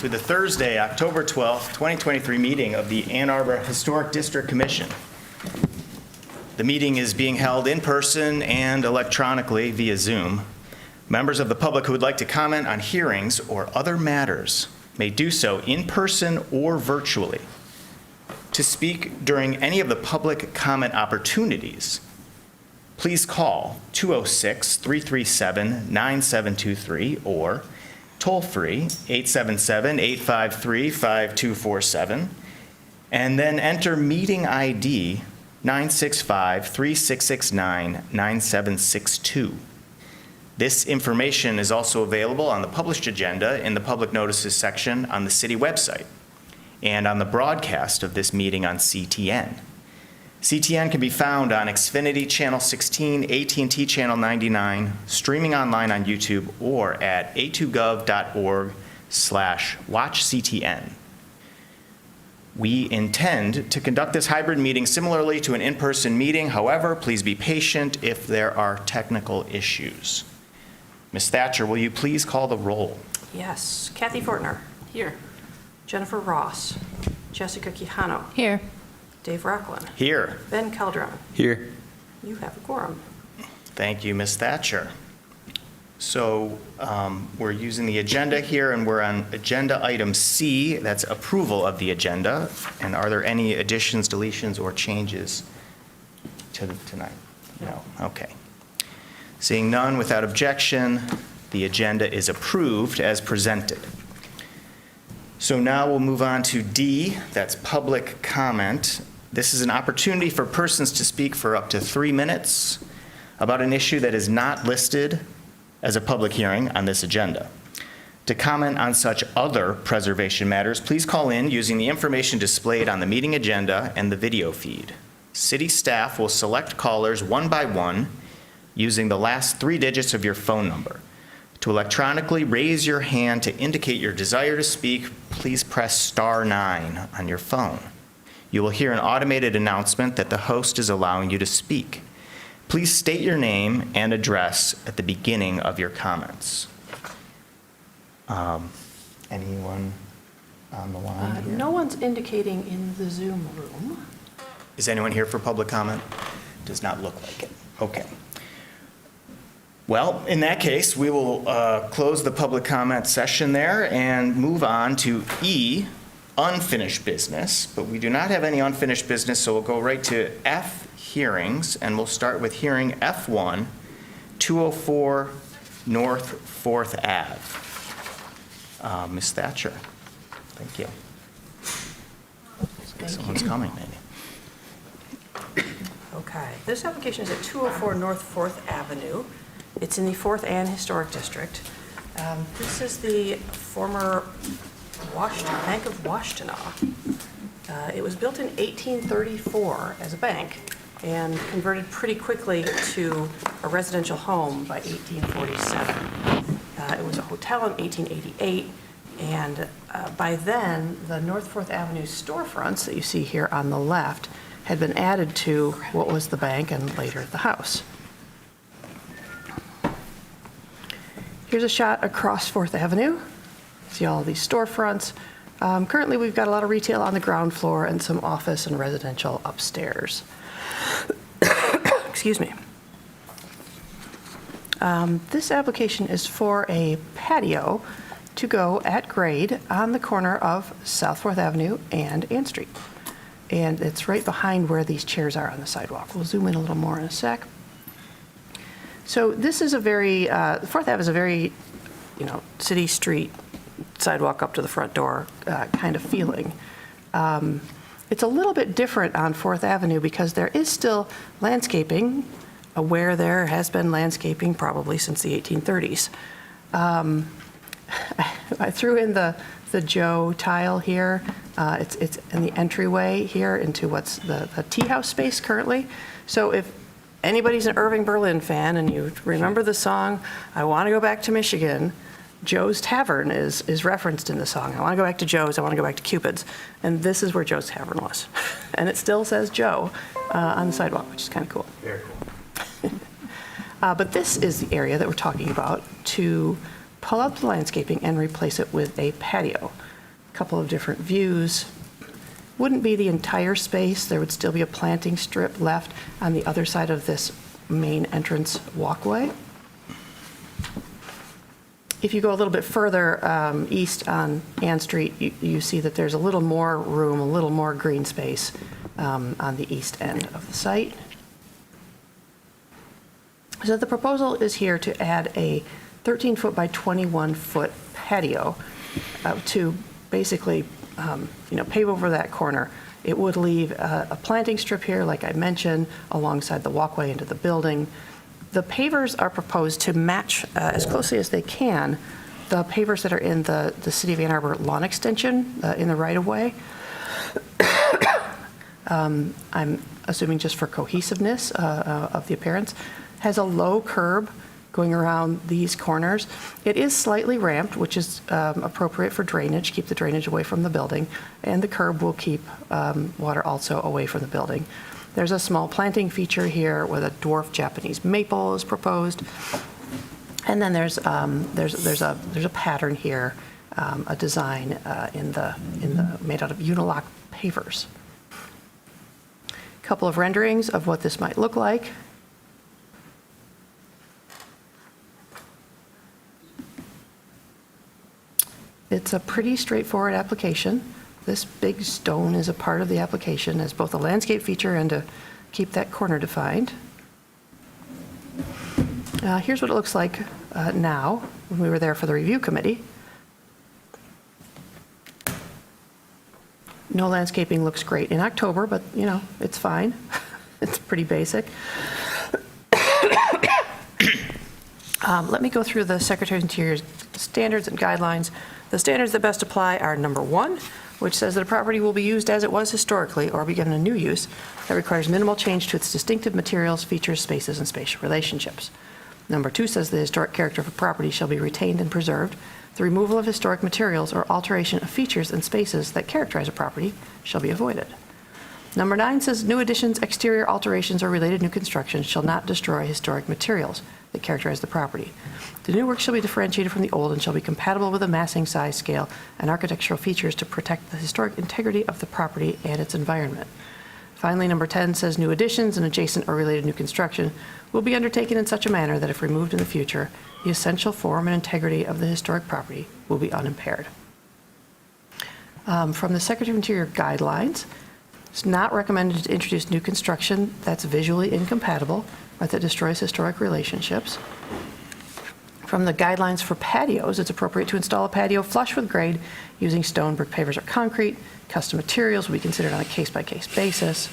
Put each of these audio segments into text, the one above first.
to the Thursday, October 12th, 2023 meeting of the Ann Arbor Historic District Commission. The meeting is being held in person and electronically via Zoom. Members of the public who would like to comment on hearings or other matters may do so in person or virtually. To speak during any of the public comment opportunities, please call 206-337-9723 or toll-free 877-853-5247, and then enter meeting ID 965-3669-9762. This information is also available on the published agenda in the public notices section on the city website and on the broadcast of this meeting on CTN. CTN can be found on Xfinity Channel 16, AT&T Channel 99, streaming online on YouTube, or at a2gov.org/watchctn. We intend to conduct this hybrid meeting similarly to an in-person meeting. However, please be patient if there are technical issues. Ms. Thatcher, will you please call the roll? Yes. Kathy Fortner. Here. Jennifer Ross. Jessica Quijano. Here. Dave Rocklin. Here. Ben Keldron. Here. You have a quorum. Thank you, Ms. Thatcher. So we're using the agenda here, and we're on agenda item C. That's approval of the agenda. And are there any additions, deletions, or changes to tonight? No. Okay. Seeing none, without objection, the agenda is approved as presented. So now we'll move on to D, that's public comment. This is an opportunity for persons to speak for up to 3 minutes about an issue that is not listed as a public hearing on this agenda. To comment on such other preservation matters, please call in using the information displayed on the meeting agenda and the video feed. City staff will select callers one by one using the last 3 digits of your phone number. To electronically raise your hand to indicate your desire to speak, please press *9 on your phone. You will hear an automated announcement that the host is allowing you to speak. Please state your name and address at the beginning of your comments. Anyone on the line here? No one's indicating in the Zoom room. Is anyone here for public comment? Does not look like it. Okay. Well, in that case, we will close the public comment session there and move on to E, unfinished business. But we do not have any unfinished business, so we'll go right to F, hearings, and we'll start with hearing F1, 204 North 4th Ave. Ms. Thatcher, thank you. Someone's coming, maybe. Okay. This application is at 204 North 4th Avenue. It's in the 4th Ann Historic District. This is the former Bank of Washtenaw. It was built in 1834 as a bank and converted pretty quickly to a residential home by 1847. It was a hotel in 1888, and by then, the North 4th Avenue storefronts that you see here on the left had been added to what was the bank and later the house. Here's a shot across 4th Avenue. See all these storefronts. Currently, we've got a lot of retail on the ground floor and some office and residential upstairs. Excuse me. This application is for a patio to go at grade on the corner of South 4th Avenue and Ann Street. And it's right behind where these chairs are on the sidewalk. We'll zoom in a little more in a sec. So this is a very, 4th Ave is a very, city street sidewalk up to the front door kind of feeling. It's a little bit different on 4th Avenue because there is still landscaping, where there has been landscaping probably since the 1830s. I threw in the Joe tile here. It's in the entryway here into what's the tea house space currently. So if anybody's an Irving Berlin fan and you remember the song, I Want to Go Back to Michigan, Joe's Tavern is referenced in the song. I want to go back to Joe's, I want to go back to Cupid's. And this is where Joe's Tavern was. And it still says Joe on the sidewalk, which is kind of cool. Very cool. But this is the area that we're talking about to pull out the landscaping and replace it with a patio. couple of different views. Wouldn't be the entire space. There would still be a planting strip left on the other side of this main entrance walkway. If you go a little bit further east on Ann Street, you see that there's a little more room, a little more green space on the east end of the site. So the proposal is here to add a 13-foot by 21-foot patio to basically pave over that corner. It would leave a planting strip here, like I mentioned, alongside the walkway into the building. The pavers are proposed to match as closely as they can the pavers that are in the City of Ann Arbor lawn extension in the right-of-way. I'm assuming just for cohesiveness of the appearance. Has a low curb going around these corners. It is slightly ramped, which is appropriate for drainage, keep the drainage away from the building, and the curb will keep water also away from the building. There's a small planting feature here with a dwarf Japanese maple is proposed. And then there's a pattern here, a design made out of unilock pavers. A couple of renderings of what this might look like. It's a pretty straightforward application. This big stone is a part of the application as both a landscape feature and to keep that corner defined. Here's what it looks like now when we were there for the review committee. No landscaping looks great in October, but it's fine. It's pretty basic. Let me go through the Secretary of Interior's standards and guidelines. The standards that best apply are number 1, which says that a property will be used as it was historically or be given a new use that requires minimal change to its distinctive materials, features, spaces, and spatial relationships. Number 2 says the historic character of a property shall be retained and preserved. The removal of historic materials or alteration of features and spaces that characterize a property shall be avoided. Number 9 says new additions, exterior alterations, or related new constructions shall not destroy historic materials that characterize the property. The new work shall be differentiated from the old and shall be compatible with the massing, size, scale, and architectural features to protect the historic integrity of the property and its environment. Finally, number 10 says new additions and adjacent or related new construction will be undertaken in such a manner that if removed in the future, the essential form and integrity of the historic property will be unimpaired. From the Secretary of Interior guidelines, it's not recommended to introduce new construction that's visually incompatible or that destroys historic relationships. From the guidelines for patios, it's appropriate to install a patio flush with grade using stone, brick pavers, or concrete. Custom materials will be considered on a case-by-case basis.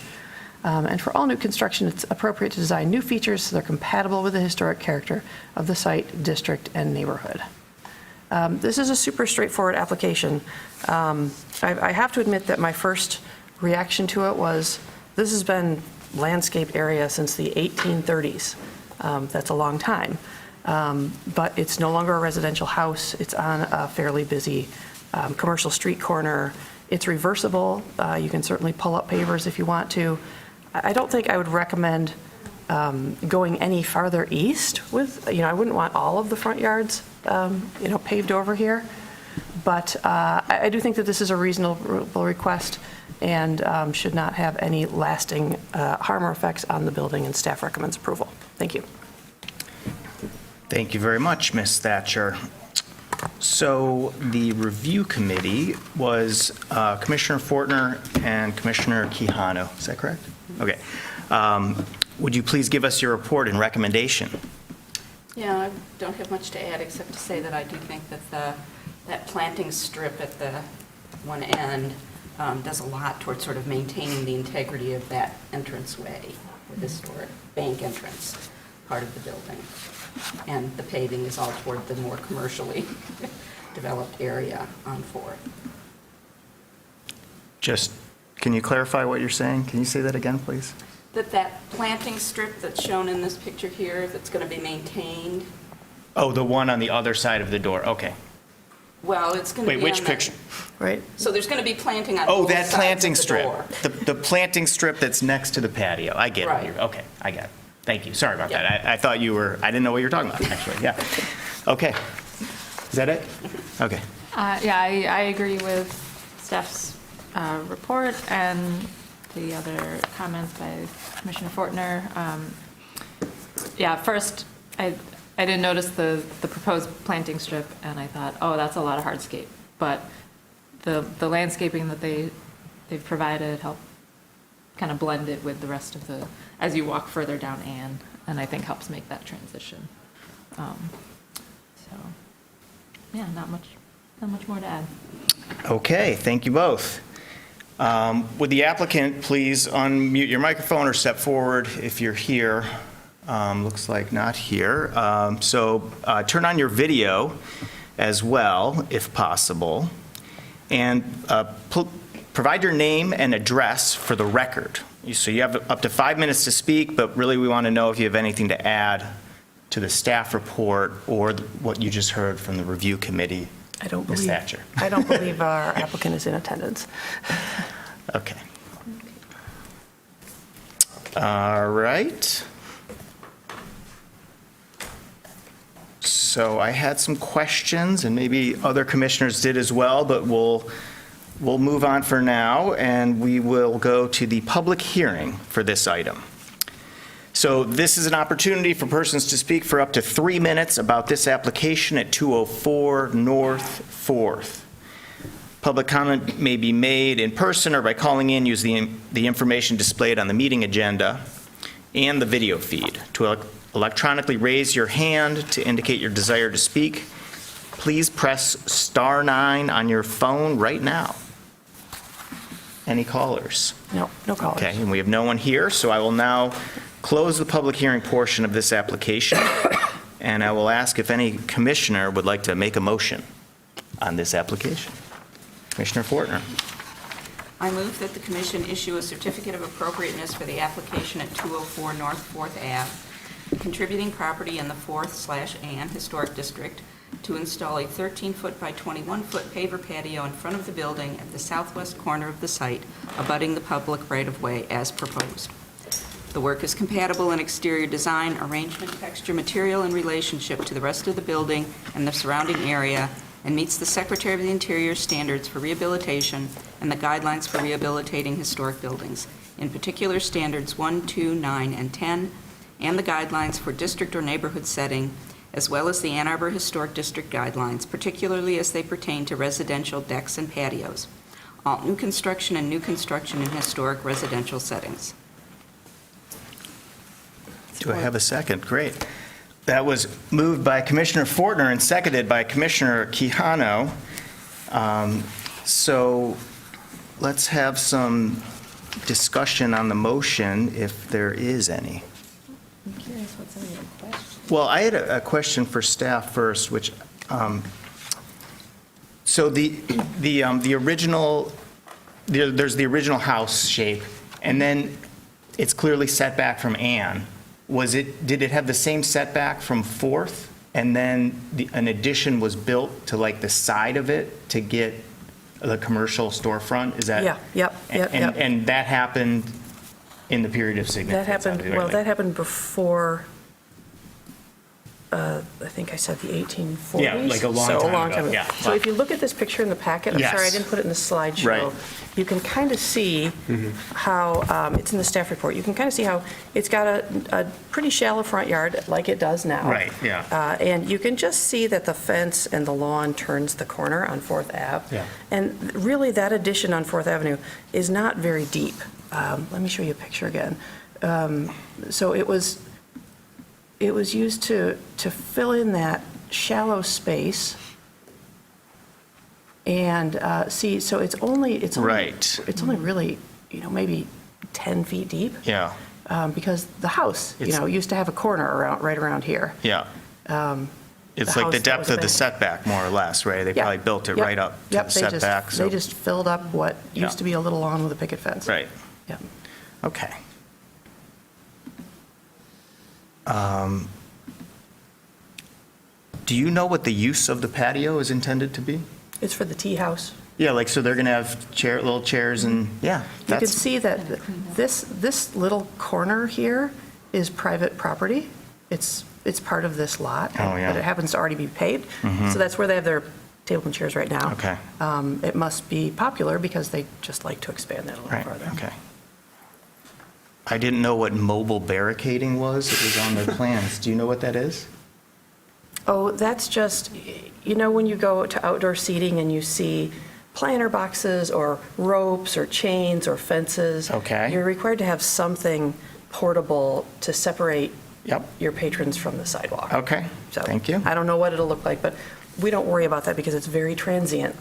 And for all new construction, it's appropriate to design new features so they're compatible with the historic character of the site, district, and neighborhood. This is a super straightforward application. I have to admit that my first reaction to it was, this has been landscape area since the 1830s. That's a long time. But it's no longer a residential house. It's on a fairly busy commercial street corner. It's reversible. You can certainly pull up pavers if you want to. I don't think I would recommend going any farther east with, I wouldn't want all of the front yards, paved over here. But I do think that this is a reasonable request and should not have any lasting harm or effects on the building, and staff recommends approval. Thank you. Thank you very much, Ms. Thatcher. So the review committee was Commissioner Fortner and Commissioner Quijano. Is that correct? Okay. Would you please give us your report and recommendation? Yeah, I don't have much to add except to say that I do think that that planting strip at the one end does a lot towards sort of maintaining the integrity of that entranceway, the historic bank entrance part of the building. And the paving is all toward the more commercially developed area on 4th. Just, can you clarify what you're saying? Can you say that again, please? That planting strip that's shown in this picture here, that's going to be maintained. Oh, the one on the other side of the door. Okay. Well, it's going to be Wait, which on picture? Right. So there's going to be planting on Oh, both that sides planting of the strip. door. The planting strip that's next to the patio. I get Right. it. Okay, I get it. Thank you. Sorry about Yeah. that. I thought you were, I didn't know what you were talking about, actually. Yeah. Okay. Is that it? Okay. Yeah, I agree with staff's report and the other comments by Commissioner Fortner. Yeah, first, I didn't notice the proposed planting strip, and I thought, oh, that's a lot of hardscape. But the landscaping that they've provided help kind of blend it with the rest of the, as you walk further down Ann, and I think helps make that transition. So, yeah, not much more to add. Okay, thank you both. Would the applicant please unmute your microphone or step forward if you're here? Looks like not here. So turn on your video as well, if possible, and provide your name and address for the record. So you have up to 5 minutes to speak, but really we want to know if you have anything to add to the staff report or what you just heard from the review committee. Ms. Thatcher. I don't believe our applicant is in attendance. Okay. All right. So I had some questions, and maybe other commissioners did as well, but we'll move on for now, and we will go to the public hearing for this item. So this is an opportunity for persons to speak for up to 3 minutes about this application at 204 North 4th. Public comment may be made in person or by calling in using the information displayed on the meeting agenda and the video feed. To electronically raise your hand to indicate your desire to speak, please press *9 on your phone right now. Any callers? No callers. Okay, and we have no one here, so I will now close the public hearing portion of this application, and I will ask if any commissioner would like to make a motion on this application. Commissioner Fortner. I move that the commission issue a certificate of appropriateness for the application at 204 North 4th Ave, contributing property in the 4th/Ann Historic District, to install a 13-foot by 21-foot paver patio in front of the building at the southwest corner of the site, abutting the public right-of-way as proposed. The work is compatible in exterior design, arrangement, texture, material, and relationship to the rest of the building and the surrounding area, and meets the Secretary of the Interior standards for rehabilitation and the guidelines for rehabilitating historic buildings, in particular standards 1, 2, 9, and 10, and the guidelines for district or neighborhood setting, as well as the Ann Arbor Historic District guidelines, particularly as they pertain to residential decks and patios, all new construction and new construction in historic residential settings. Do I have a second? Great. That was moved by Commissioner Fortner and seconded by Commissioner Quijano. So let's have some discussion on the motion, if there is any. I'm curious what some of your questions. Well, I had a question for staff first, which, so the original, there's the original house shape, and then it's clearly set back from Ann. Did it have the same setback from 4th, and then an addition was built to like the side of it to get the commercial storefront? Is that? Yeah, yep. And that happened in the period of significance? That happened, obviously, well, right? that happened before, I think I said the 1840s. Yeah, like a long So time a long ago, time ago. yeah. So if you look at this picture in the packet, I'm Yes. sorry, I didn't put it in the slideshow. Right. You can kind of see how, it's in the staff report, you can kind of see how it's got a pretty shallow front yard, like it does now. Right, yeah. And you can just see that the fence and the lawn turns the corner on 4th Ave. Yeah. And really, that addition on 4th Avenue is not very deep. Let me show you a picture again. So it was used to fill in that shallow space. And see, so it's only Right. It's only really, maybe 10 feet deep. Yeah, Because the house, It's- used to have a corner right around here. yeah. It's the like the house that depth was of the abandoned. setback, more or less, right? They Yeah. probably built it Yep. right up to Yep, the setback. They just filled up what Yeah. used to be a little lawn with a picket fence. Right, Yep. okay. Do you know what the use of the patio is intended to be? It's for the tea house. Yeah, like, so they're going to have little chairs and, yeah. You can that's see that this little corner here is private property. It's part of this lot. Oh, yeah. But it happens to already be paved. So that's where they have their table and chairs right now. Okay. It must be popular because they just like to expand that a little Right, further. okay. I didn't know what mobile barricading was. It was on their plans. Do you know what that is? Oh, that's just, you know, when you go to outdoor seating and you see planter boxes or ropes or chains or fences. Okay. You're required to have something portable to separate Yep. your patrons from the sidewalk. Okay, So, thank you. I don't know what it'll look like, but we don't worry about that because it's very transient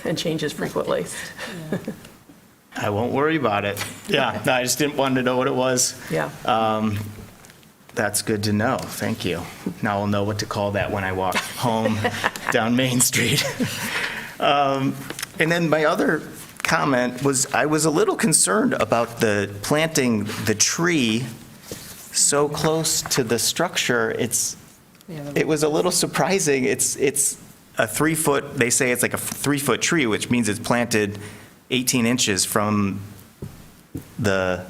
and changes frequently. I won't worry about it. Yeah, no, I just didn't want to know what it was. Yeah. That's good to know. Thank you. Now I'll know what to call that when I walk home down Main Street. And then my other comment was, I was a little concerned about the planting the tree so close to the structure. It was a little surprising. It's a 3-foot, they say it's like a 3-foot tree, which means it's planted 18 inches from the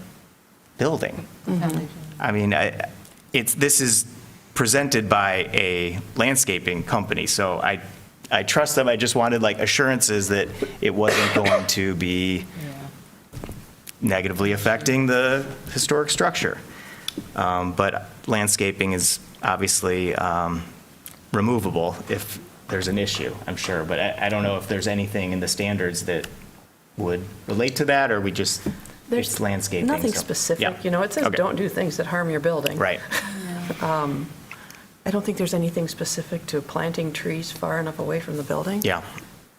building. I mean, this is presented by a landscaping company, so I trust them. I just wanted like assurances that it wasn't going to be negatively affecting the historic structure. But landscaping is obviously removable if there's an issue, I'm sure. But I don't know if there's anything in the standards that would relate to that, or we just, it's landscaping. Nothing so- specific. Yeah. You know, it says Okay. don't do things that harm your building. Right. I don't think there's anything specific to planting trees far enough away from the building. Yeah.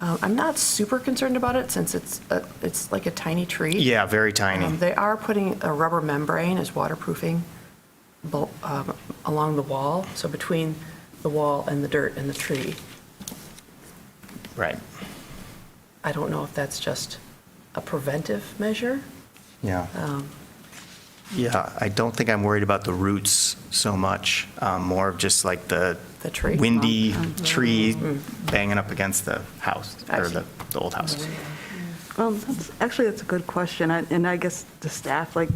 I'm not super concerned about it since it's like a tiny tree. Yeah, very tiny. They are putting a rubber membrane as waterproofing along the wall, so between the wall and the dirt and the tree. Right. I don't know if that's just a preventive measure. Yeah. Yeah, I don't think I'm worried about the roots so much, more of just like the The tree? windy tree banging up against the house, I or see. the old house. Well, that's a good question, and I guess the staff, like,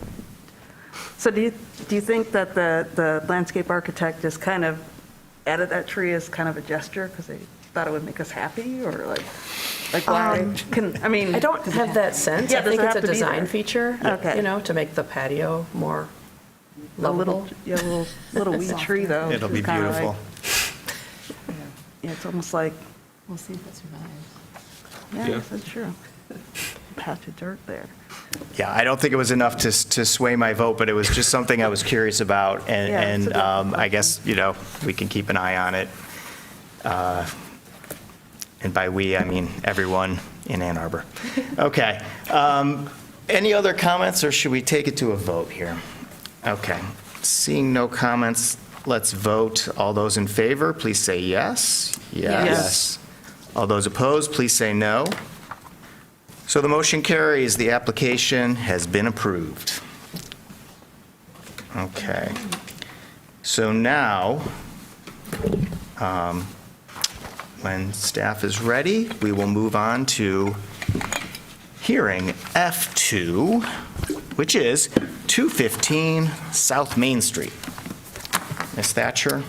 so do you think that the landscape architect just kind of added that tree as kind of a gesture because they thought it would make us happy, or like why? I mean. I don't have that sense. Yeah, I it doesn't think it's have a to be design there. feature, Okay. you know, to make the patio more A little, lovable. little weed tree, though. It'll which be is kinda like- beautiful. Yeah, it's almost like, We'll see if it survives. yeah, Yeah. that's true. Patch of dirt there. Yeah, I don't think it was enough to sway my vote, but it was just something I was curious about, Yeah, it's a and good I guess, you know, we can keep an eye on it. And by we, I mean everyone in Ann Arbor. Okay. Any other comments, or should we take it to a vote here? Okay. Seeing no comments, let's vote. All those in favor, please say yes. Yes. All those opposed, please say no. So the motion carries. The application has been approved. Okay. So now, when staff is ready, we will move on to hearing F2, which is 215 South Main Street. Ms. Thatcher,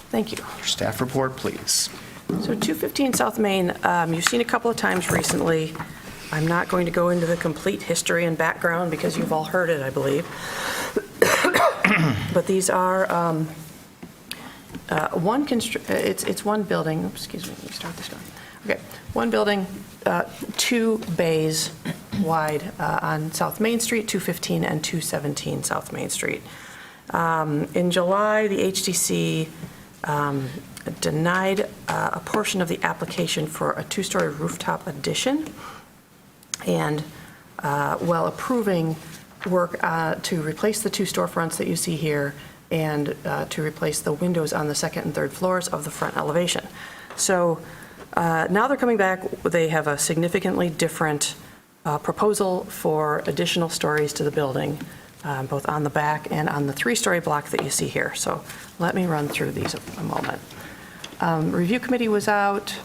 Thank you. your staff report, please. So 215 South Main, you've seen a couple of times recently. I'm not going to go into the complete history and background because you've all heard it, I believe. But these are it's one building, oops, excuse me, let me start this going. Okay, one building, 2 bays wide on South Main Street, 215 and 217 South Main Street. In July, the HDC denied a portion of the application for a 2-story rooftop addition, and while approving work to replace the 2 storefronts that you see here and to replace the windows on the 2nd and 3rd floors of the front elevation. So now they're coming back. They have a significantly different proposal for additional stories to the building, both on the back and on the 3-story block that you see here. So let me run through these a moment. Review committee was out.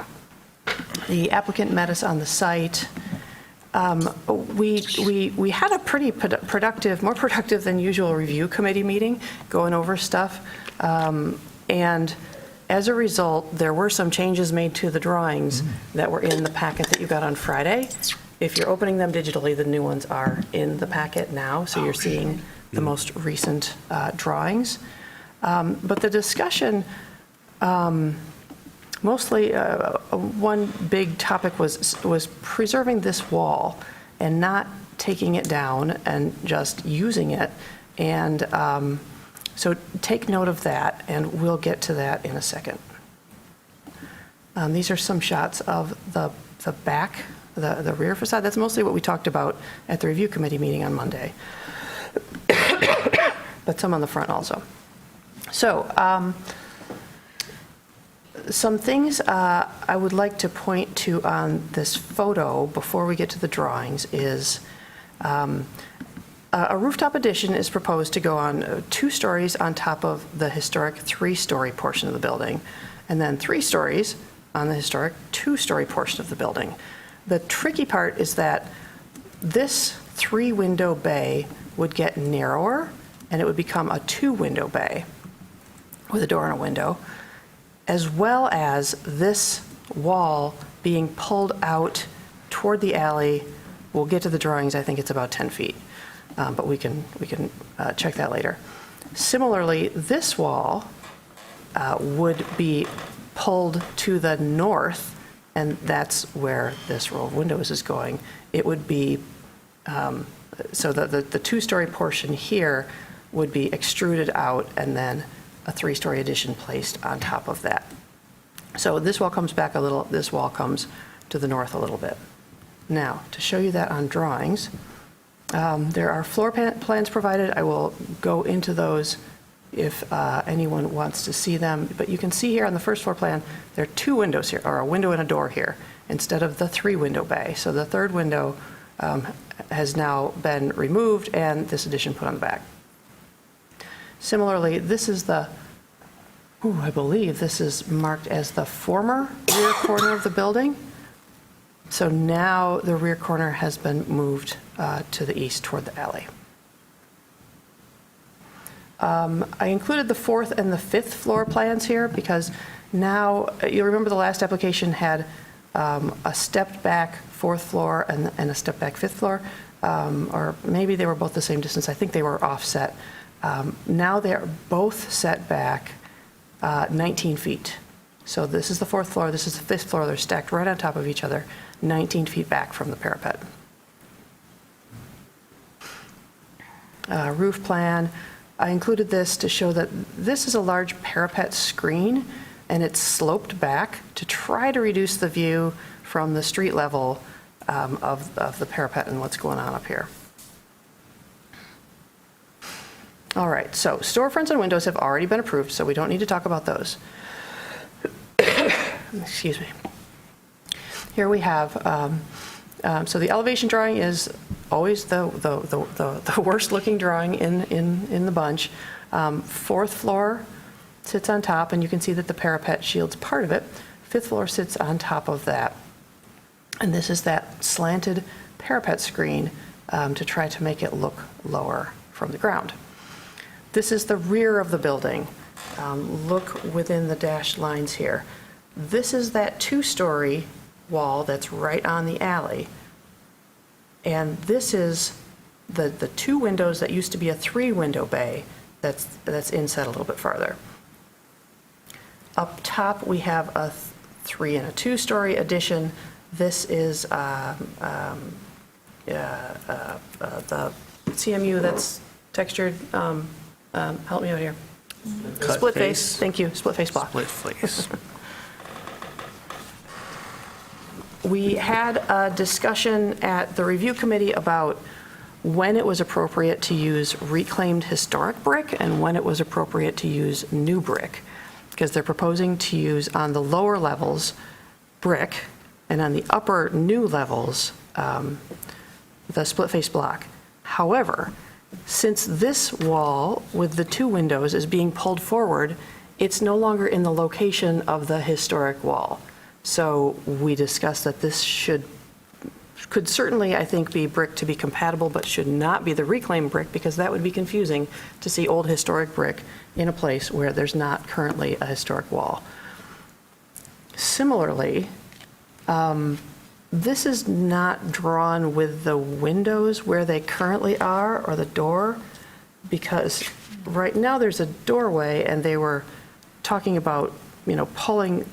The applicant met us on the site. We had a pretty productive, more productive than usual review committee meeting, going over stuff. And As a result, there were some changes made to the drawings that were in the packet that you got on Friday. If you're opening them digitally, the new ones are in the packet now, so you're seeing the most recent drawings. But the discussion, mostly one big topic was preserving this wall and not taking it down and just using it. And so take note of that, and we'll get to that in a second. These are some shots of the back, the rear facade. That's mostly what we talked about at the review committee meeting on Monday, but some on the front also. So some things I would like to point to on this photo before we get to the drawings is a rooftop addition is proposed to go on 2 stories on top of the historic 3-story portion of the building, and then 3 stories on the historic 2-story portion of the building. The tricky part is that this 3-window bay would get narrower, and it would become a 2-window bay with a door and a window, as well as this wall being pulled out toward the alley. We'll get to the drawings. I think it's about 10 feet. But we can check that later. Similarly, this wall would be pulled to the north, and that's where this row of windows is going. It would be, so the 2-story portion here would be extruded out, and then a 3-story addition placed on top of that. So this wall comes back a little, this wall comes to the north a little bit. Now, to show you that on drawings, there are floor plans provided. I will go into those if anyone wants to see them. But you can see here on the first floor plan, there are 2 windows here, or a window and a door here, instead of the 3-window bay. So the 3rd window has now been removed, and this addition put on the back. Similarly, this is the, I believe this is marked as the former rear corner of the building. So now the rear corner has been moved to the east toward the alley. I included the 4th and the 5th floor plans here because now, you remember the last application had a stepped back 4th floor and a stepped back 5th floor, or maybe they were both the same distance. I think they were offset. Now they're both set back 19 feet. So this is the 4th floor, this is the 5th floor. They're stacked right on top of each other, 19 feet back from the parapet. Roof plan. I included this to show that this is a large parapet screen, and it's sloped back to try to reduce the view from the street level of the parapet and what's going on up here. All right, so storefronts and windows have already been approved, so we don't need to talk about those. Excuse me. Here we have, so the elevation drawing is always the worst looking drawing in the bunch. 4th floor sits on top, and you can see that the parapet shields part of it. 5th floor sits on top of that. And this is that slanted parapet screen to try to make it look lower from the ground. This is the rear of the building. Look within the dashed lines here. This is that 2-story wall that's right on the alley. And this is the 2 windows that used to be a 3-window bay that's inset a little bit farther. Up top, we have a 3 and a 2-story addition. This is the CMU that's textured. Help me out here. Cut Split face. face. Thank you. Split face block. Split face. We had a discussion at the review committee about when it was appropriate to use reclaimed historic brick and when it was appropriate to use new brick, because they're proposing to use on the lower levels brick and on the upper new levels the split face block. However, since this wall with the 2 windows is being pulled forward, it's no longer in the location of the historic wall. So we discussed that this should could certainly, I think, be brick to be compatible, but should not be the reclaimed brick, because that would be confusing to see old historic brick in a place where there's not currently a historic wall. Similarly, this is not drawn with the windows where they currently are, or the door, because right now there's a doorway, and they were talking about, pulling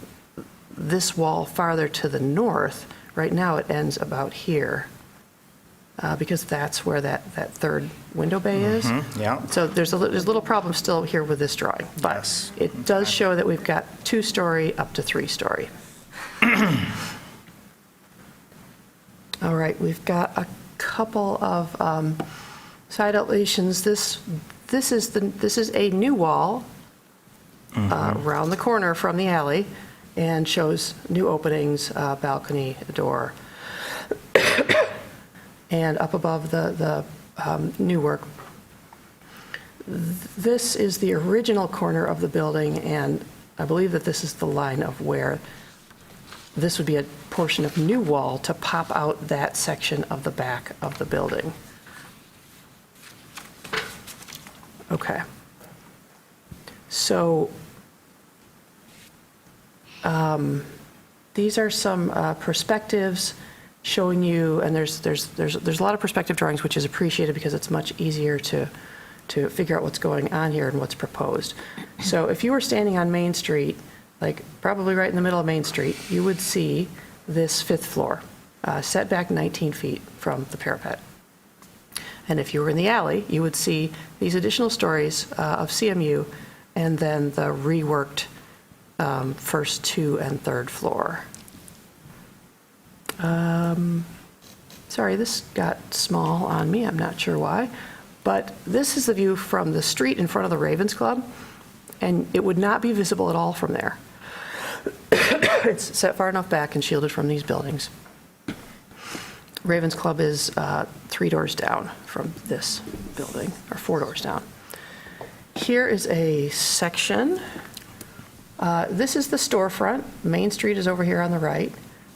this wall farther to the north. Right now it ends about here, because that's where that third window bay is. Yeah. So there's a little problem still here with this drawing, but Yes. it does show that we've got 2-story up to 3-story. All right, we've got a couple of side elevations. This is a new wall around the corner from the alley, and shows new openings, balcony, a door, and up above the new work. This is the original corner of the building, and I believe that this is the line of where this would be a portion of new wall to pop out that section of the back of the building. Okay. So these are some perspectives showing you, and there's a lot of perspective drawings, which is appreciated because it's much easier to figure out what's going on here and what's proposed. So if you were standing on Main Street, like probably right in the middle of Main Street, you would see this 5th floor, set back 19 feet from the parapet. And if you were in the alley, you would see these additional stories of CMU, and then the reworked first 2 and 3rd floor. Sorry, this got small on me. I'm not sure why. But this is the view from the street in front of the Ravens Club, and it would not be visible at all from there. It's set far enough back and shielded from these buildings. Ravens Club is 3 doors down from this building, or 4 doors down. Here is a section. This is the storefront. Main Street is over here on the right.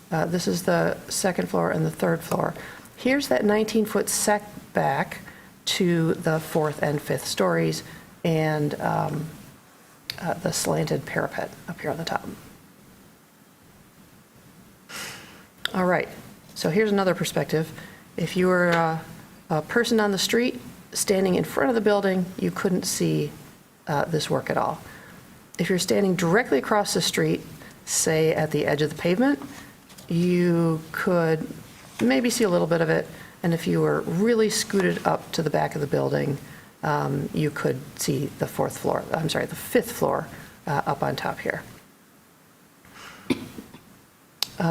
This is the 2nd floor and the 3rd floor. Here's that 19-foot setback to the 4th and 5th stories, and the slanted parapet up here on the top. All right, so here's another perspective. If you were a person on the street standing in front of the building, you couldn't see this work at all. If you're standing directly across the street, say at the edge of the pavement, you could maybe see a little bit of it, and if you were really scooted up to the back of the building, you could see the 5th floor up on top here.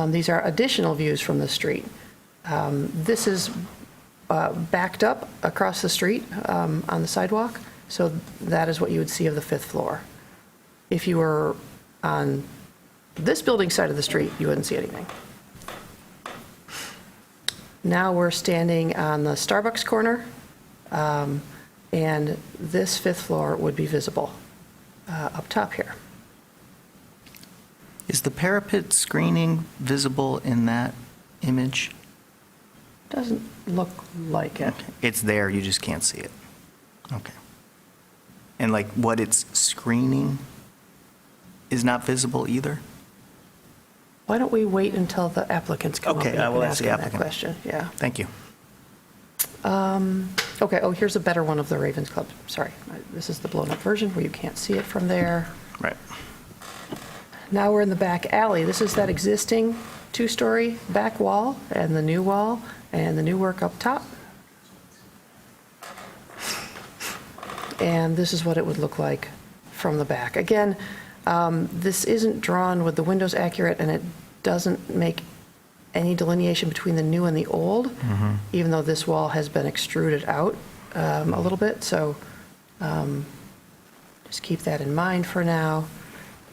These are additional views from the street. This is backed up across the street on the sidewalk, so that is what you would see of the 5th floor. If you were on this building side of the street, you wouldn't see anything. Now we're standing on the Starbucks corner, and this 5th floor would be visible up top here. Is the parapet screening visible in that image? Doesn't look like it. It's there, you just can't see it. Okay. And like what it's screening is not visible either? Why don't we wait until the applicants come up Okay, and I will ask ask the them that applicant. question? Yeah. Thank you. Okay, here's a better one of the Ravens Club. Sorry, this is the blown-up version where you can't see it from there. Right. Now we're in the back alley. This is that existing 2-story back wall, and the new wall, and the new work up top. And this is what it would look like from the back. Again, this isn't drawn with the windows accurate, and it doesn't make any delineation between the new and the old, even though this wall has been extruded out a little bit. So just keep that in mind for now.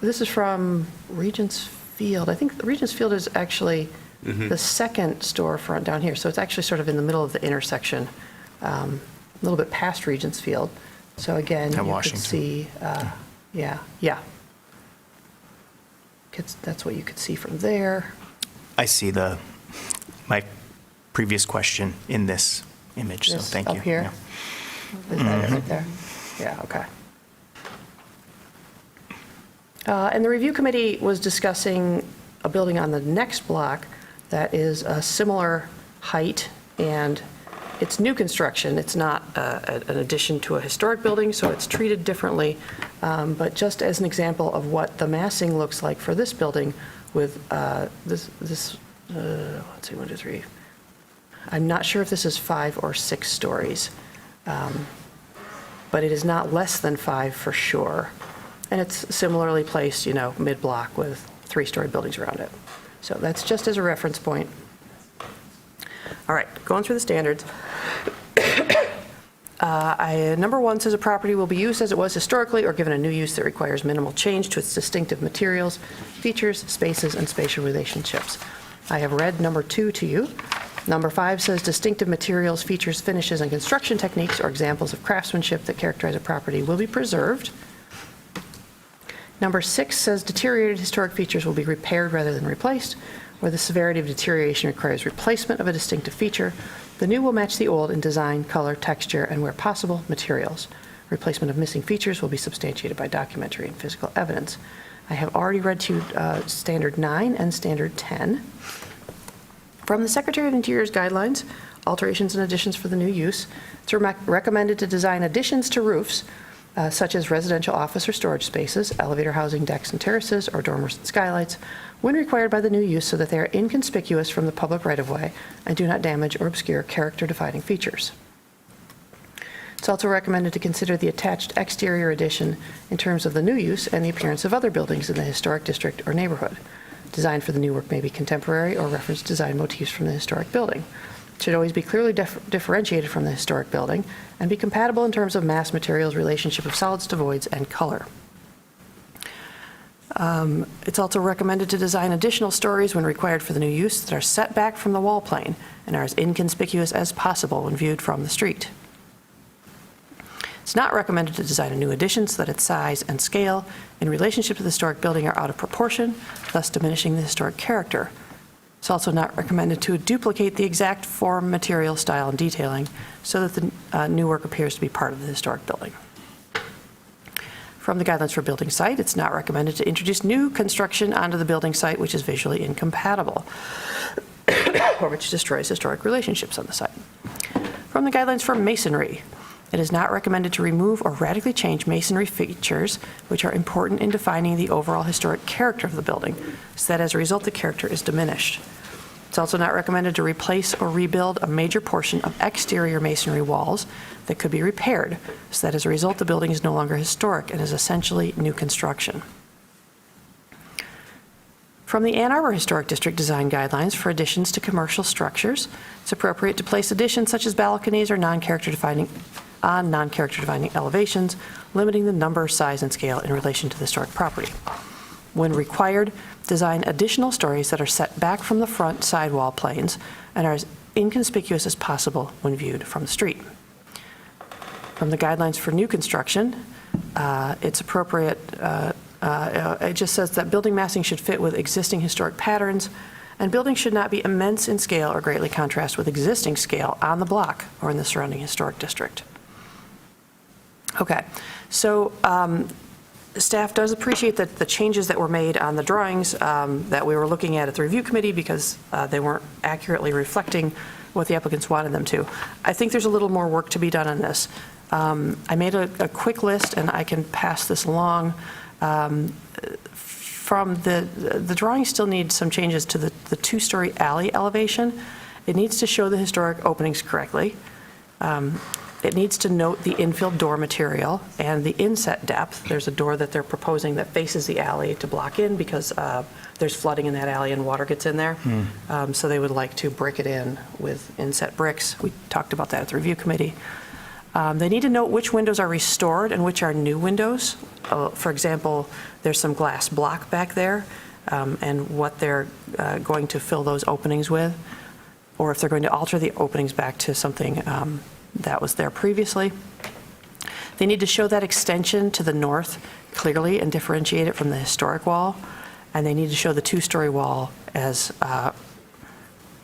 This is from Regent's Field. I think Regent's Field is actually the 2nd storefront down here. So it's actually sort of in the middle of the intersection, a little bit past Regent's Field. So again, you Washington. could see, yeah. That's what you could see from there. I see my previous question in this image, so This thank you. up here? Yeah. Is that it right there? Yeah, okay. And the review committee was discussing a building on the next block that is a similar height, and it's new construction. It's not an addition to a historic building, so it's treated differently. But just as an example of what the massing looks like for this building with let's see, 1, 2, 3. I'm not sure if this is 5 or 6 stories, but it is not less than 5 for sure. And it's similarly placed, mid-block with 3-story buildings around it. So that's just as a reference point. All right, going through the standards. Number 1 says a property will be used as it was historically or given a new use that requires minimal change to its distinctive materials, features, spaces, and spatial relationships. I have read number 2 to you. Number 5 says distinctive materials, features, finishes, and construction techniques or examples of craftsmanship that characterize a property will be preserved. Number 6 says deteriorated historic features will be repaired rather than replaced. Where the severity of deterioration requires replacement of a distinctive feature, the new will match the old in design, color, texture, and where possible, materials. Replacement of missing features will be substantiated by documentary and physical evidence. I have already read to you Standard 9 and Standard 10. From the Secretary of Interior's guidelines, alterations and additions for the new use, it's recommended to design additions to roofs, such as residential office or storage spaces, elevator housing, decks and terraces, or dormers and skylights, when required by the new use so that they are inconspicuous from the public right-of-way and do not damage or obscure character-defining features. It's also recommended to consider the attached exterior addition in terms of the new use and the appearance of other buildings in the historic district or neighborhood. Design for the new work may be contemporary or reference design motifs from the historic building. It should always be clearly differentiated from the historic building and be compatible in terms of mass, materials, relationship of solids to voids, and color. It's also recommended to design additional stories when required for the new use that are set back from the wall plane and are as inconspicuous as possible when viewed from the street. It's not recommended to design a new addition so that its size and scale in relationship to the historic building are out of proportion, thus diminishing the historic character. It's also not recommended to duplicate the exact form, material, style, and detailing so that the new work appears to be part of the historic building. From the guidelines for building site, it's not recommended to introduce new construction onto the building site which is visually incompatible or which destroys historic relationships on the site. From the guidelines for masonry, it is not recommended to remove or radically change masonry features which are important in defining the overall historic character of the building, so that as a result the character is diminished. It's also not recommended to replace or rebuild a major portion of exterior masonry walls that could be repaired, so that as a result the building is no longer historic and is essentially new construction. From the Ann Arbor Historic District Design Guidelines for additions to commercial structures, it's appropriate to place additions such as balconies or non-character defining elevations, limiting the number, size, and scale in relation to the historic property. When required, design additional stories that are set back from the front sidewall planes and are as inconspicuous as possible when viewed from the street. From the guidelines for new construction, it's appropriate, it just says that building massing should fit with existing historic patterns, and buildings should not be immense in scale or greatly contrast with existing scale on the block or in the surrounding historic district. Okay, so staff does appreciate that the changes that were made on the drawings that we were looking at the review committee because they weren't accurately reflecting what the applicants wanted them to. I think there's a little more work to be done on this. I made a quick list and I can pass this along. From the drawing still needs some changes to the 2-story alley elevation. It needs to show the historic openings correctly. It needs to note the infill door material and the inset depth. There's a door that they're proposing that faces the alley to block in because there's flooding in that alley and water gets in there. So they would like to brick it in with inset bricks. We talked about that at the review committee. They need to note which windows are restored and which are new windows. For example, there's some glass block back there and what they're going to fill those openings with, or if they're going to alter the openings back to something that was there previously. They need to show that extension to the north clearly and differentiate it from the historic wall. And they need to show the 2-story wall as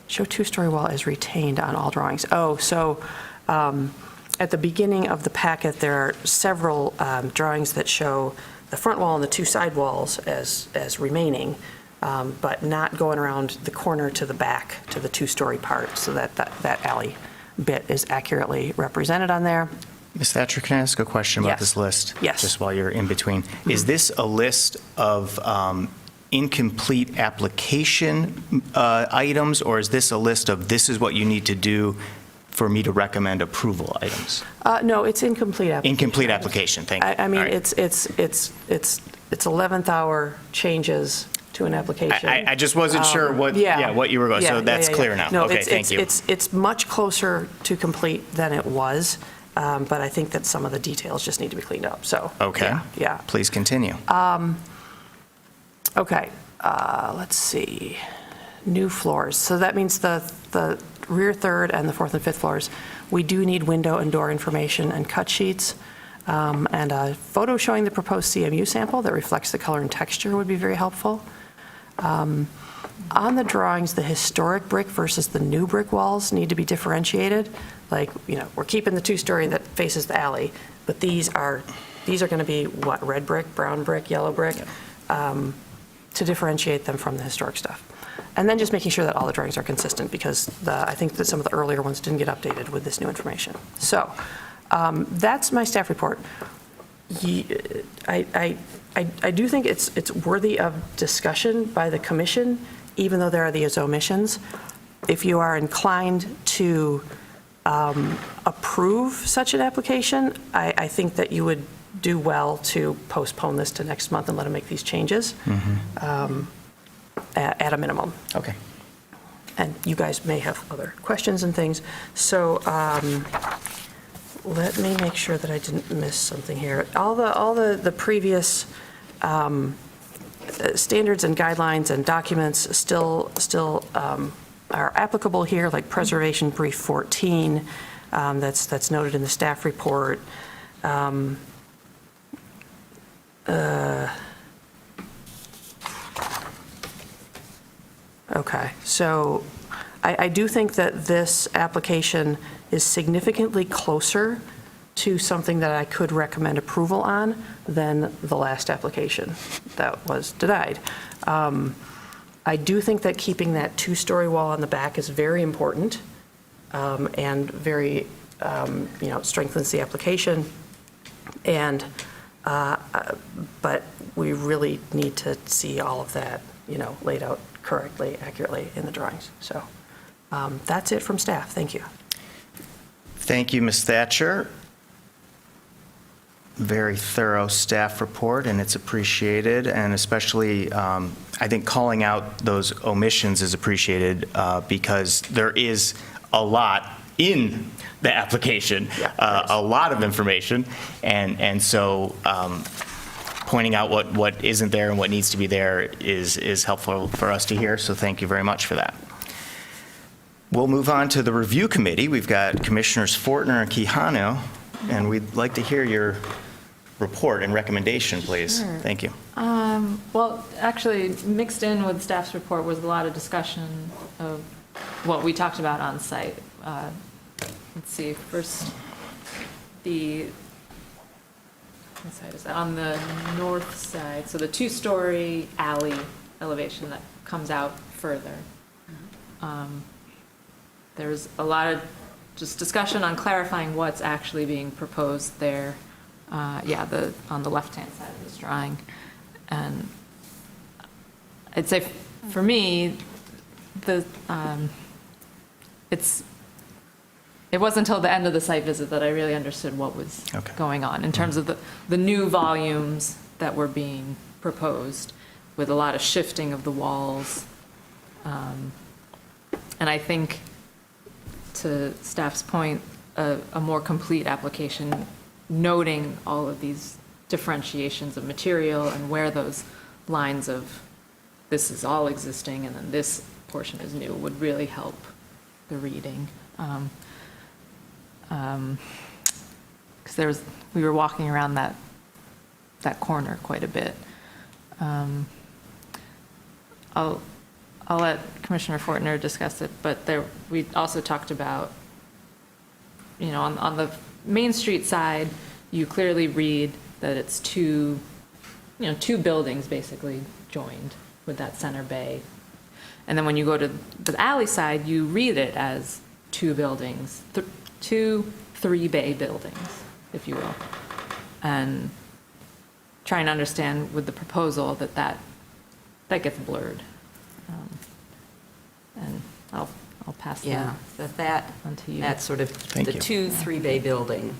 Show two-story wall as retained on all drawings. Oh, so at the beginning of the packet, there are several drawings that show the front wall and the two side walls as remaining, but not going around the corner to the back to the two-story part, so that alley bit is accurately represented on there. Ms. Thatcher, can I ask a question about Yes. this list? Yes. Just while you're in between. Is this a list of incomplete application items, or is this a list of this is what you need to do for me to recommend approval items? No, it's incomplete application. Incomplete application, thank you. I mean, All right. it's 11th hour changes to an application. I just wasn't sure what you were going, so that's clear now. No, Okay, thank you. It's much closer to complete than it was, but I think that some of the details just need to be cleaned up, so. Okay. Yeah. Please continue. Okay, let's see. New floors. So that means the rear third and the fourth and fifth floors, we do need window and door information and cut sheets. And a photo showing the proposed CMU sample that reflects the color and texture would be very helpful. On the drawings, the historic brick versus the new brick walls need to be differentiated. Like, we're keeping the two-story that faces the alley, but these are going to be what, red brick, brown brick, yellow brick, to differentiate them from the historic stuff. And then just making sure that all the drawings are consistent, because I think that some of the earlier ones didn't get updated with this new information. So that's my staff report. I do think it's worthy of discussion by the commission, even though there are these omissions. If you are inclined to approve such an application, I think that you would do well to postpone this to next month and let them make these changes at a minimum. Okay. And you guys may have other questions and things. So let me make sure that I didn't miss something here. All the previous standards and guidelines and documents still are applicable here, like Preservation Brief 14, that's noted in the staff report. Okay, so I do think that this application is significantly closer to something that I could recommend approval on than the last application that was denied. I do think that keeping that two-story wall on the back is very important and very, strengthens the application. And, but we really need to see all of that, laid out correctly, accurately in the drawings. So that's it from staff. Thank you. Thank you, Ms. Thatcher. Very thorough staff report, and it's appreciated, and especially, I think calling out those omissions is appreciated because there is a lot in the application, a lot of information, and so pointing out what isn't there and what needs to be there is helpful for us to hear, so thank you very much for that. We'll move on to the review committee. We've got Commissioners Fortner and Quijano, and we'd like to hear your report and recommendation, please. Sure. Thank you. Well, actually, mixed in with staff's report was a lot of discussion of what we talked about on site. Let's see, first, what side is that? On the north side, so the two-story alley elevation that comes out further. There's a lot of just discussion on clarifying what's actually being proposed there. On the left-hand side of this drawing. And I'd say for me, it wasn't until the end of the site visit that I really understood what was going on in terms of the new volumes that were being proposed, with a lot of shifting of the walls. And I think, to staff's point, a more complete application noting all of these differentiations of material and where those lines of this is all existing and then this portion is new would really help the reading. Because we were walking around that corner quite a bit. I'll I'll let Commissioner Fortner discuss it, but there, we also talked about, you know, on the Main Street side, you clearly read that it's two buildings basically joined with that center bay. And then when you go to the alley side, you read it as two buildings, two three-bay buildings, if you will. And trying to understand with the proposal that gets blurred. And I'll pass Yeah, that on to you. that sort of, Thank the you. 2-3 bay building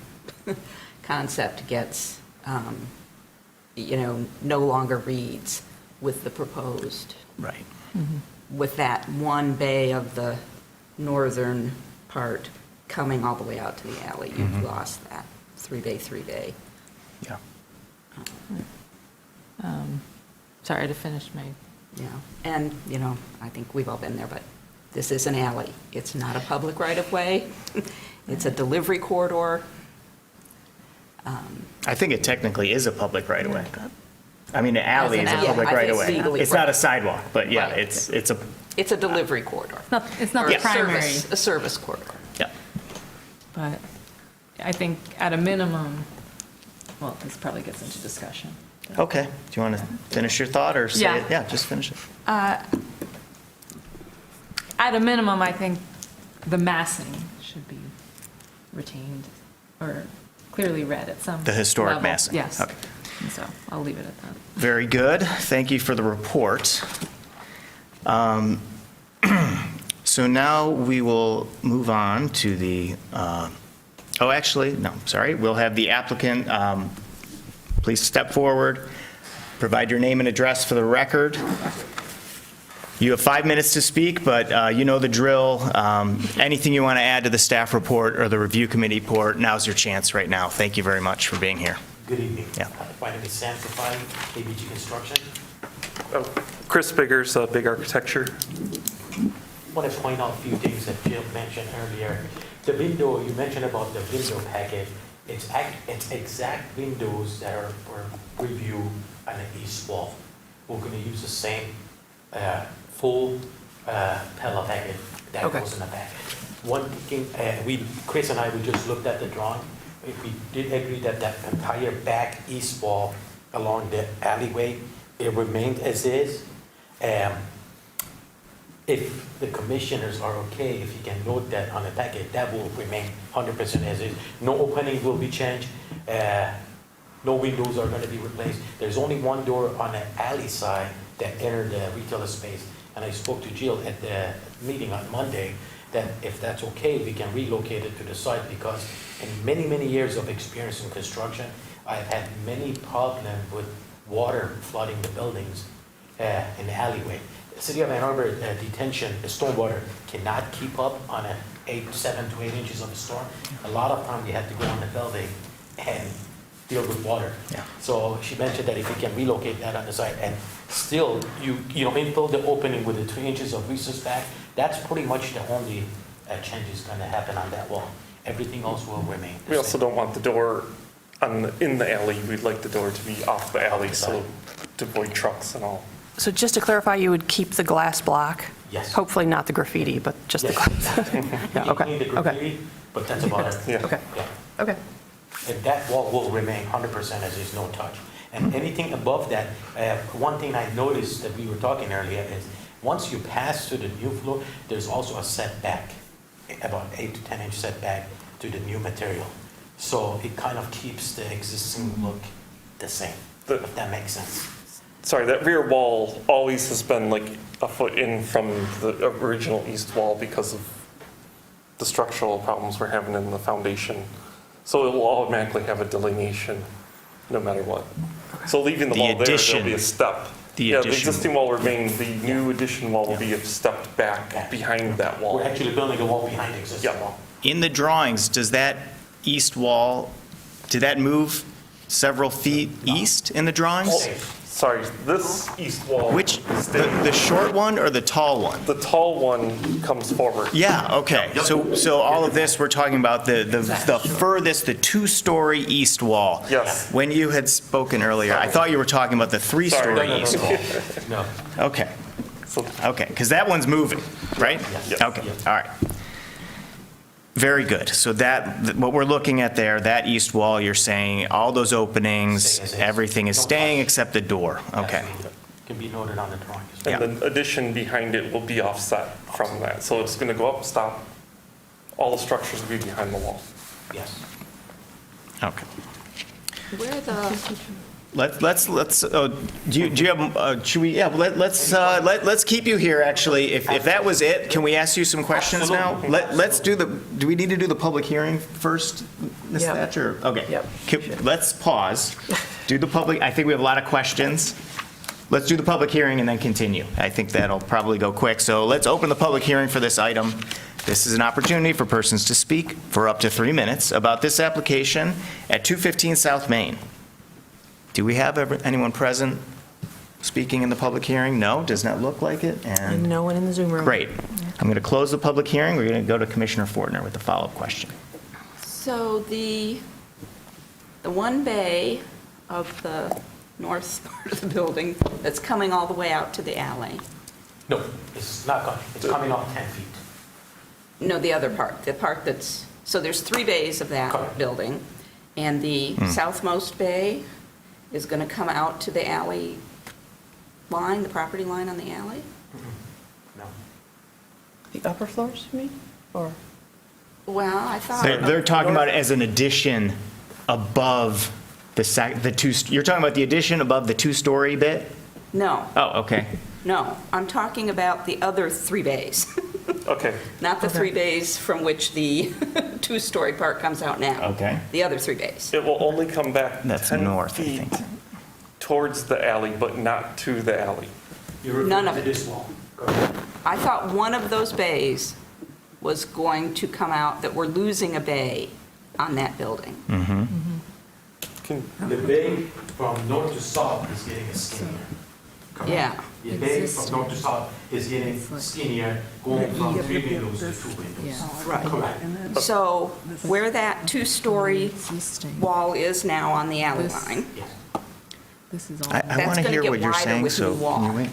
concept gets, no longer reads with the proposed. Right. With that one bay of the northern part coming all the way out to the alley, you've lost that 3-bay. Yeah. Sorry to finish my, Yeah, and, I think we've all been there, but this is an alley. It's not a public right-of-way. It's a delivery corridor. I think it technically is a public right-of-way. I mean, an alley is a alley. public Yeah, I think right-of-way. legally, It's not right. a sidewalk, but yeah, Right. it's a, It's a delivery corridor. it's not Or the a primary, service corridor. yeah. but I think at a minimum, well, this probably gets into discussion. Okay. Do you want to finish your thought or say Yeah. it? Yeah, just finish it. At a minimum, I think the massing should be retained or clearly read at some The historic level. massing. Yes. Okay. And so I'll leave it at that. Very good. Thank you for the report. So now we will move on to the, we'll have the applicant, please step forward, provide your name and address for the record. You have 5 minutes to speak, but you know the drill. Anything you want to add to the staff report or the review committee report, now's your chance right now. Thank you very much for being here. Good evening. Yeah. My name is Sam Safai, ABG Construction. Chris Biggers, Big Architecture. I want to point out a few things that Jill mentioned earlier. The window, you mentioned about the window package, it's exact windows that were reviewed on the east wall. We're going to use the same full panel package that Okay. goes in the back. One thing, Chris and I, we just looked at the drawing. We did agree that that entire back east wall along the alleyway, it remained as is. If the commissioners are okay, if you can note that on the packet, that will remain 100% as is. No opening will be changed. No windows are going to be replaced. There's only one door on the alley side that entered the retailer space. And I spoke to Jill at the meeting on Monday that if that's okay, we can relocate it to the site because in many, many years of experience in construction, I've had many problems with water flooding the buildings in the alleyway. The City of Ann Arbor detention, the stormwater cannot keep up on 7 to 8 inches of a storm. A lot of time we have to go on the building and deal with water. Yeah. So she mentioned that if we can relocate that on the site and still you infill the opening with the 2 inches of recess back, that's pretty much the only change is going to happen on that wall. Everything else will remain the We also same. don't want the door in the alley. We'd like the door to be off the alley, so to avoid trucks and all. So just to clarify, you would keep the glass block? Yes. Hopefully not the graffiti, but just the Yes. glass? You Yeah, can okay, clean the okay. graffiti, but that's about it. Yeah. Okay, Yeah. okay. And that wall will remain 100% as is, no touch. And anything above that, one thing I noticed that we were talking earlier is, once you pass to the new floor, there's also a setback, about 8 to 10 inch setback to the new material. So it kind of keeps the existing look the same, if that makes sense. Sorry, that rear wall always has been like a foot in from the original east wall because of the structural problems we're having in the foundation. So it will automatically have a delineation no matter what. So leaving the The wall there, addition- there'll be a step. the Yeah, the addition- existing wall will remain, the new addition wall will be stepped back behind that wall. We're actually building a wall behind the existing Yeah. wall. In the drawings, does that east wall, did that move several feet east in the drawings? Oh, sorry, this east wall. Which, stayed. the short one or the tall one? The tall one comes forward. Yeah, okay. So all of this, we're talking about the furthest, the 2-story east wall. Yes. When you had spoken earlier, I thought you were talking about the 3-story Sorry. east wall. No. Okay. So Okay, because that one's moving, right? Yes. Okay, Yes. all right. Very good. So what we're looking at there, that east wall, you're saying all those openings, Stay as is. everything is No staying touch. except the door? Okay. Absolutely. Can be noted on the drawing. Yeah. And the addition behind it will be offset from that. So it's going to go up, stop. All the structures will be behind the wall. Yes. Okay. Where the, Let's, do you have, should we, yeah, let's keep you here, actually. If that was it, can we ask you some questions now? Absolutely. Let's do we need to do the public hearing first, Ms. Yep. Thatcher? Okay. Yep. Let's pause, do the public, I think we have a lot of questions. Let's do the public hearing and then continue. I think that'll probably go quick. So let's open the public hearing for this item. This is an opportunity for persons to speak for up to 3 minutes about this application at 215 South Main. Do we have anyone present speaking in the public hearing? No, does not look like it, And and no one in the Zoom room. great. I'm going to close the public hearing. We're going to go to Commissioner Fortner with a follow-up question. so the one bay of the north part of the building that's coming all the way out to the alley, No, it's not coming. It's coming off 10 feet. no, the other part, the part that's, so there's 3 bays of that Correct. building, and the southmost bay is going to come out to the alley line, the property line on the alley? No. The upper floors, you mean? Or? Well, I thought. They're talking about it as an addition above the two, you're talking about the addition above the two-story bit? No, Oh, okay. no, I'm talking about the other 3 bays, Okay. not the 3 bays from which the 2-story part comes out now. Okay. The other 3 bays. It will only come back That's 10 north, I feet think. towards the alley, but not to the alley. You're None referring of to it. this wall. Correct. I thought one of those bays was going to come out, that we're losing a bay on that building. Can- The bay from north to south is getting skinnier. Correct. Yeah. The bay from north to south is getting skinnier, going from 3 windows to 2 windows. Right. Correct. So where that 2-story wall is now on the alley line, Yes. This is all. I That's want to gonna hear get what you're wider saying, with so new wall. can you wait?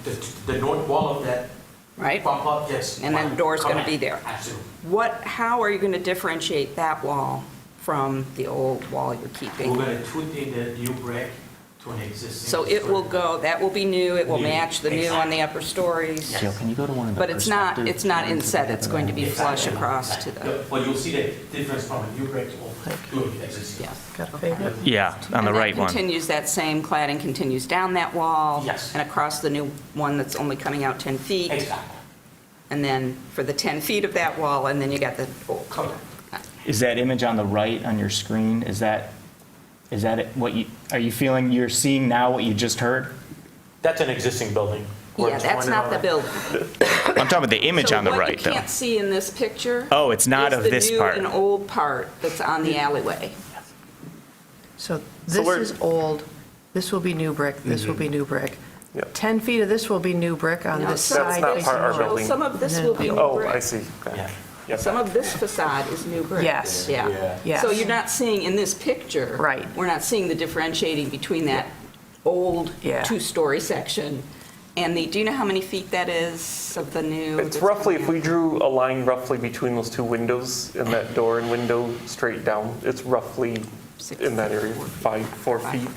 The north wall of that right? bump up, yes. And then the door's gonna Correct. be there. Absolutely. How are you going to differentiate that wall from the old wall you're We're keeping? going to put in the new brick to an existing. So it will go, that will be new, it will New, match the new on the upper stories? Yes. Jill, can you go to one of the But it's not inset, it's going to be flush across to the, Well, you'll see the difference from a new brick to an existing. yeah. Got a favorite? Yeah, on the And that right one. continues, that same cladding continues down that wall? Yes. And across the new one that's only coming out 10 feet? Exactly. And then for the 10 feet of that wall, and then you got the old. Correct. Is that image on the right on your screen, is that what you, are you feeling you're seeing now what you just heard? That's an existing building. Where Yeah, it's that's pointed not out. the building. I'm talking about the image on the right, So though. what you can't see in this picture. Oh, it's not of this part. Is the new and old part that's on the alleyway. So So this we're- is old, this will be new brick, this will be new brick. Yep. 10 feet of this will be new brick on No, this so- That's side. not facing part of our north. building. Some of this will be new Oh, brick. I see. Okay. Yeah. Yep. Some of this facade is new brick. Yes. Yeah. Yes. So you're not seeing in this picture. Right. We're not seeing the differentiating between that old Yeah. 2-story section and the, do you know how many feet that is of the new? It's roughly, if we drew a line roughly between those 2 windows and that door and window straight down, it's roughly in that area, 4 feet.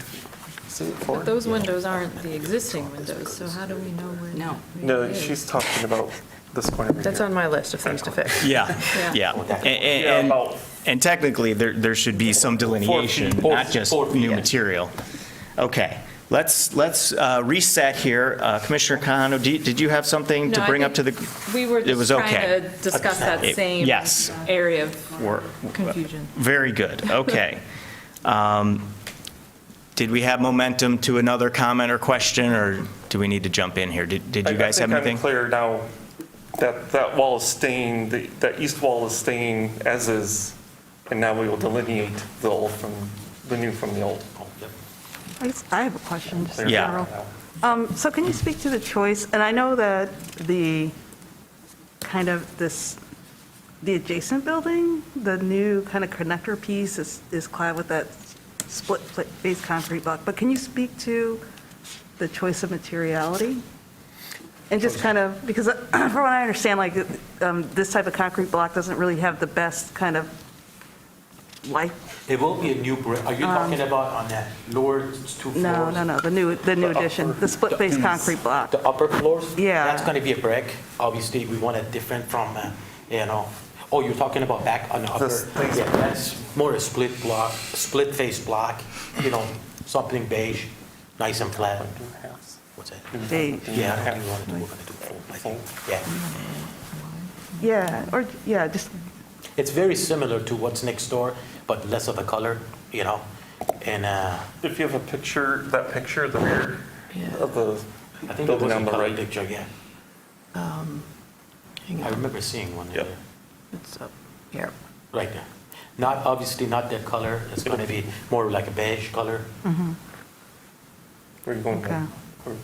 Is it 4? But those windows aren't the existing windows, so how do we know where? No. No, it is? she's talking about this corner over That's here. on my list of things to fix. Yeah, Yeah. yeah. Yeah, about And technically, there should be some delineation, 4 feet. not just 4 feet, new yeah. material. Okay, let's reset here. Commissioner Kano, did you have something to No, I bring up to think the? We were It just was trying okay. to discuss that It- same yes. area of We're- confusion. Very good, okay. Did we have momentum to another comment or question, or do we need to jump in here? Did you guys have I anything? think I'm clear now that that wall is staying, that east wall is staying as is, and now we will delineate the old from, the new from the old. I have a question, just in Yeah. general. So can you speak to the choice, and I know that the, kind of this, the adjacent building, the new kind of connector piece is clad with that split face concrete block, but can you speak to the choice of materiality? And just kind of, because from what I understand, like, this type of concrete block doesn't really have the best kind of life. It will be a new brick. Are you talking about on that lower 2 floors? No, the new addition, the split face concrete block. The upper floors? Yeah. That's going to be a brick. Obviously, we want it different from, oh, you're talking about back on the upper? This- Yeah, that's more a split block, split face block, something beige, nice and flat. What's that? Beige. Yeah, I don't think we want to do, we're going to do full, I think. Yeah. Just, It's very similar to what's next door, but less of a color, and If you have a picture, that picture, the rear of the I think it building was on a the color right. picture, yeah. I remember seeing one Yep. there, it's up here. right there. Obviously not that color, it's going to be more like a beige color. Where you going? Okay. Or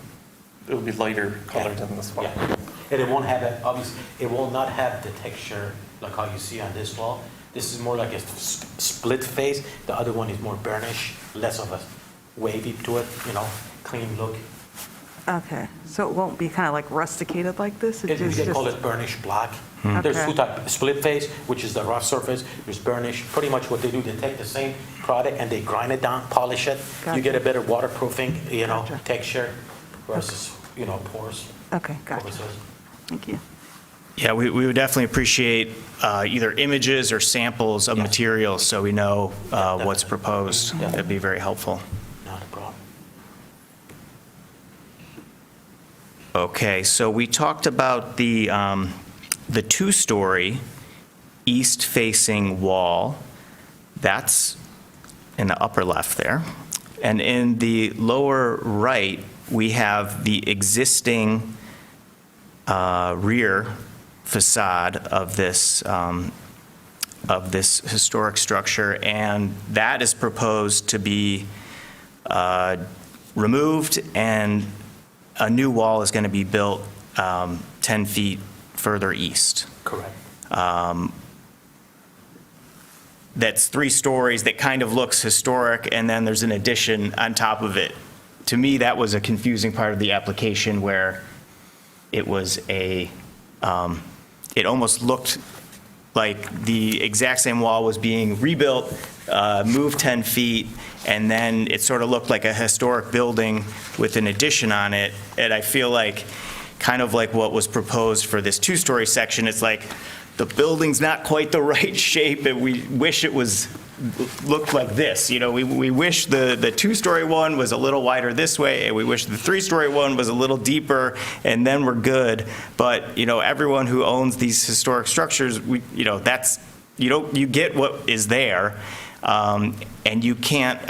It'll be lighter colored than this one. Yeah. And it won't have, obviously, it will not have the texture like how you see on this wall. This is more like a split face. The other one is more burnish, less of a wavy to it, clean look. Okay, so it won't be kind of like rusticated like this? We It's can call just- it burnish block. There's Okay. two types, split face, which is the rough surface. There's burnish. Pretty much what they do, they take the same product and they grind it down, polish it. You get a better waterproofing, Gotcha. texture versus, pores. Okay, gotcha. purposes. Thank you. Yeah, we would definitely appreciate either images or samples of Yeah. materials so we know what's definitely. proposed. Yeah. That'd be very helpful. Not a problem. Okay, so we talked about the two-story east-facing wall. That's in the upper left there. And in the lower right, we have the existing rear facade of this historic structure, and that is proposed to be removed, and a new wall is going to be built 10 feet further east. Correct. That's 3 stories, that kind of looks historic, and then there's an addition on top of it. To me, that was a confusing part of the application where it was it almost looked like the exact same wall was being rebuilt, moved 10 feet, and then it sort of looked like a historic building with an addition on it. And I feel like, kind of like what was proposed for this 2-story section, it's like the building's not quite the right shape, and we wish it looked like this. We wish the 2-story one was a little wider this way, and we wish the 3-story one was a little deeper, and then we're good. But, everyone who owns these historic structures, that's, you get what is there, and you can't,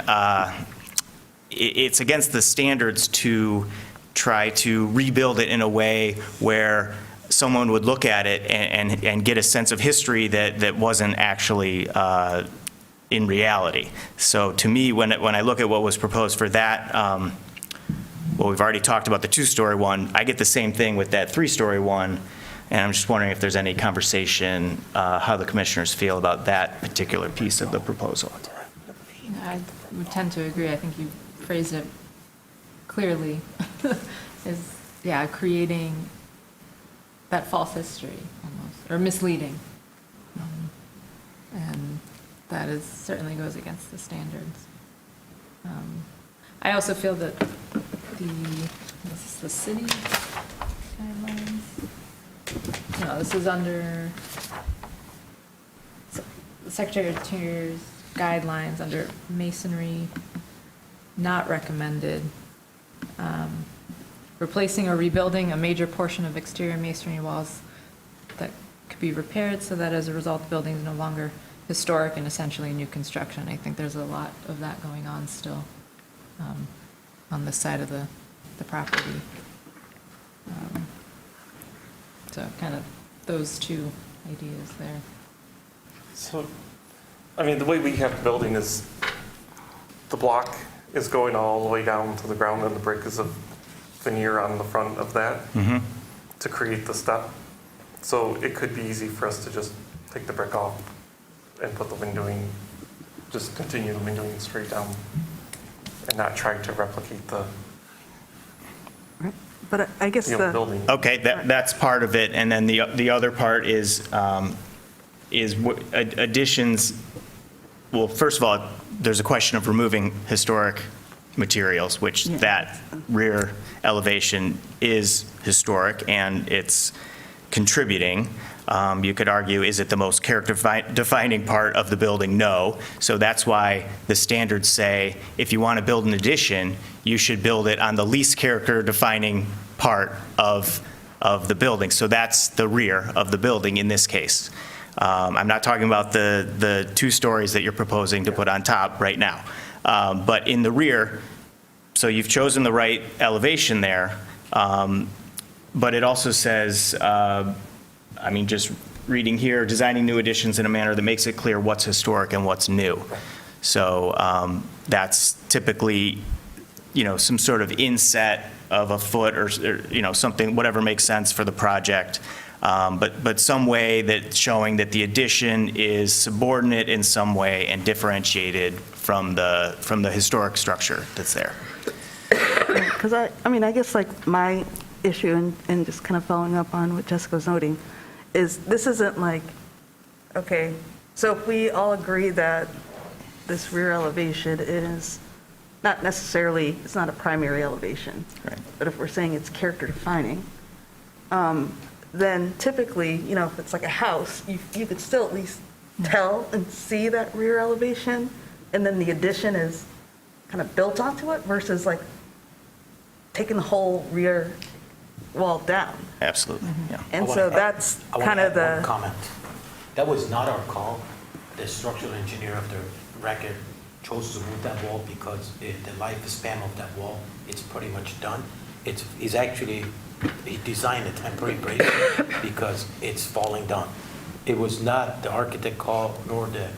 it's against the standards to try to rebuild it in a way where someone would look at it and get a sense of history that wasn't actually in reality. So to me, when I look at what was proposed for that, well, we've already talked about the 2-story one. I get the same thing with that 3-story one, and I'm just wondering if there's any conversation, how the commissioners feel about that particular piece of the proposal. I would tend to agree. I think you phrased it clearly, creating that false history almost, or misleading. And that certainly goes against the standards. I also feel that this is the city guidelines. No, this is under the Secretary of Interior's guidelines under masonry, not recommended. Replacing or rebuilding a major portion of exterior masonry walls that could be repaired so that as a result, the building is no longer historic and essentially new construction. I think there's a lot of that going on still on this side of the property. So kind of those two ideas there. So, the way we have the building is the block is going all the way down to the ground, and the brick is a veneer on the front of that to create the step. So it could be easy for us to just take the brick off and put the windowing, just continue the windowing straight down and not try to replicate the But I guess you know, the, building. Okay, that's part of it, and then the other part is additions, well, first of all, there's a question of removing historic materials, which Yeah. that rear elevation is historic, and it's contributing. You could argue, is it the most character-defining part of the building? No. So that's why the standards say, if you want to build an addition, you should build it on the least character-defining part of the building. So that's the rear of the building in this case. I'm not talking about the 2 stories that you're proposing to put on top right now. But in the rear, so you've chosen the right elevation there, but it also says, just reading here, designing new additions in a manner that makes it clear what's historic and what's new. So that's typically, some sort of inset of a foot or something, whatever makes sense for the project. But some way that's showing that the addition is subordinate in some way and differentiated from the historic structure that's there. because I guess like my issue, and just kind of following up on what Jessica was noting, is this isn't like, okay, so if we all agree that this rear elevation is not necessarily, it's not a primary elevation. Right. But if we're saying it's character defining, then typically, if it's like a house, you could still at least tell and see that rear elevation, and then the addition is kind of built onto it versus like taking the whole rear wall down. Absolutely, yeah. And I wanna so add- that's I wanna kind of add one the, comment. That was not our call. The structural engineer of the record chose to move that wall because the lifespan of that wall, it's pretty much done. He designed a temporary brace because it's falling down. It was not the architect call nor the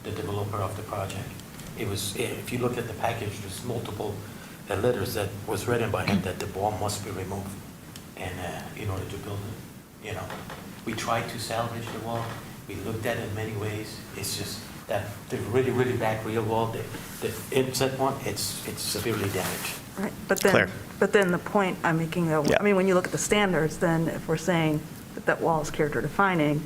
developer of the project. It was, if you look at the package, there's multiple letters that was written by him that the wall must be removed and in order to build it, We tried to salvage the wall. We looked at it in many ways. It's just that the really, really back rear wall, the inset one, it's severely damaged. right, Claire. but then the point I'm making though, Yeah. when you look at the standards, then if we're saying that that wall is character defining,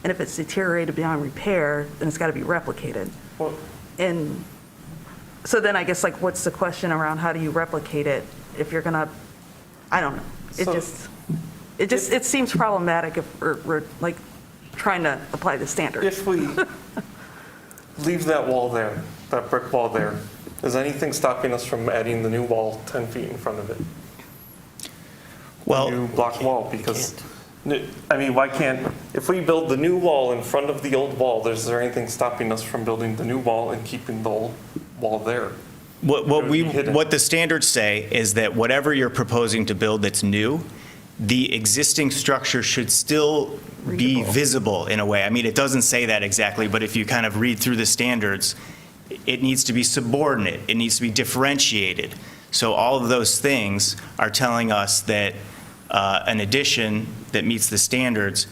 and if it's deteriorated beyond repair, then it's got to be replicated. Well, And so then I guess like, what's the question around how do you replicate it if you're gonna, I don't know. It seems problematic if we're like trying to apply the standard. if we leave that wall there, that brick wall there, is anything stopping us from adding the new wall 10 feet in front of it? Well, New block wall, We because, can't. why can't, if we build the new wall in front of the old wall, is there anything stopping us from building the new wall and keeping the old wall there? what the standards say is that whatever you're proposing to build that's new, the existing structure should still be Readable. visible in a way. It doesn't say that exactly, but if you kind of read through the standards, it needs to be subordinate, it needs to be differentiated. So all of those things are telling us that an addition that meets the standards,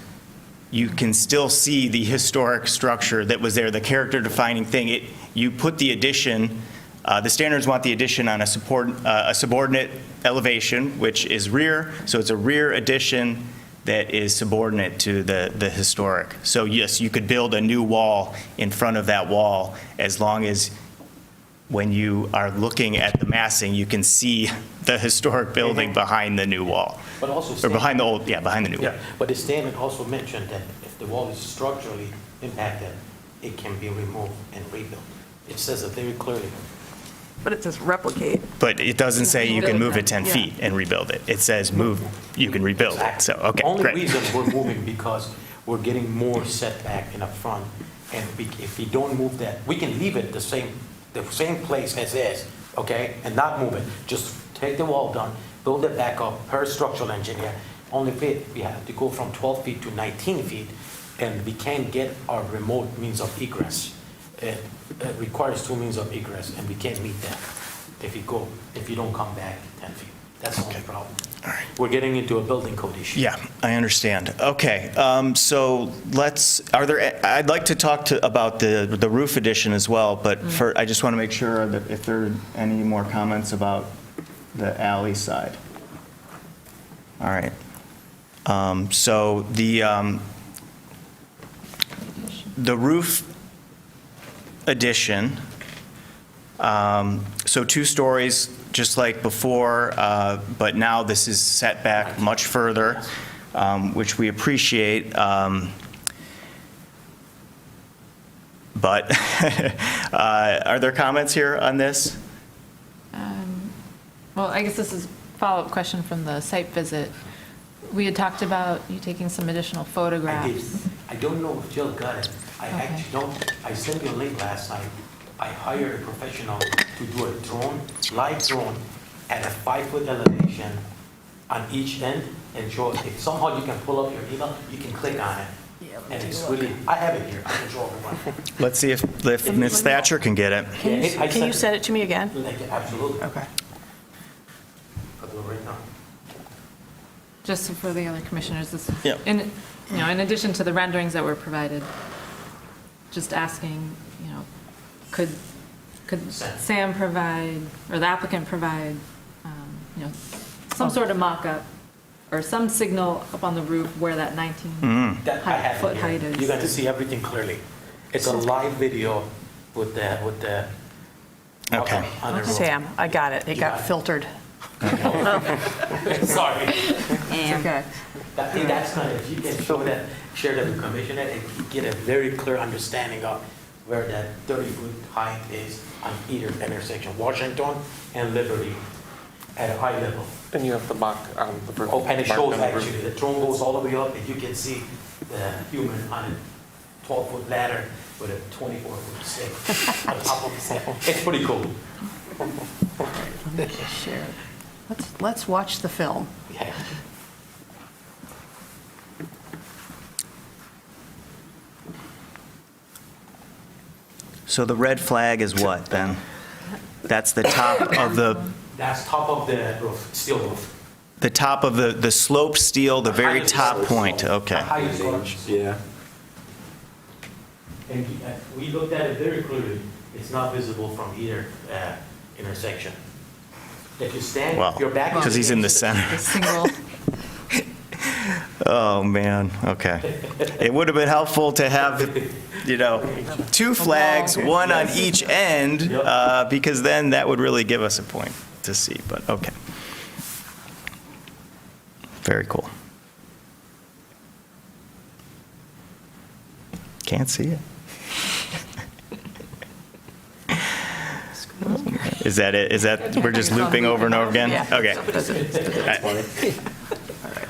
you can still see the historic structure that was there, the character-defining thing. You put the addition, the standards want the addition on a subordinate elevation, which is rear, so it's a rear addition that is subordinate to the historic. So yes, you could build a new wall in front of that wall as long as when you are looking at the massing, you can see the historic building behind the new wall. But also. Or behind the old, behind the new wall. Yeah, but the standard also mentioned that if the wall is structurally impacted, it can be removed and rebuilt. It says it very clearly. But it says replicate. But it doesn't say you can move it 10 Yeah. feet and rebuild it. It says you can rebuild it. So, okay, Only great. reason we're moving because we're getting more setback in the front. And if we don't move that, we can leave it the same place as is, okay? And not move it. Just take the wall down, build it back up per structural engineer. Only we have to go from 12 feet to 19 feet, and we can't get our remote means of egress. It requires 2 means of egress, and we can't meet that if you don't come back 10 feet. That's the only problem. All right. We're getting into a building code issue. Yeah, I understand. Okay, so I'd like to talk about the roof addition as well, but I just want to make sure that if there are any more comments about the alley side. All right. So the roof addition, so 2 stories, just like before, but now this is set back much further, which we appreciate. But are there comments here on this? Well, I guess this is a follow-up question from the site visit. We had talked about you taking some additional I did. photographs. I don't know if Jill got it. I Okay. actually don't, I sent you a link last night. I hired a professional to do a drone, live drone, at a 5-foot elevation on each end and show, if somehow you can pull up your email, you can click on it. And it's really, I have it here, I can show everyone. Let's see if Ms. Thatcher can get it. Can you send it to me again? Like, absolutely. Okay. I'll do it right now. Just for the other commissioners, this is, Yeah. in addition to the renderings that were provided, just asking, could Sam provide, or the applicant provide, some sort of mock-up or some signal up on the roof where that 19 That I have foot it height here. is? You're gonna see everything clearly. It's a live video with the. Okay. on the roof. Sam, I got it. It You got got it. filtered. Sorry. Okay. That's kind of, if you can show that, share that with Commissioner, and get a very clear understanding of where that 30-foot height is on either intersection, Washington and Liberty, at a high level. And you have the mock on the roof. Oh, and it mark shows on the roof. actually, the drone goes all the way up, and you can see the human on a 12-foot ladder with a 24-foot stick on top of the. It's pretty cool. Share. Let's watch the film. Yeah. So the red flag is what, then? That's the top of That's top of the roof, steel roof. the top of the sloped steel, the very Highest top slope. point, The okay. highest slope. Yeah. And we looked at it very clearly. It's not visible from either intersection. If you stand, Well, your back is. because he's in the against center. The single, Oh, man, okay. It would have been helpful to have, 2 flags, one on each end, because then that would really give us a point to see, but, okay. Very cool. Can't see it. Is that it? Is that, we're just looping over and over again? Yeah. Okay.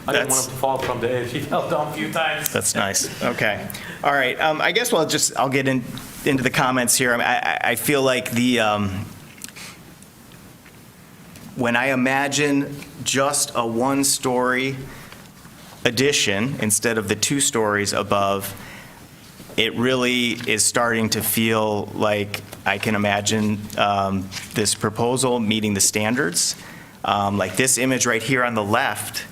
I didn't want That's- him to fall from the edge. He fell down a few times. That's nice. Okay. All right. I guess I'll get into the comments here. I feel like when I imagine just a 1-story addition instead of the 2 stories above, it really is starting to feel like I can imagine this proposal meeting the standards. Like this image right here on the left,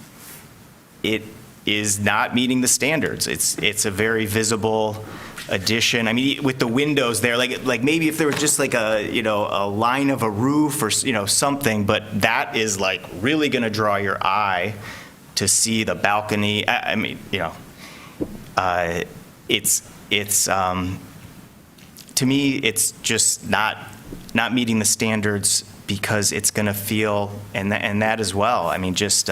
it is not meeting the standards. It's a very visible addition. I mean, with the windows there, like maybe if there was just like a line of a roof or something, but that is like really going to draw your eye to see the balcony. I mean, it's to me, it's just not meeting the standards because it's going to feel, and that as well. I mean, just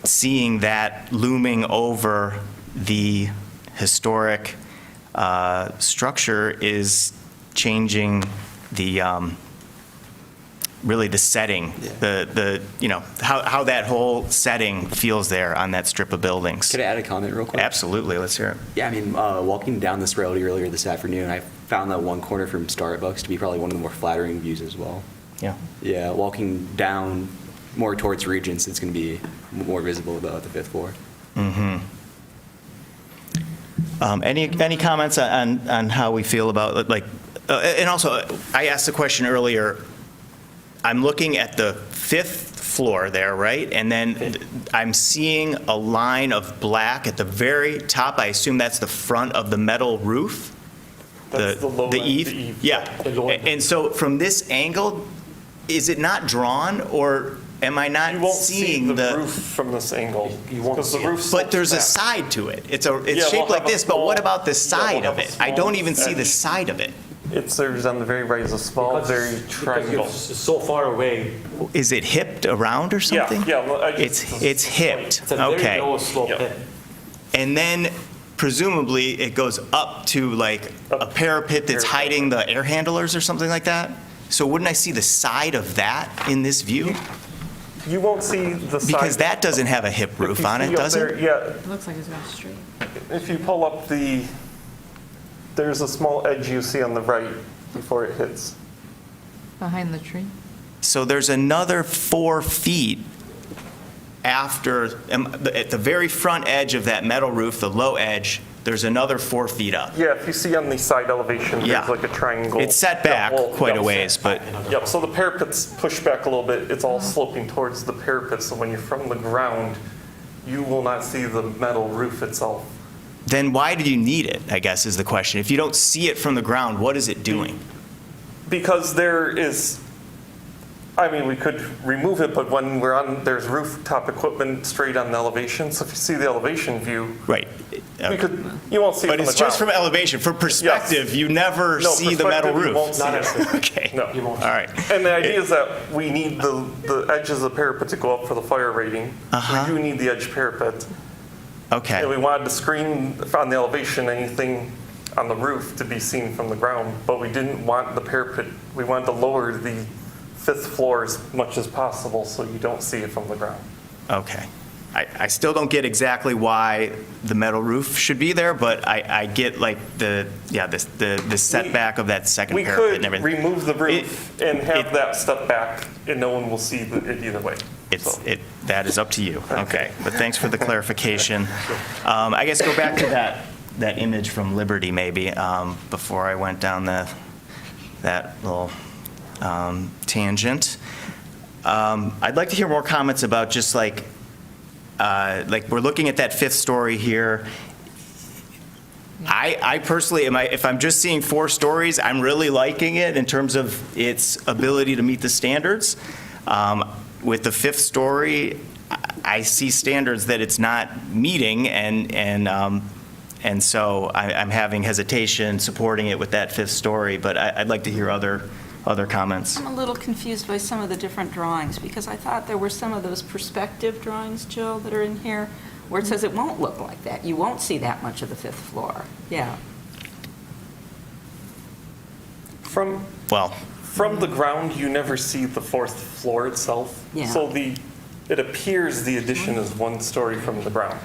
seeing that looming over the historic structure is changing the really the setting, how that whole setting feels there on that strip of buildings. Could I add a comment real quick? Absolutely, let's hear it. Yeah, I mean, walking down this road earlier this afternoon, I found that one corner from Starbucks to be probably one of the more flattering views as well. Yeah. Yeah, walking down more towards Regents, it's going to be more visible about the 5th floor. Mm-hmm. Any comments on how we feel about, and also, I asked the question earlier, I'm looking at the 5th floor there, right? And then I'm seeing a line of black at the very top. I assume that's the front of the metal roof? That's the low end, eave? the eave. Yeah. The low end. And so from this angle, is it not drawn, or am I not You won't see seeing the roof from this angle. You won't because the see it. roof But there's a slopes back. side to it. It's Yeah, shaped we'll like have a this, but what small- about the yeah, side we'll of have a it? I don't small even see the edge. side of it. There's on the very right is a small, Because- very because triangle. you're so far away, Is it hipped around or Yeah, something? yeah. well, It's hipped, it's a very okay. low slope Yeah. pit. And then presumably it goes up to like a parapet that's Parapet. hiding the air handlers or something like that? So wouldn't I see the side of that in this view? You won't see the side. Because that doesn't have a hip If roof you on see it, up does there- it? Yeah, It looks like it's going straight. if you pull up there's a small edge you see on the right before it hits. Behind the tree? So there's another 4 feet after, at the very front edge of that metal roof, the low edge, there's another 4 feet up. Yeah, if you see on the side elevation, Yeah. there's like a triangle. It's set back that will- quite a yep. ways, but, Yep, so the parapet's pushed back a little bit. It's all sloping towards the parapet, so when you're from the ground, you will not see the metal roof itself. then why do you need it, I guess is the question. If you don't see it from the ground, what is it doing? Because there is, I mean, we could remove it, but when we're on, there's rooftop equipment straight on the elevation. So if you see the elevation view, Right. we could, you won't see it But from the it's just from ground. elevation. For perspective, you never No, see the metal perspective, you roof. won't see Not it. at- Okay. No. You won't. All right. And the idea is that we need the edges of the parapet to go up for the fire rating. Uh-huh. We do need the edge parapet. Okay. And we wanted to screen on the elevation anything on the roof to be seen from the ground, but we didn't want the parapet, we wanted to lower the 5th floor as much as possible so you don't see it from the ground. Okay. I still don't get exactly why the metal roof should be there, but I get like the setback of that second We parapet and could everything. remove the roof and have it- that stuff back and no one will see it either way. So- That is up to you. Okay. But thanks for the clarification. I guess go back to that image from Liberty maybe, before I went down that little tangent. I'd like to hear more comments about just like we're looking at that 5th story here. I personally, if I'm just seeing 4 stories, I'm really liking it in terms of its ability to meet the standards. With the 5th story, I see standards that it's not meeting, and so I'm having hesitation supporting it with that 5th story, but I'd like to hear other comments. I'm a little confused by some of the different drawings, because I thought there were some of those perspective drawings, Jill, that are in here, where it says it won't look like that. You won't see that much of the 5th floor. Yeah. From Well, the ground, you never see the 4th floor itself. Yeah. So it appears the addition is 1 story from the ground.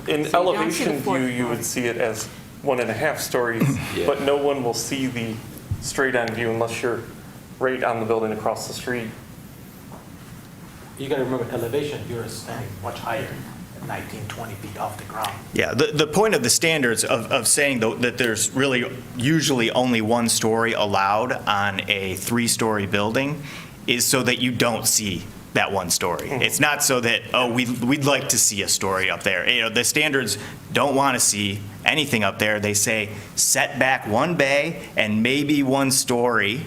Okay, In so you don't see the elevation 4th view, you floor. would see it as 1.5 stories, Yeah. but no one will see the straight-on view unless you're right on the building across the street. You gotta remember, elevation, you're standing much higher, 19, 20 feet off the ground. yeah, the point of the standards of saying though that there's really usually only 1 story allowed on a 3-story building is so that you don't see that 1 story. It's not so that, oh, we'd like to see a story up there. You know, the standards don't want to see anything up there. They say set back 1 bay and maybe 1 story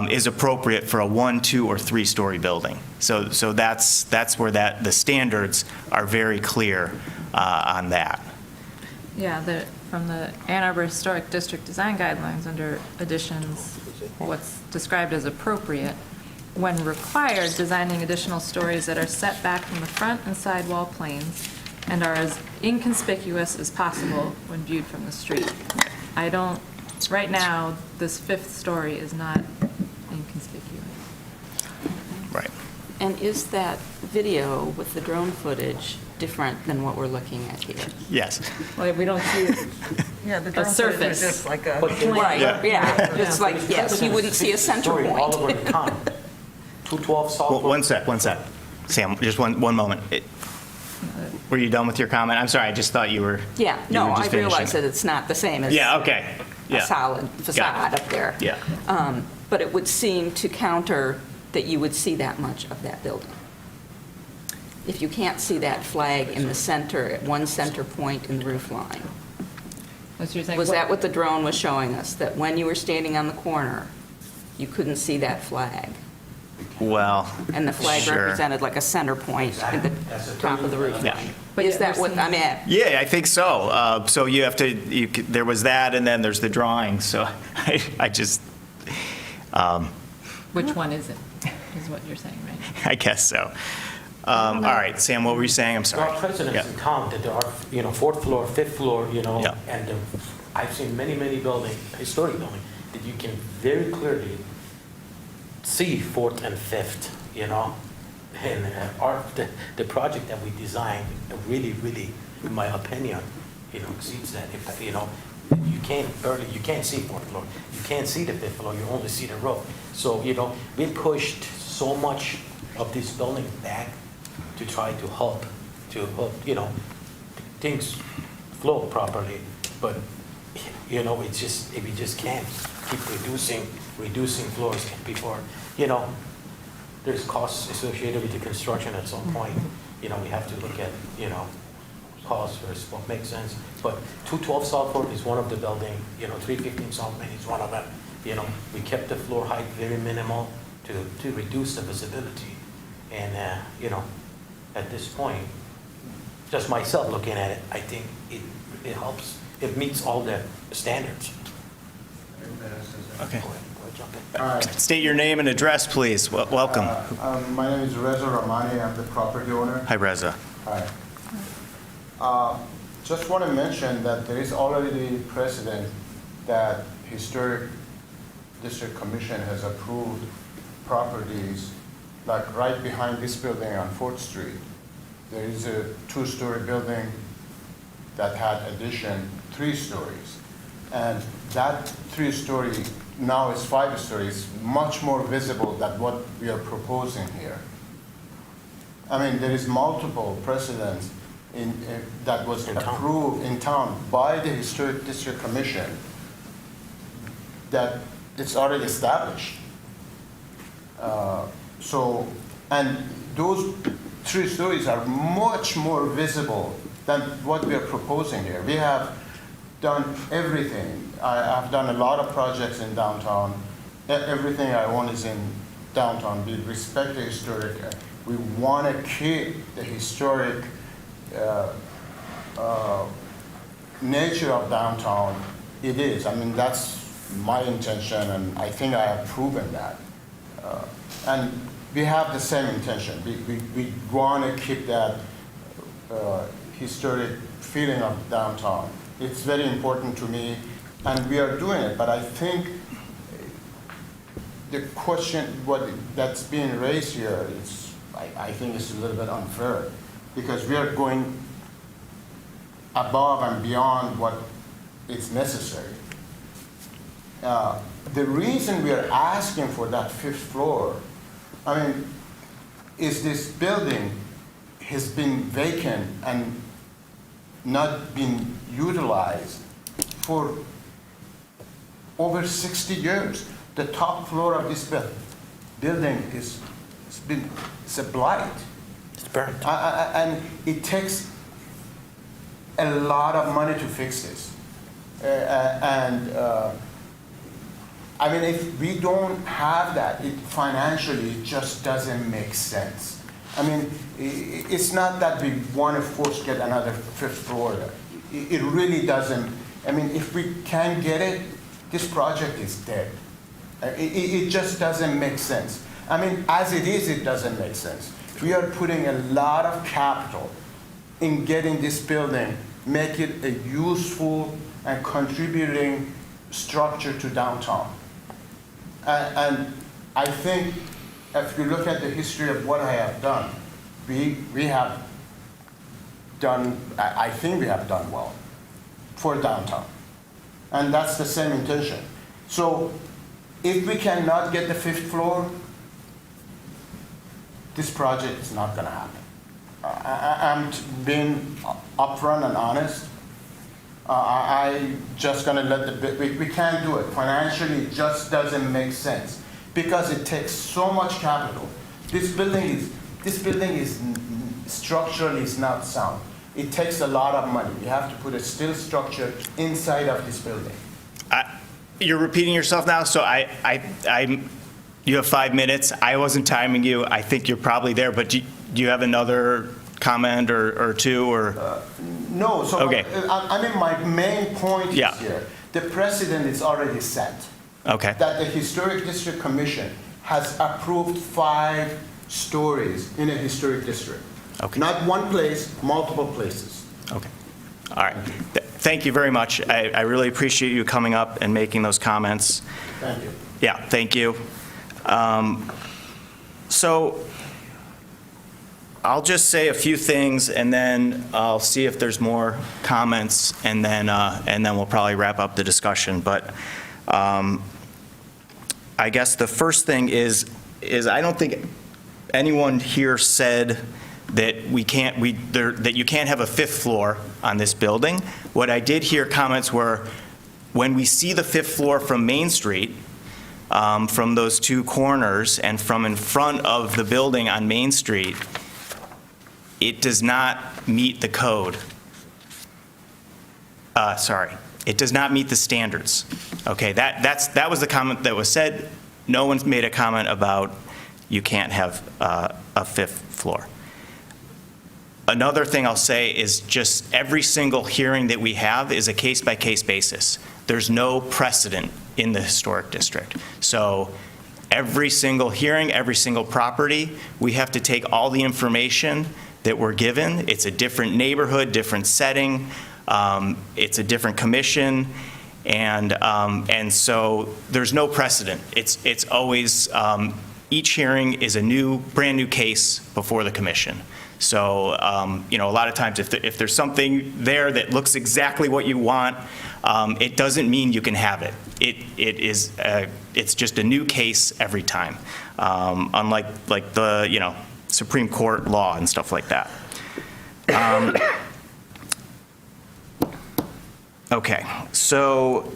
is appropriate for a 1, 2, or 3-story building. So that's where the standards are very clear on that. Yeah, from the Ann Arbor Historic District Design Guidelines under additions, what's described as appropriate. When required, designing additional stories that are set back from the front and side wall planes and are as inconspicuous as possible when viewed from the street. Right now, this 5th story is not inconspicuous. Right. And is that video with the drone footage different than what we're looking at here? Yes. Well, we don't see Yeah, the a drone footage is surface. just like a. Right, yeah. It's like, There's yes, you wouldn't see a center story all over point. the town. 212 South. One sec. Sam, just one moment. Were you done with your comment? I'm sorry, I just thought you were. Yeah, you no, were just I realize finishing. that it's not the same as Yeah, okay. a Yeah. solid facade up there. Yeah. But it would seem to counter that you would see that much of that building. If you can't see that flag in the center, at 1 center point in the roof line. What's your saying? Was that what the drone was showing us? That when you were standing on the corner, you couldn't see that flag? Well, And the flag sure. represented like a center point at the That's a top of the roof Yeah. line. But Is yet that we're what, I mean, Yeah, I think so. So you have to, there was that, and then there's the drawing, so I just, Which one is it, is what you're saying, right? I guess so. All right, Sam, what were you saying? I'm There sorry. are precedents Yeah. in town that there are, fourth floor, fifth floor, Yeah. and I've seen many, many historic buildings, that you can very clearly see fourth and fifth, And the project that we designed really, really, in my opinion, exceeds that. You can't see fourth floor, you can't see the fifth floor, you only see the roof. So, we pushed so much of this building back to try to help, things flow properly. But, it's just, we just can't keep reducing floors before, there's costs associated with the construction at some point. We have to look at, costs versus what makes sense. But 212 Southport is one of the building, 315 South Main is one of them. We kept the floor height very minimal to reduce the visibility. And, at this point, just myself looking at it, I think it helps, it meets all the standards. Okay. Go ahead, jump in. All right. State your name and address, please. Welcome. My name is Reza Rahmani. I'm the property owner. Hi, Reza. Hi. Just want to mention that there is already precedent that Historic District Commission has approved properties like right behind this building on 4th Street. There is a 2-story building that had addition 3 stories. And that 3-story now is 5 stories, much more visible than what we are proposing here. I mean, there is multiple precedents that was In town. approved in town by the Historic District Commission that it's already established. And those 3 stories are much more visible than what we are proposing here. We have done everything. I've done a lot of projects in downtown. Everything I own is in downtown. We respect the historic. We want to keep the historic nature of downtown. It is. I mean, that's my intention, and I think I have proven that. And we have the same intention. We want to keep that historic feeling of downtown. It's very important to me, and we are doing it. But I think the question that's being raised here is, I think it's a little bit unfair, because we are going above and beyond what is necessary. The reason we are asking for that 5th floor, I mean, is this building has been vacant and not been utilized for over 60 years. The top floor of this building it's a blight. It's burnt. And it takes a lot of money to fix this. I mean, if we don't have that, financially, it just doesn't make sense. I mean, it's not that we want to force get another 5th floor. It really doesn't. I mean, if we can't get it, this project is dead. It just doesn't make sense. I mean, as it is, it doesn't make sense. We are putting a lot of capital in getting this building, make it a useful and contributing structure to downtown. And I think if you look at the history of what I have done, we have done, I think we have done well for downtown. And that's the same intention. So if we cannot get the 5th floor, this project is not going to happen. I'm being upfront and honest. I just going to let we can't do it. Financially, it just doesn't make sense because it takes so much capital. This building is structurally is not sound. It takes a lot of money. You have to put a steel structure inside of this building. You're repeating yourself now, so I'm You have 5 minutes. I wasn't timing you. I think you're probably there, but do you have another comment or two, or? No, so, Okay. I mean, my main point Yeah. is here, the precedent is already set, Okay, that the Historic District Commission has approved 5 stories in a historic district. Okay. Not one place, multiple places. okay. All right. Thank you very much. I really appreciate you coming up and making those comments. Thank you. Yeah, thank you. So I'll just say a few things, and then I'll see if there's more comments, and then we'll probably wrap up the discussion. But I guess the first thing is I don't think anyone here said that that you can't have a 5th floor on this building. What I did hear comments were, when we see the 5th floor from Main Street, from those 2 corners and from in front of the building on Main Street, it does not meet the code. It does not meet the standards. Okay, that was the comment that was said. No one's made a comment about you can't have a 5th floor. Another thing I'll say is just every single hearing that we have is a case-by-case basis. There's no precedent in the historic district. So every single hearing, every single property, we have to take all the information that we're given. It's a different neighborhood, different setting. It's a different commission. And so there's no precedent. It's always, each hearing is a brand new case before the commission. So, a lot of times if there's something there that looks exactly what you want, it doesn't mean you can have it. It's just a new case every time, unlike the, Supreme Court law and stuff like that. Okay, so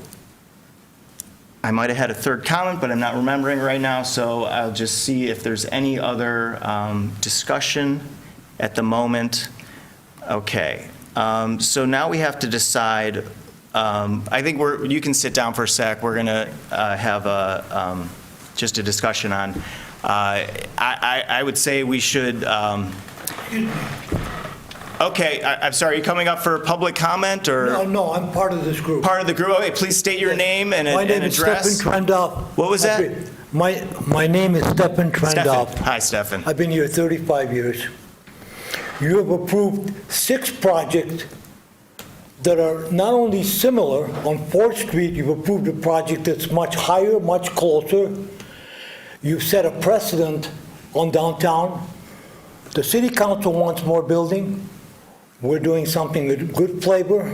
I might have had a third comment, but I'm not remembering right now, so I'll just see if there's any other discussion at the moment. Okay, so now we have to decide, I think you can sit down for a sec. We're going to have just a discussion on, I would say we should, okay, I'm sorry, are you coming up for public comment, or? No, I'm part of this group. Part of the group? Okay, please state your name and My name address. is Stefan Trendoff. What was that? My name is Stefan Trendoff. Stefan. Hi, Stefan. I've been here 35 years. You have approved 6 projects that are not only similar. On 4th Street, you've approved a project that's much higher, much closer. You've set a precedent on downtown. The city council wants more building. We're doing something with good flavor.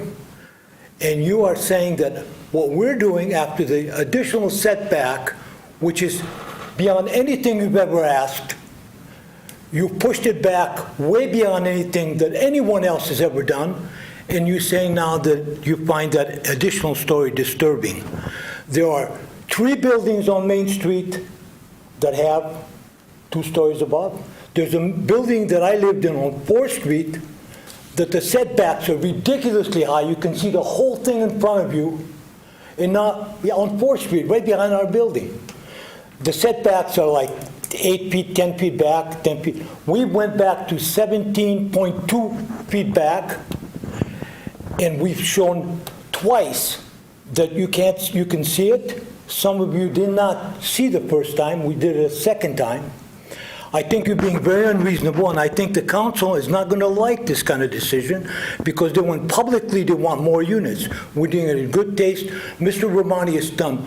And you are saying that what we're doing after the additional setback, which is beyond anything you've ever asked, you pushed it back way beyond anything that anyone else has ever done, and you're saying now that you find that additional story disturbing. There are 3 buildings on Main Street that have 2 stories above. There's a building that I lived in on 4th Street that the setbacks are ridiculously high. You can see the whole thing in front of you, and on 4th Street, right behind our building. The setbacks are like 8 feet, 10 feet back, 10 feet. We went back to 17.2 feet back, and we've shown twice that you can see it. Some of you did not see the first time. We did it a second time. I think you're being very unreasonable, and I think the council is not going to like this kind of decision, because they want publicly, they want more units. We're doing it in good taste. Mr. Romani has done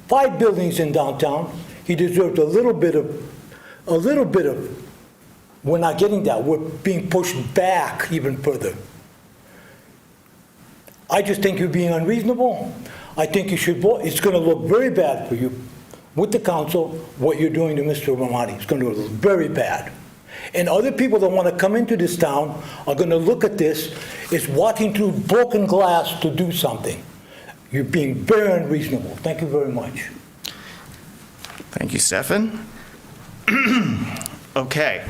5 buildings in downtown. He deserves a little bit of, we're not getting that. We're being pushed back even further. I just think you're being unreasonable. I think you should vote. It's going to look very bad for you with the council, what you're doing to Mr. Romani. It's going to look very bad. And other people that want to come into this town are going to look at this as walking through broken glass to do something. You're being very unreasonable. Thank you very much. Thank you, Stefan. Okay.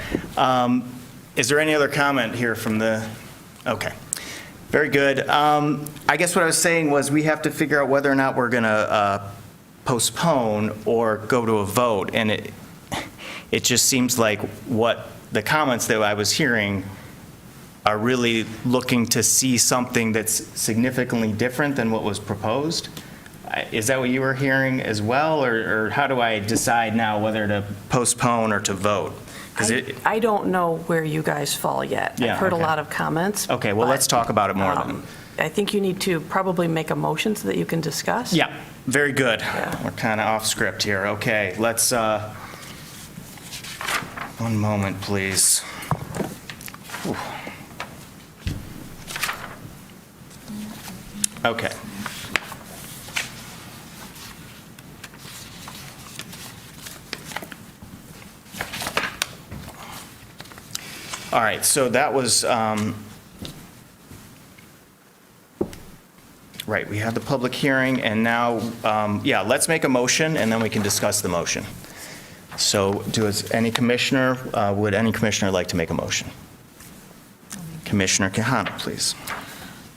Is there any other comment here from the, okay. Very good. I guess what I was saying was we have to figure out whether or not we're going to postpone or go to a vote. And it just seems like what the comments that I was hearing are really looking to see something that's significantly different than what was proposed. Is that what you were hearing as well, or how do I decide now whether to postpone or to vote? 'Cause I don't know where you guys fall yet. Yeah, I've heard okay. a lot of comments. Okay, well, but, let's talk about it more then. I think you need to probably make a motion so that you can discuss. Yeah, very good. Yeah. We're kind of off script here. Okay, let's, one moment, please. Whew. Okay. All right, so that was, right, we had the public hearing, and now, yeah, let's make a motion, and then we can discuss the motion. So would any commissioner like to make a motion? Commissioner Quijano, please.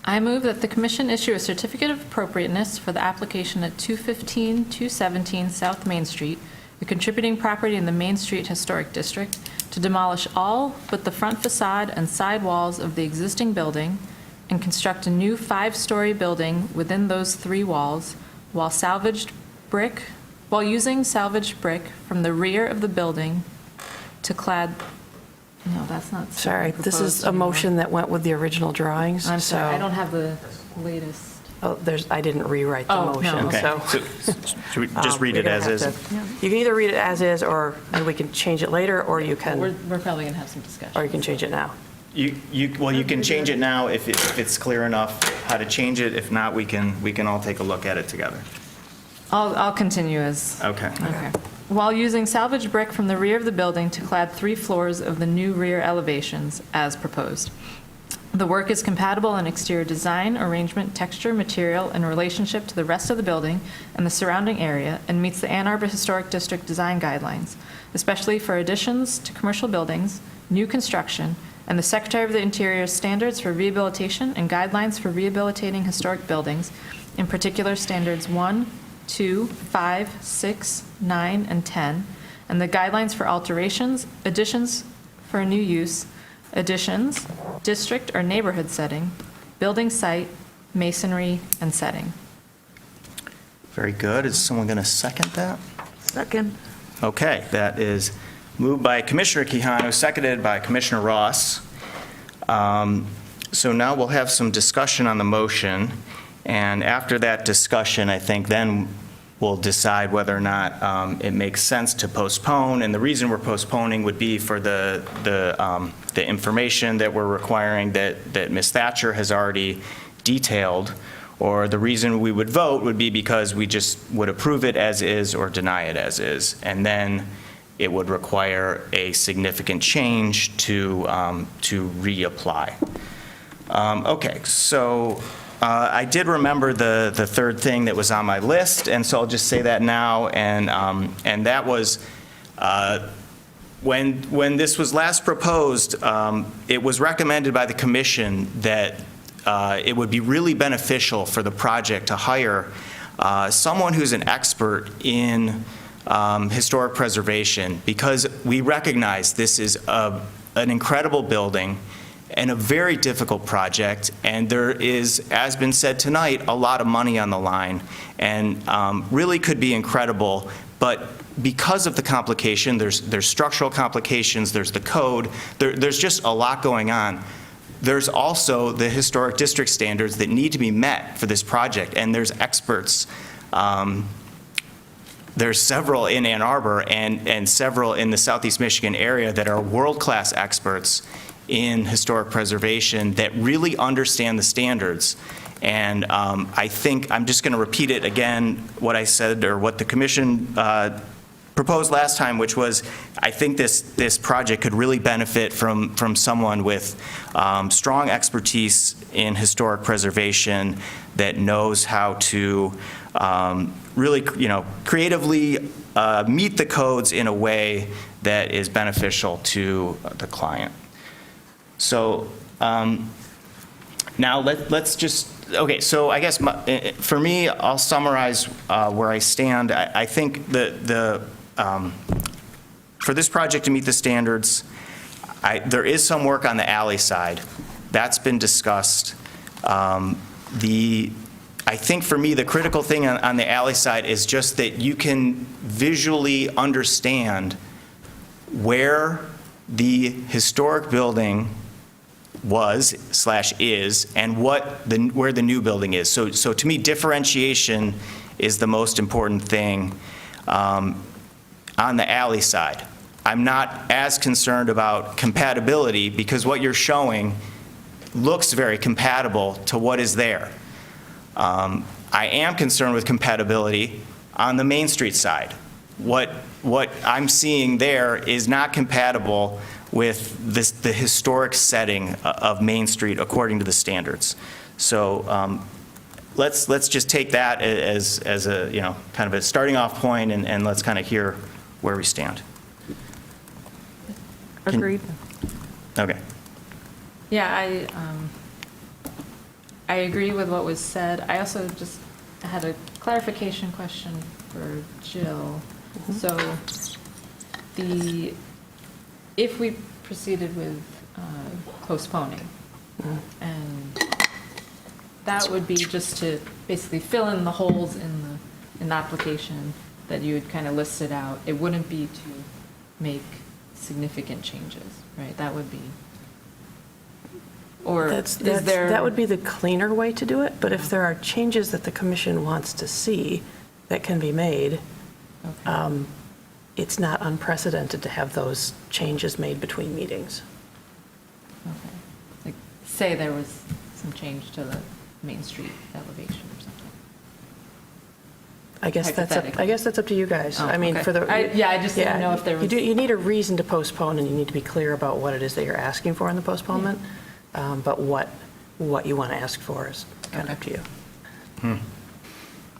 I move that the commission issue a certificate of appropriateness for the application at 215, 217 South Main Street, a contributing property in the Main Street Historic District, to demolish all but the front facade and side walls of the existing building and construct a new 5-story building within those 3 walls while using salvaged brick from the rear of the building to clad, no, that's not. Sorry, this is proposed a anymore. motion that went with the original drawings. I'm sorry, I so- don't have the latest. Oh, I didn't rewrite the Oh, no, motion, Okay, so. should we just read you're it gonna as have is? to- You can either read it as is, or we can change it later, or you We're can, probably going to have some discussion. or you can change it now. Well, you can change it now if it's clear enough how to change it. If not, we can all take a look at it together. I'll continue as. Okay. Okay. While using salvaged brick from the rear of the building to clad 3 floors of the new rear elevations as proposed. The work is compatible in exterior design, arrangement, texture, material, and relationship to the rest of the building and the surrounding area, and meets the Ann Arbor Historic District design guidelines, especially for additions to commercial buildings, new construction, and the Secretary of the Interior's standards for rehabilitation and guidelines for rehabilitating historic buildings, in particular standards 1, 2, 5, 6, 9, and 10, and the guidelines for alterations, additions for a new use, additions, district or neighborhood setting, building site, masonry, and setting. Very good. Is someone going to second that? Second. Okay, that is moved by Commissioner Quijano, seconded by Commissioner Ross. So now we'll have some discussion on the motion, and after that discussion, I think then we'll decide whether or not it makes sense to postpone, and the reason we're postponing would be for the information that we're requiring that Ms. Thatcher has already detailed, or the reason we would vote would be because we just would approve it as is or deny it as is, and then it would require a significant change to reapply. Okay, so I did remember the third thing that was on my list, and so I'll just say that now, and that was when this was last proposed, it was recommended by the commission that it would be really beneficial for the project to hire someone who's an expert in historic preservation, because we recognize this is an incredible building and a very difficult project, and there is, as been said tonight, a lot of money on the line, and really could be incredible, but because of the complication, there's structural complications, there's the code, there's just a lot going on. There's also the historic district standards that need to be met for this project, and there's experts. There's several in Ann Arbor and several in the Southeast Michigan area that are world-class experts in historic preservation that really understand the standards. And I think, I'm just going to repeat it again, what I said, or what the commission proposed last time, which was, I think this project could really benefit from someone with strong expertise in historic preservation that knows how to really, creatively meet the codes in a way that is beneficial to the client. So now let's just okay, so I guess for me, I'll summarize where I stand. I think for this project to meet the standards, there is some work on the alley side. That's been discussed. I think for me, the critical thing on the alley side is just that you can visually understand where the historic building was/is and where the new building is. So to me, differentiation is the most important thing on the alley side. I'm not as concerned about compatibility because what you're showing looks very compatible to what is there. I am concerned with compatibility on the Main Street side. What I'm seeing there is not compatible with the historic setting of Main Street according to the standards. So let's just take that as a, kind of a starting off point, and let's kind of hear where we stand. Agreed. Okay. Yeah, I agree with what was said. I also just had a clarification question for Jill. So if we proceeded with postponing, and that would be just to basically fill in the holes in the application that you had kind of listed out. It wouldn't be to make significant changes, right? That would be, or is there? That would be the cleaner way to do it, but if there are changes that the commission wants to see that can be made, Okay. It's not unprecedented to have those changes made between meetings. Okay. Like, say there was some change to the Main Street elevation or something. I guess that's up to you guys. Oh, I mean, okay. for the. I just didn't know if there was. You need a reason to postpone, and you need to be clear about what it is that you're asking for in the postponement. But what you want to ask for is kind of up to you.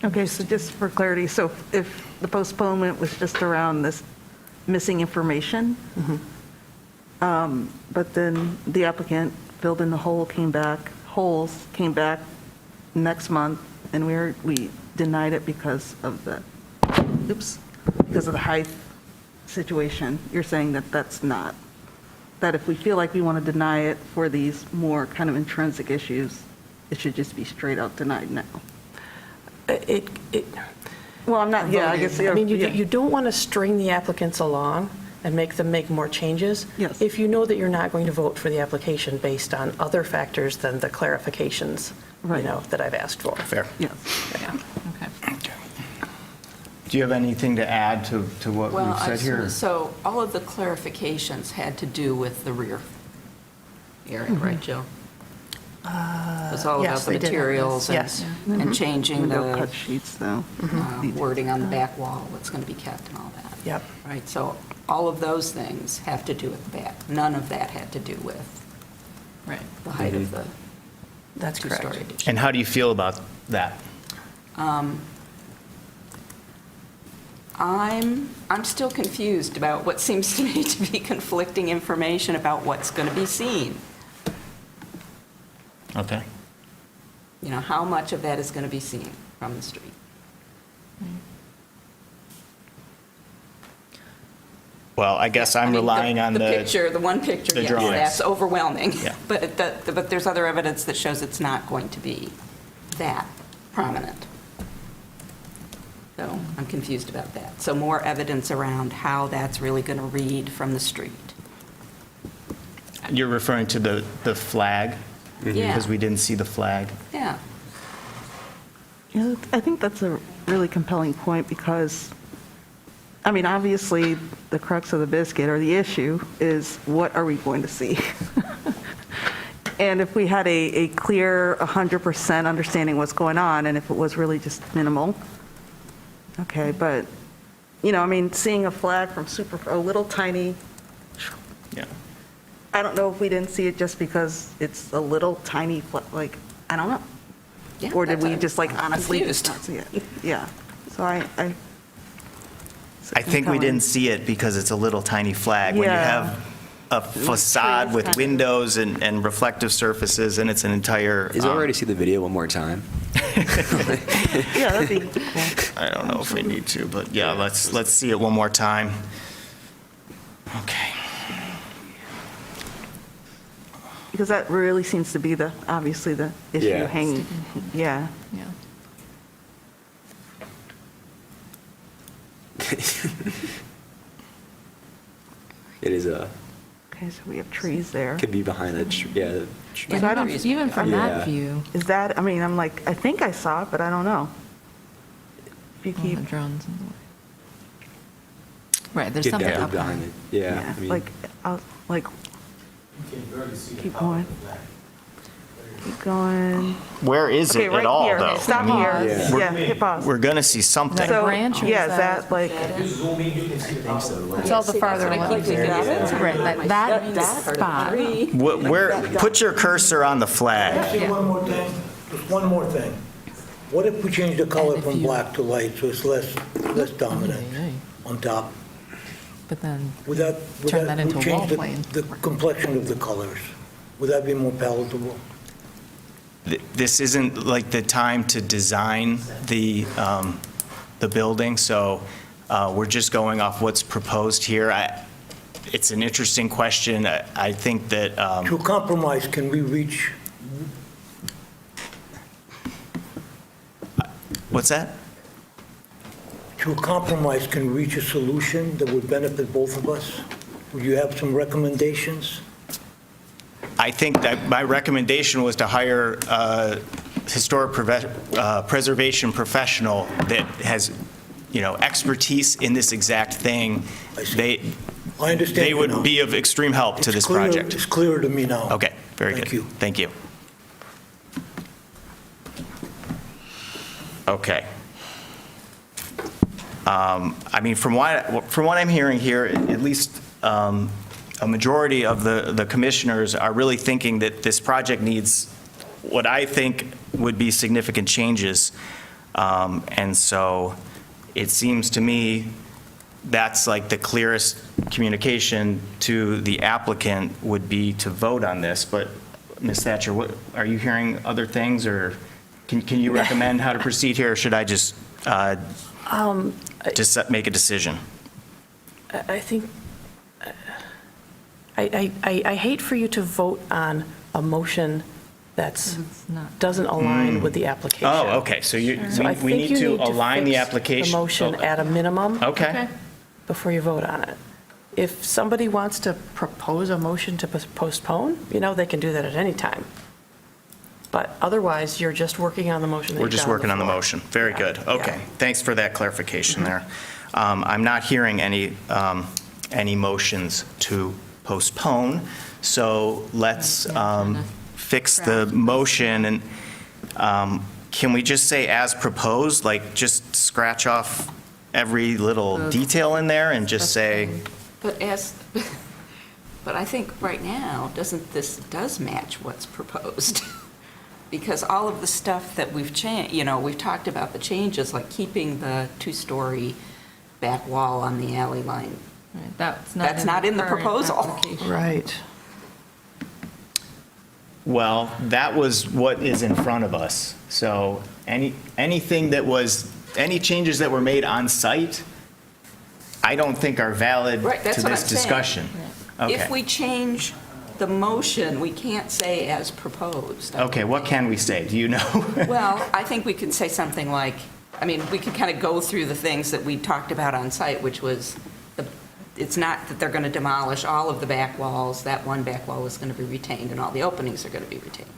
Okay, so just for clarity, so if the postponement was just around this missing information, but then the applicant filled in the holes came back next month, and we denied it because of the height situation, you're saying that that if we feel like we want to deny it for these more kind of intrinsic issues, it should just be straight out denied now? Well, I'm not, yeah, I guess. I mean, you don't want to string the applicants along and make them make more changes. Yes. If you know that you're not going to vote for the application based on other factors than the clarifications, Right. that I've asked for. Fair. Yes. Yeah, okay. Do you have anything to add to what we've said here? So all of the clarifications had to do with the rear area, right, Jill? It was all about yes, the they did. materials Yes. and changing No the cut sheets, though. wording on the back wall, what's going to be kept and all that. Yep. Right, so all of those things have to do with the back. None of that had to do with Right. the height of the That's correct. two-story addition. And how do you feel about that? I'm still confused about what seems to me to be conflicting information about what's going to be seen. Okay. How much of that is going to be seen from the street? Well, I guess I'm I mean, relying on the picture, the one picture, the yes, drawings. that's overwhelming. Yeah. But there's other evidence that shows it's not going to be that prominent. So I'm confused about that. So more evidence around how that's really going to read from the street. You're referring to the flag? Yeah. Because we didn't see the flag. Yeah. Yeah, I think that's a really compelling point because, I mean, obviously, the crux of the biscuit or the issue is what are we going to see? And if we had a clear 100% understanding what's going on, and if it was really just minimal, okay, but, I mean, seeing a flag from a little tiny, Yeah. I don't know if we didn't see it just because it's a little tiny, like, I don't know. Yeah, Or did that's we what just I'm honestly just confused. not see it? Yeah. So I I think we didn't see it because it's a little tiny flag. When you Yeah. have a facade with windows and reflective surfaces, and it's an entire. Is it all right to see the video one more time? Yeah, that'd be cool. I don't know if we need to, but yeah, let's see it one more time. Okay. Because that really seems to be obviously the issue Yeah. hanging, yeah. Yeah. It is Okay, so we have trees there. could be behind the, yeah. the tree. So I don't- Even from Yeah. that view, Is that, I mean, I'm like, I think I saw it, but I don't know. If you all keep, the drones in the way. Right, there's Get something definitely up behind high. it. Yeah. yeah, I mean, like, like, You can barely see the Keep color going. of the flag. keep going. Where is Okay, it right at all, here. though? Stop I mean, here. Yeah. Yeah, hit pause. We're going to see something. So, branch or yeah, is is that- that like, If you zoom in, you can see the top of the flag. It's all the farther That's what I along. keep thinking. Right, that spot. Put your cursor on the flag. See one more thing, just one more thing. What if we change the color from black to light so it's less dominant on top? But then, Would that, Turn that into a change wall the- plane. the complexion of the colors? Would that be more palatable? This isn't like the time to design the building, so we're just going off what's proposed here. It's an interesting question. I think that, To compromise, can we reach, what's that? to a compromise, can we reach a solution that would benefit both of us? Would you have some recommendations? I think that my recommendation was to hire a historic preservation professional that has, expertise in this exact thing. I see. They I understand you would now. be of extreme help to It's this clear- project. It's clearer to me now. Okay, very good. Thank you. Thank you. Okay. I mean, from what I'm hearing here, at least a majority of the commissioners are really thinking that this project needs what I think would be significant changes. And so it seems to me that's like the clearest communication to the applicant would be to vote on this. But Ms. Thatcher, are you hearing other things, or can you recommend how to proceed here, or should I just make a decision? I think, I hate for you to vote on a motion that's, It's not- doesn't align with the application. Oh, okay, so So I we think need you to align the fix application. The motion at a minimum Okay, before you vote on it. If somebody wants to propose a motion to postpone, they can do that at any time. But otherwise, you're just working on the motion that we're you've just got working on the floor. motion. Very Yeah, good, yeah. okay. Thanks for that clarification there. I'm not hearing any motions to postpone, so let's fix the motion, and can we just say as proposed, like just scratch off every little detail in there and just say, But but I think right now, this does match what's proposed. Because all of the stuff that we've changed, we've talked about the changes, like keeping the two-story back wall on the alley line. Right, That's not in the current proposal. application. Right. well, that was what is in front of us. So any changes that were made on site, I don't think are valid Right, that's to what this I'm saying. discussion. Okay. If we change the motion, we can't say as proposed. Okay, what can we say? Do you know? Well, I think we could say something like, we could kind of go through the things that we talked about on site, which was, it's not that they're going to demolish all of the back walls, that one back wall is going to be retained, and all the openings are going to be retained.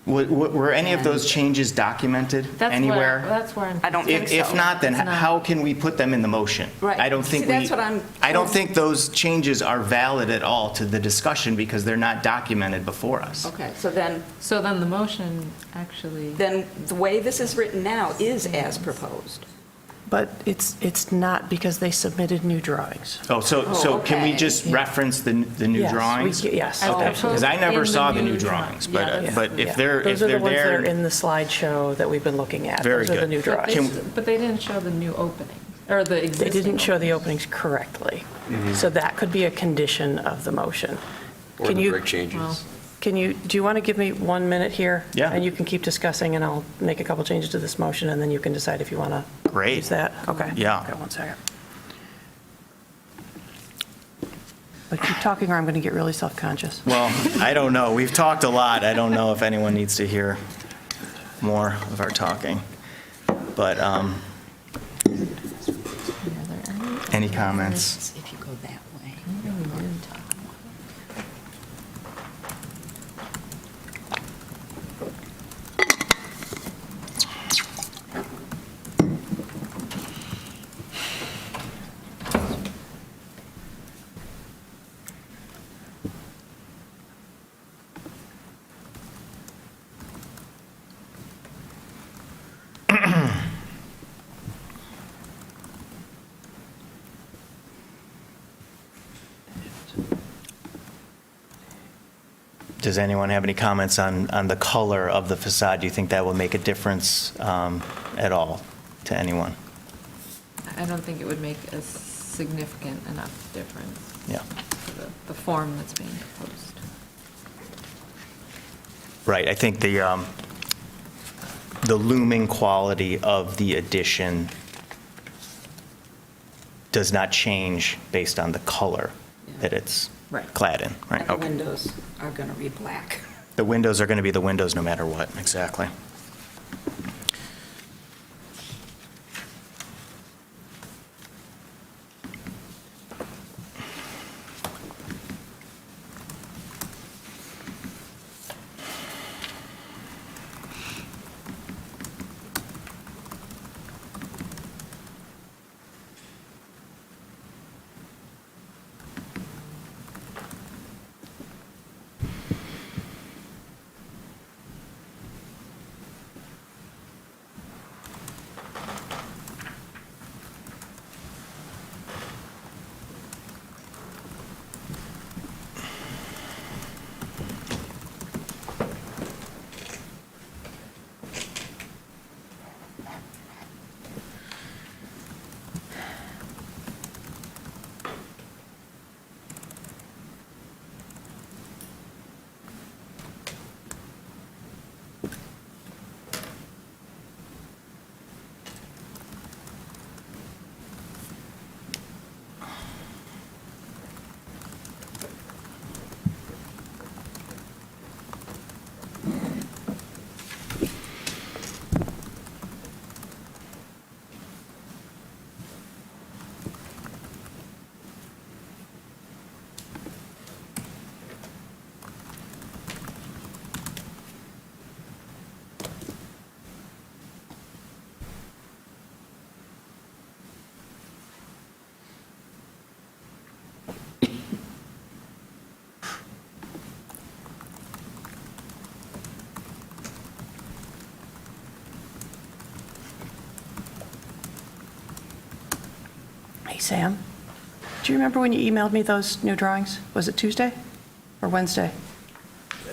Were any of those changes documented anywhere? That's where I'm. I don't think so. If not, then It's not. how can we put them in the motion? Right. I don't think See, that's what I'm- I don't think those changes are valid at all to the discussion because they're not documented before us. Okay, so then The motion actually. the way this is written now is as proposed. But it's not because they submitted new drawings. Oh, so can we okay. just reference the new Yes, we drawings? ca- yes. As Okay, because I proposed never in the saw the new new drawings. drawings, but Yeah. but if Yeah. they're Those are the ones that are there, in the slideshow that we've been looking at. Very Those are the good. new drawings. Can- But they didn't show the new openings. Or the They existing. didn't show the openings correctly. So that could be a condition of the motion. Or Can the you- brick changes. Do you want to give me 1 minute here? Yeah. And you can keep discussing, and I'll make a couple changes to this motion, and then you can decide if you want to Great. use that? Okay. Yeah. Okay, 1 second. But keep talking, or I'm going to get really self-conscious. Well, I don't know. We've talked a lot. I don't know if anyone needs to hear more of our talking. But any comments? If you go that way. Does anyone have any comments on the color of the facade? Do you think that will make a difference at all to anyone? I don't think it would make a significant enough difference. Yeah. To the form that's being proposed. Right, I think the looming quality of the addition does not change based on the color that it's Right. clad in, right? And the Okay. windows are going to be black. The windows are going to be the windows no matter what, exactly. Hey, Sam, do you remember when you emailed me those new drawings? Was it Tuesday or Wednesday?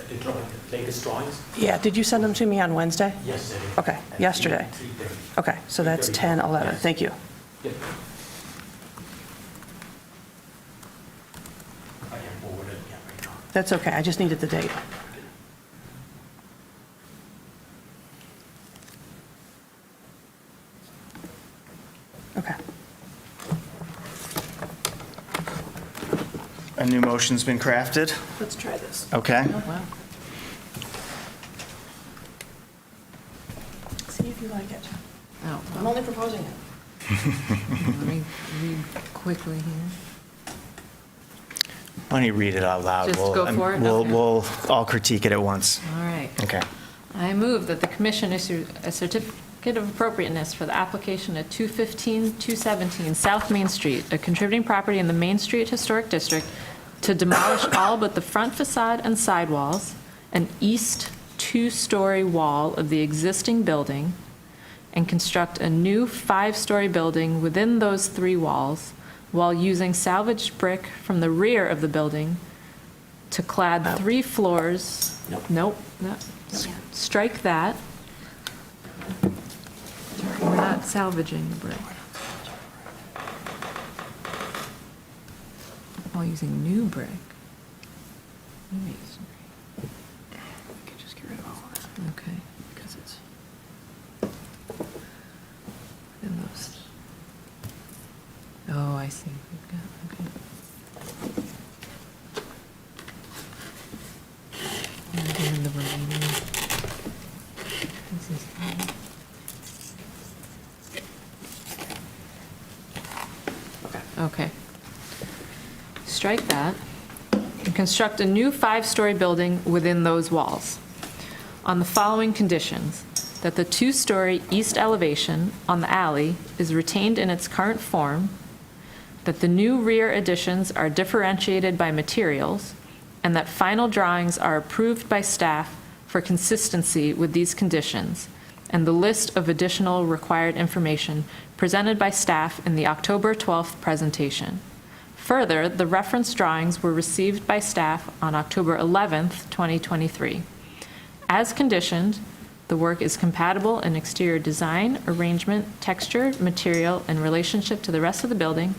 The drawing, latest drawings? Yeah, did you send them to me on Wednesday? Yesterday. Okay, At yesterday. 3:30. Okay, so that's 3:30. 10, 11. Yes. Thank you. Yeah. I can forward it again right now. That's okay, I just needed the date. Okay. A new motion's been crafted? Let's try this. Okay. Oh, wow. See if you like it. Oh, I'm only proposing it. Let me read quickly here. Why don't you read it out loud? Just go for it? We'll Okay. we'll all critique it at once. All right. Okay. I move that the commission issue a certificate of appropriateness for the application at 215-217 South Main Street, a contributing property in the Main Street Historic District, to demolish all but the front facade and sidewalls, an east two-story wall of the existing building, and construct a new five-story building within those three walls while using salvaged brick from the rear of the building to clad 3 floors. Nope. No. Strike that. We're not salvaging the brick. All using new brick. New masonry. We could just get rid of all of that Okay. because it's, And those. Oh, I see. We've got, okay. And then the remaining. This is. Okay. Strike that and construct a new 5-story building within those walls on the following conditions: that the 2-story east elevation on the alley is retained in its current form, that the new rear additions are differentiated by materials, and that final drawings are approved by staff for consistency with these conditions, and the list of additional required information presented by staff in the October 12th presentation. Further, the reference drawings were received by staff on October 11th, 2023. As conditioned, the work is compatible in exterior design, arrangement, texture, material, and relationship to the rest of the building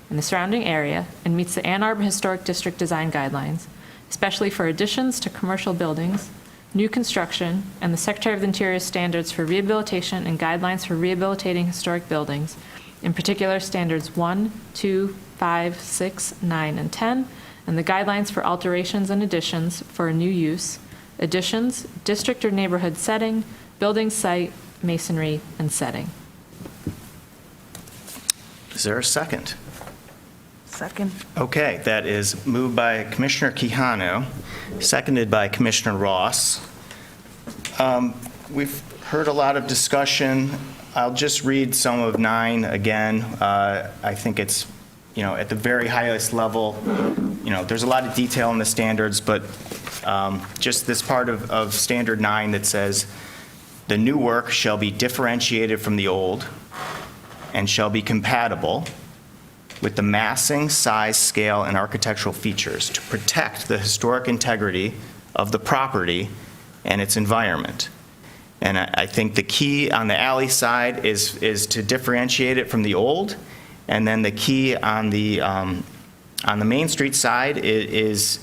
and the surrounding area, and meets the Ann Arbor Historic District design guidelines, especially for additions to commercial buildings, new construction, and the Secretary of the Interior standards for rehabilitation and guidelines for rehabilitating historic buildings, in particular standards 1, 2, 5, 6, 9, and 10, and the guidelines for alterations and additions for a new use, additions, district or neighborhood setting, building site, masonry, and setting. Is there a second? Second. Okay, that is moved by Commissioner Quijano, seconded by Commissioner Ross. We've heard a lot of discussion. I'll just read some of 9 again. I think it's, at the very highest level, there's a lot of detail in the standards, but just this part of Standard 9 that says, the new work shall be differentiated from the old and shall be compatible with the massing, size, scale, and architectural features to protect the historic integrity of the property and its environment. And I think the key on the alley side is to differentiate it from the old, and then the key on the Main Street side is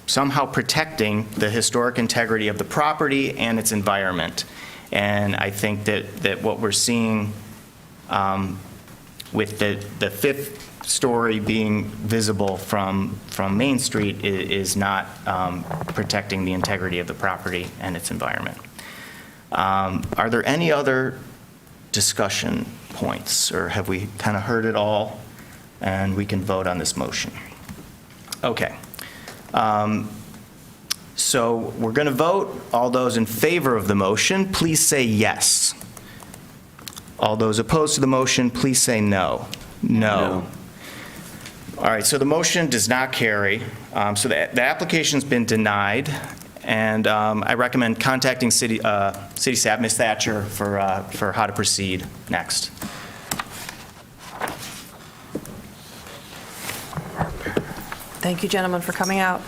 somehow protecting the historic integrity of the property and its environment. And I think that what we're seeing with the 5th story being visible from Main Street is not protecting the integrity of the property and its environment. Are there any other discussion points, or have we kind of heard it all and we can vote on this motion? Okay. So we're going to vote. All those in favor of the motion, please say yes. All those opposed to the motion, please say no. No. All right, so the motion does not carry. So the application's been denied, and I recommend contacting city staff, Ms. Thatcher, for how to proceed next. thank you, gentlemen, for coming out.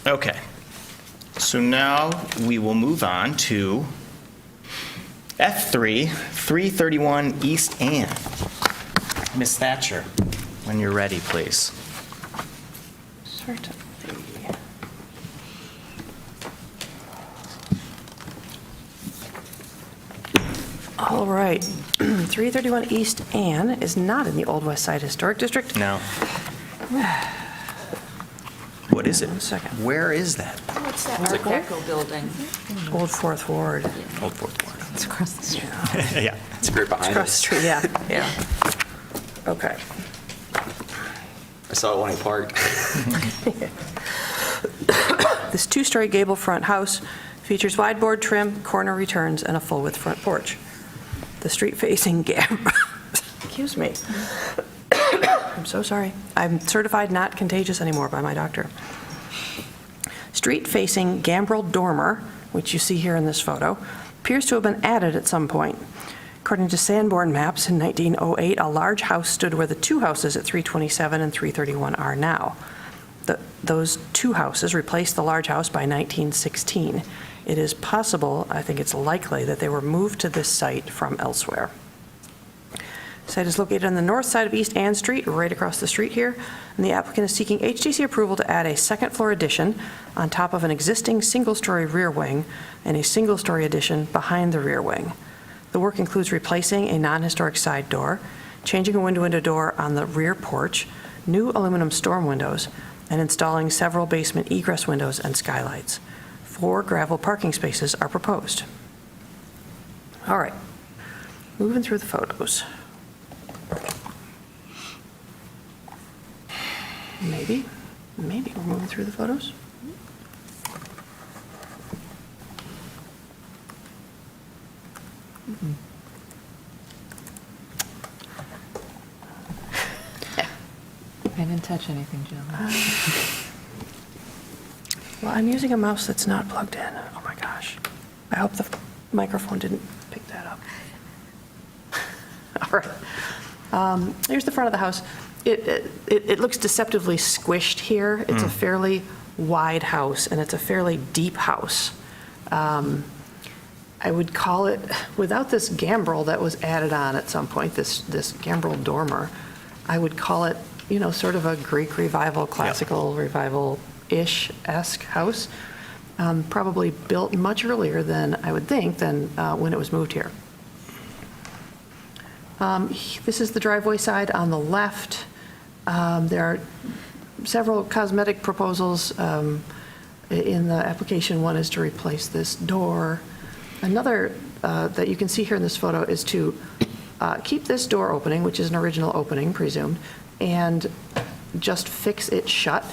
Okay, so now we will move on to F3, 331 East Ann. Ms. Thatcher, when you're ready, please. Certainly. All right, 331 East Ann is not in the Old West Side Historic District. No. What is it? 1 second. Where is that? What's that Art Deco building? Old Fourth Ward. Old Fourth Ward. It's across the street. Yeah. It's right behind Across the us. street, yeah. Okay. I saw it when I parked. This 2-story gable front house features wide board trim, corner returns, and a full-width front porch. The street-facing excuse me. I'm so sorry. I'm certified not contagious anymore by my doctor. Street-facing gambrel dormer, which you see here in this photo, appears to have been added at some point. According to Sanborn maps in 1908, a large house stood where the two houses at 327 and 331 are now. Those two houses replaced the large house by 1916. It is possible, I think it's likely, that they were moved to this site from elsewhere. The site is located on the north side of East Ann Street, right across the street here, and the applicant is seeking HDC approval to add a second-floor addition on top of an existing single-story rear wing and a single-story addition behind the rear wing. The work includes replacing a non-historic side door, changing a window door on the rear porch, new aluminum storm windows, and installing several basement egress windows and skylights. 4 gravel parking spaces are proposed. All right, moving through the photos. Maybe we're moving through the photos. I didn't touch anything, Jill. Well, I'm using a mouse that's not plugged in. Oh my gosh. I hope the microphone didn't pick that up. All right. Here's the front of the house. It looks deceptively squished here. It's a fairly wide house, and it's a fairly deep house. I would call it, without this gambrel that was added on at some point, this gambrel dormer, I would call it, you know, sort of a Greek revival, classical revival-ish-esque house, probably built much earlier than, I would think, than when it was moved here. This is the driveway side on the left. There are several cosmetic proposals in the application. One is to replace this door. Another that you can see here in this photo is to keep this door opening, which is an original opening, presumed, and just fix it shut,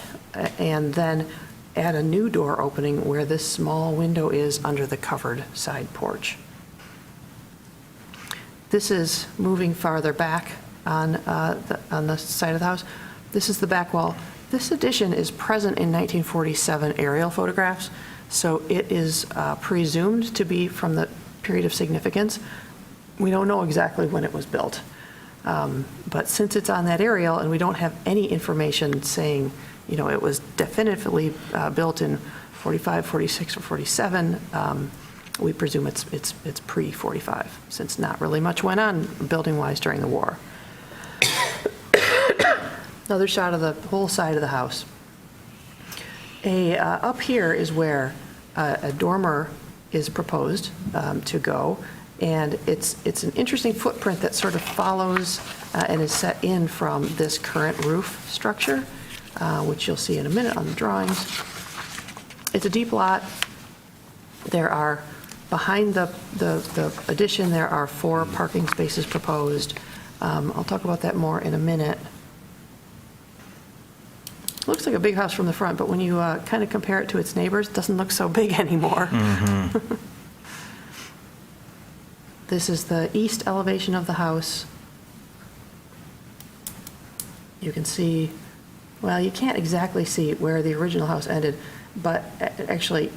and then add a new door opening where this small window is under the covered side porch. This is moving farther back on the side of the house. This is the back wall. This addition is present in 1947 aerial photographs, so it is presumed to be from the period of significance. We don't know exactly when it was built. But since it's on that aerial and we don't have any information saying, you know, it was definitively built in 45, 46, or 47, we presume it's pre-45, since not really much went on building-wise during the war. Another shot of the whole side of the house. Up here is where a dormer is proposed to go, and it's an interesting footprint that sort of follows and is set in from this current roof structure, which you'll see in a minute on the drawings. It's a deep lot. There are, behind the addition, there are 4 parking spaces proposed. I'll talk about that more in a minute. Looks like a big house from the front, but when you kind of compare it to its neighbors, it doesn't look so big anymore. This is the east elevation of the house. You can see, well, you can't exactly see where the original house ended, but actually,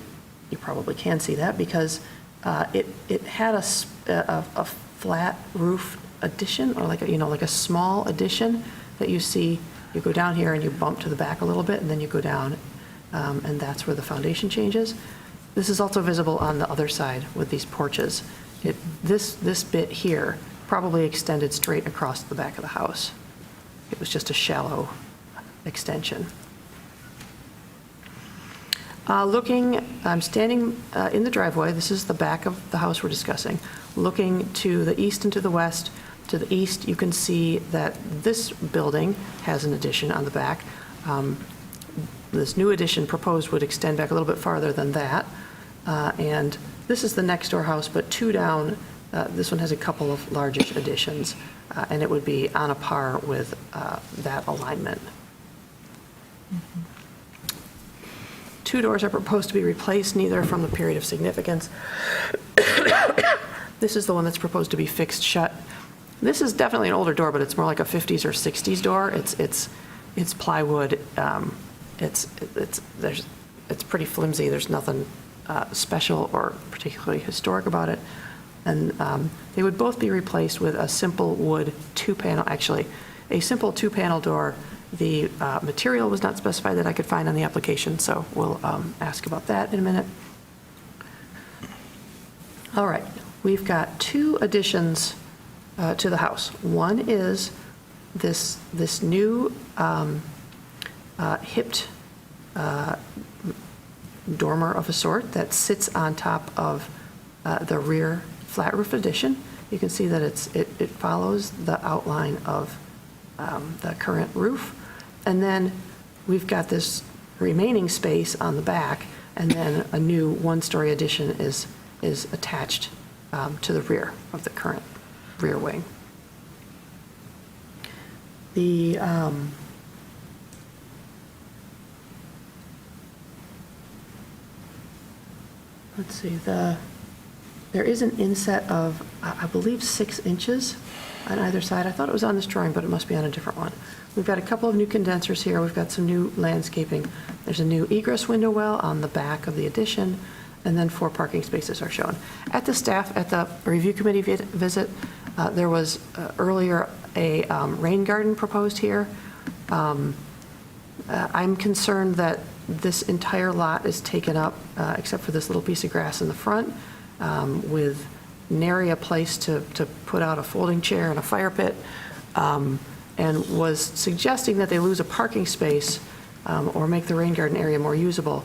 you probably can see that because it had a flat roof addition, or like a small addition that you see. You go down here and you bump to the back a little bit, and then you go down, and that's where the foundation changes. This is also visible on the other side with these porches. This bit here probably extended straight across the back of the house. It was just a shallow extension. I'm standing in the driveway. This is the back of the house we're discussing. Looking to the east and to the west. To the east, you can see that this building has an addition on the back. This new addition proposed would extend back a little bit farther than that. And this is the next door house, but 2 down, this one has a couple of largish additions, and it would be on a par with that alignment. 2 doors are proposed to be replaced, neither from the period of significance. This is the one that's proposed to be fixed shut. This is definitely an older door, but it's more like a 50s or 60s door. It's plywood. It's pretty flimsy. There's nothing special or particularly historic about it. And they would both be replaced with a simple wood a simple two-panel door. The material was not specified that I could find on the application, so we'll ask about that in a minute. All right, we've got two additions to the house. One is this new hipped dormer of a sort that sits on top of the rear flat roof addition. You can see that it follows the outline of the current roof. And then we've got this remaining space on the back, and then a new one-story addition is attached to the rear of the current rear wing. The let's see, there is an inset of, I believe, 6 inches on either side. I thought it was on this drawing, but it must be on a different one. We've got a couple of new condensers here. We've got some new landscaping. There's a new egress window well on the back of the addition, and then 4 parking spaces are shown. At the review committee visit, there was earlier a rain garden proposed here. I'm concerned that this entire lot is taken up, except for this little piece of grass in the front, with nary a place to put out a folding chair and a fire pit, and was suggesting that they lose a parking space or make the rain garden area more usable.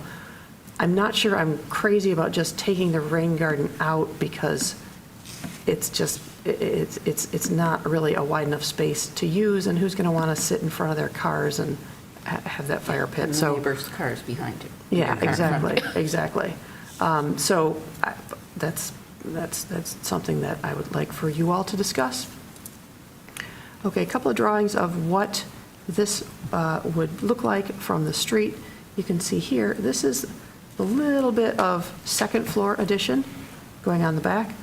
I'm not sure I'm crazy about just taking the rain garden out, because it's not really a wide enough space to use, and who's going to want to sit in front of their cars and have that fire pit? And So neighbors' cars behind you. yeah, Your car in front. exactly. So that's something that I would like for you all to discuss. Okay, a couple of drawings of what this would look like from the street. You can see here, this is a little bit of second floor addition going on the back,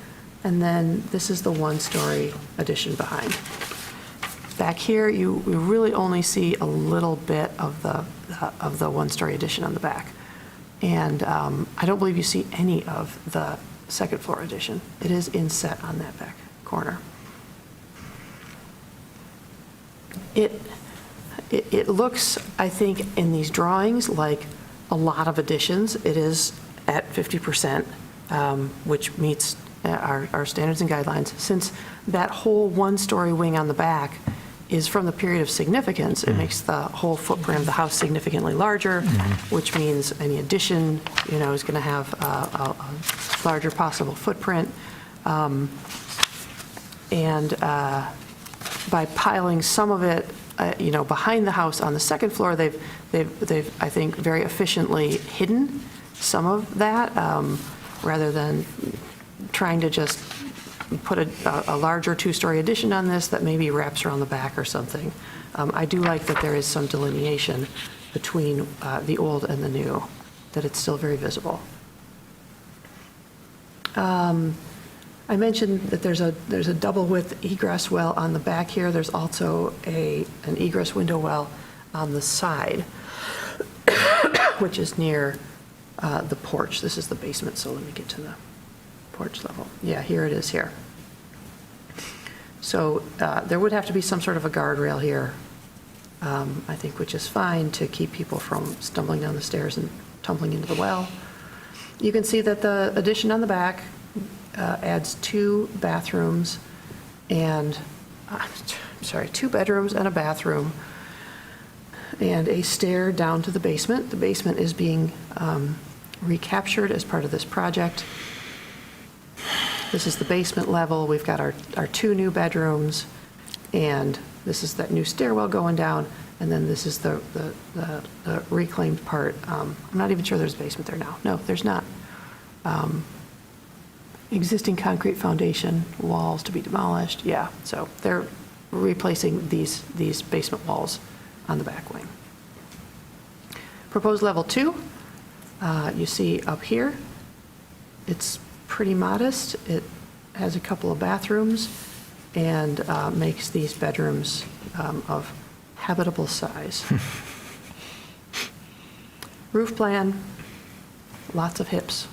and then this is the one-story addition behind. Back here, you really only see a little bit of the one-story addition on the back. And I don't believe you see any of the second floor addition. It is inset on that back corner. It looks, I think, in these drawings like a lot of additions. It is at 50%, which meets our standards and guidelines. Since that whole one-story wing on the back is from the period of significance, it makes the whole footprint of the house significantly larger, which means any addition, is going to have a larger possible footprint. And by piling some of it, behind the house on the second floor, they've I think, very efficiently hidden some of that, rather than trying to just put a larger two-story addition on this that maybe wraps around the back or something. I do like that there is some delineation between the old and the new, that it's still very visible. I mentioned that there's a double width egress well on the back here. There's also an egress window well on the side, which is near the porch. This is the basement, so let me get to the porch level. Yeah, here it is here. So there would have to be some sort of a guardrail here, I think, which is fine to keep people from stumbling down the stairs and tumbling into the well. You can see that the addition on the back adds 2 bathrooms and, 2 bedrooms and a bathroom and a stair down to the basement. The basement is being recaptured as part of this project. This is the basement level. We've got our 2 new bedrooms, and this is that new stairwell going down, and then this is the reclaimed part. I'm not even sure there's a basement there now. No, there's not. Existing concrete foundation, walls to be demolished. Yeah, so they're replacing these basement walls on the back wing. Proposed level 2, you see up here, it's pretty modest. It has a couple of bathrooms and makes these bedrooms of habitable size. Roof plan, lots of hips.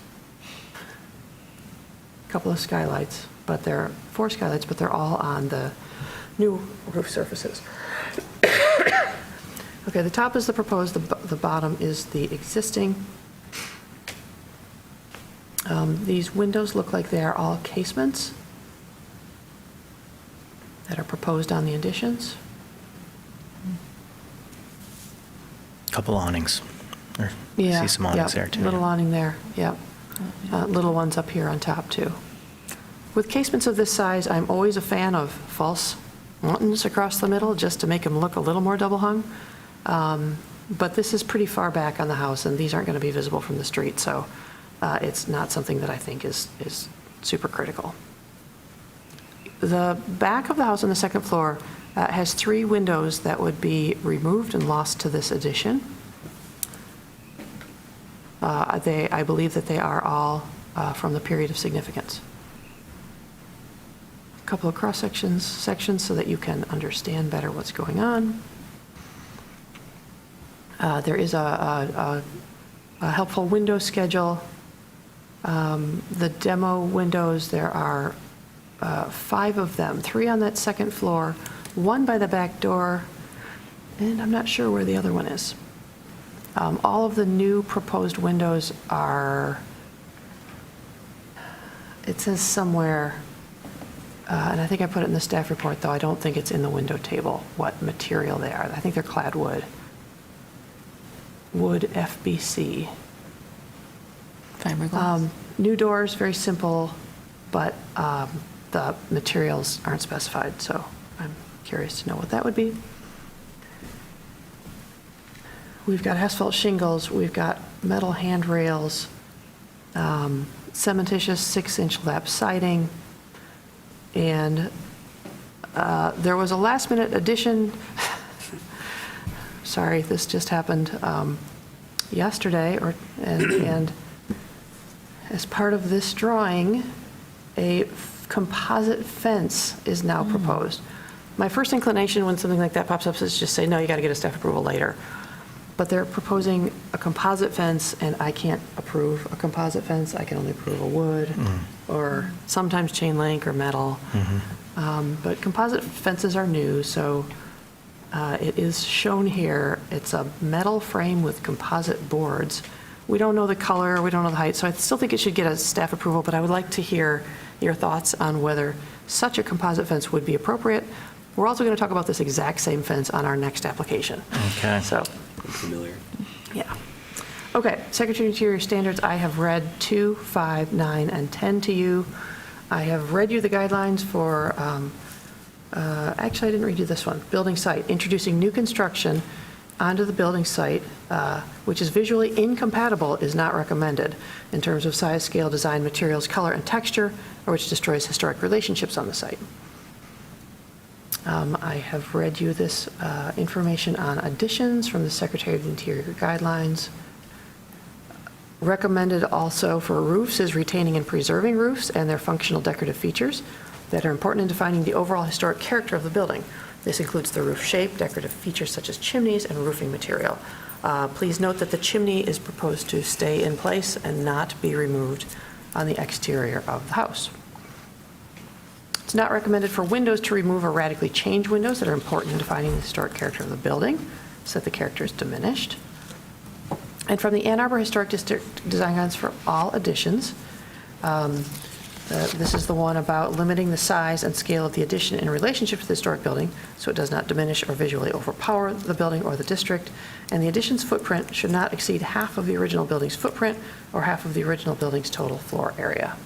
Couple of skylights. but they're 4 skylights, but they're all on the new roof surfaces. Okay, the top is the proposed, the bottom is the existing. These windows look like they are all casements that are proposed on the additions. Couple awnings. Or Yeah. see some awnings yeah, there too. Little awning there, yeah. Little ones up here on top too. With casements of this size, I'm always a fan of false mountains across the middle, just to make them look a little more double hung. But this is pretty far back on the house, and these aren't going to be visible from the street, so it's not something that I think is super critical. The back of the house on the second floor has 3 windows that would be removed and lost to this addition. I believe that they are all from the period of significance. A couple of cross sections so that you can understand better what's going on. There is a helpful window schedule. The demo windows, there are 5 of them, 3 on that second floor, 1 by the back door, and I'm not sure where the other one is. All of the new proposed windows are, it says somewhere, and I think I put it in the staff report, though I don't think it's in the window table, what material they are. I think they're clad wood. Wood FBC. Fiberglass. New doors, very simple, but the materials aren't specified, so I'm curious to know what that would be. We've got asphalt shingles, we've got metal handrails, cementitious 6-inch lap siding, and there was a last-minute addition. Sorry, this just happened yesterday, and as part of this drawing, a composite fence is now proposed. My first inclination when something like that pops up is just say, no, you got to get a staff approval later. But they're proposing a composite fence, and I can't approve a composite fence. I can only approve a wood, or sometimes chain link or metal. But composite fences are new, so it is shown here. It's a metal frame with composite boards. We don't know the color, we don't know the height, so I still think it should get a staff approval, but I would like to hear your thoughts on whether such a composite fence would be appropriate. We're also going to talk about this exact same fence on our next application. Okay. So, Familiar. yeah. Okay, Secretary of Interior standards, I have read 2, 5, 9, and 10 to you. I have read you the guidelines for, actually, I didn't read you this one. Building site, introducing new construction onto the building site, which is visually incompatible, is not recommended in terms of size, scale, design, materials, color, and texture, or which destroys historic relationships on the site. I have read you this information on additions from the Secretary of the Interior guidelines. Recommended also for roofs is retaining and preserving roofs and their functional decorative features that are important in defining the overall historic character of the building. This includes the roof shape, decorative features such as chimneys, and roofing material. Please note that the chimney is proposed to stay in place and not be removed on the exterior of the house. It's not recommended for windows to remove or radically change windows that are important in defining the historic character of the building, so that the character is diminished. And from the Ann Arbor Historic District Design Guidelines for all additions, this is the one about limiting the size and scale of the addition in relationship to the historic building, so it does not diminish or visually overpower the building or the district. And the addition's footprint should not exceed half of the original building's footprint or half of the original building's total floor area.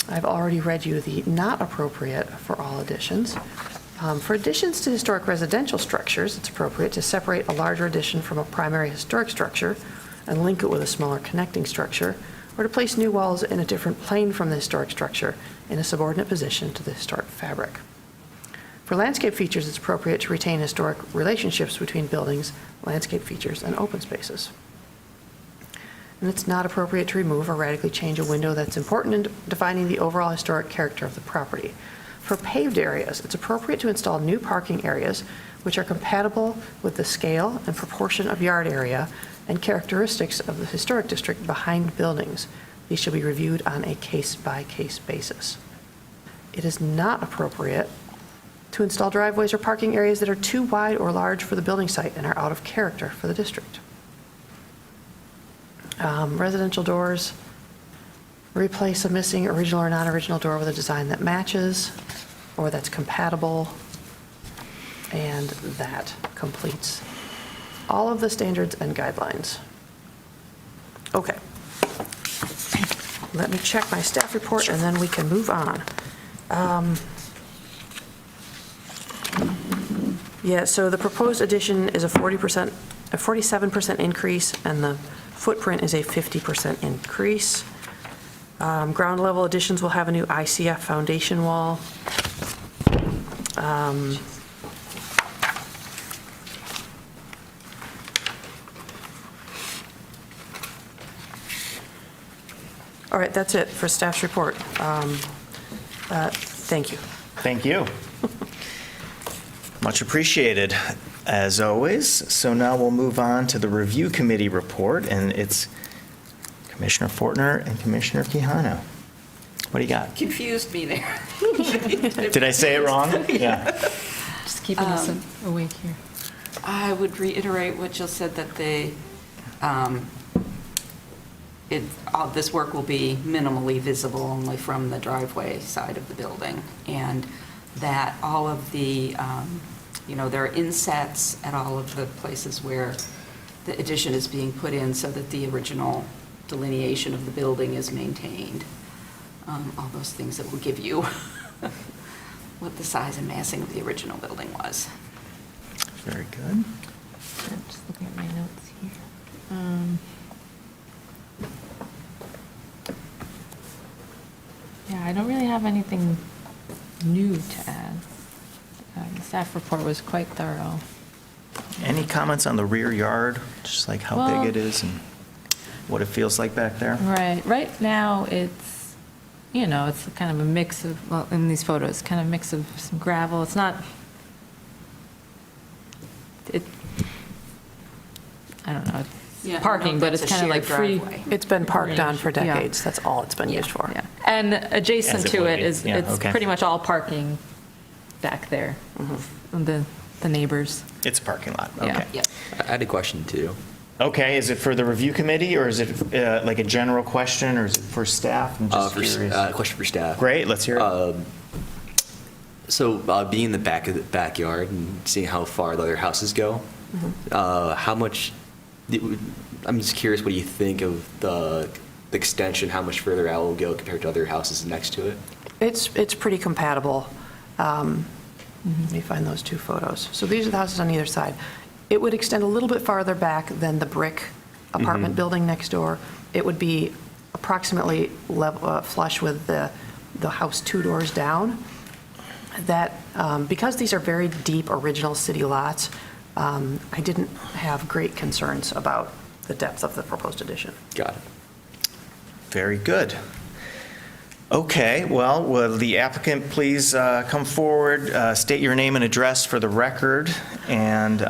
I've already read you the not appropriate for all additions. For additions to historic residential structures, it's appropriate to separate a larger addition from a primary historic structure and link it with a smaller connecting structure, or to place new walls in a different plane from the historic structure in a subordinate position to the historic fabric. For landscape features, it's appropriate to retain historic relationships between buildings, landscape features, and open spaces. And it's not appropriate to remove or radically change a window that's important in defining the overall historic character of the property. For paved areas, it's appropriate to install new parking areas which are compatible with the scale and proportion of yard area and characteristics of the historic district behind buildings. These shall be reviewed on a case-by-case basis. It is not appropriate to install driveways or parking areas that are too wide or large for the building site and are out of character for the district. Residential doors, replace a missing original or non-original door with a design that matches or that's compatible, and that completes all of the standards and guidelines. Okay. Let me check my staff report and then we can move on. Yeah, so the proposed addition is a 47% increase, and the footprint is a 50% increase. Ground level additions will have a new ICF foundation wall. All right, that's it for staff's report. Thank you. Thank you. Much appreciated, as always. So now we'll move on to the review committee report, and it's Commissioner Fortner and Commissioner Quijano. What do you got? Confused me there. Did I say it wrong? Yeah. Just keeping us awake here. I would reiterate what Jill said, that all this work will be minimally visible only from the driveway side of the building, and that all of the, there are insets at all of the places where the addition is being put in so that the original delineation of the building is maintained. All those things that will give you what the size and massing of the original building was. Very good. I'm just looking at my notes here. Yeah, I don't really have anything new to add. The staff report was quite thorough. Any comments on the rear yard, just like how Well- big it is and what it feels like back there? Right now, it's, it's kind of a mix of, well, in these photos, kind of a mix of some gravel. It's not, I don't know, Yeah, it's parking, no, but that's it's a kind of like shared free. driveway. It's been parked on for Yeah. decades. That's all it's been used for. Yeah. And adjacent As it to would it be. is, Yeah, it's okay. pretty much all parking back there, the neighbors. It's a parking lot, Yeah. okay. Yep. I had a question too. Okay, is it for the review committee, or is it like a general question, or is it for staff? I'm just curious. Question for staff. Great, let's hear it. So being in the back of the backyard and seeing how far the other houses go, how much, I'm just curious, what do you think of the extension, how much further out it will go compared to other houses next to it? It's pretty compatible. Let me find those two photos. So these are the houses on either side. It would extend a little bit farther back than the brick apartment building next door. It would be approximately flush with the house 2 doors down. That, because these are very deep original city lots, I didn't have great concerns about the depth of the proposed addition. Got it. Very good. Okay, well, will the applicant please come forward, state your name and address for the record, and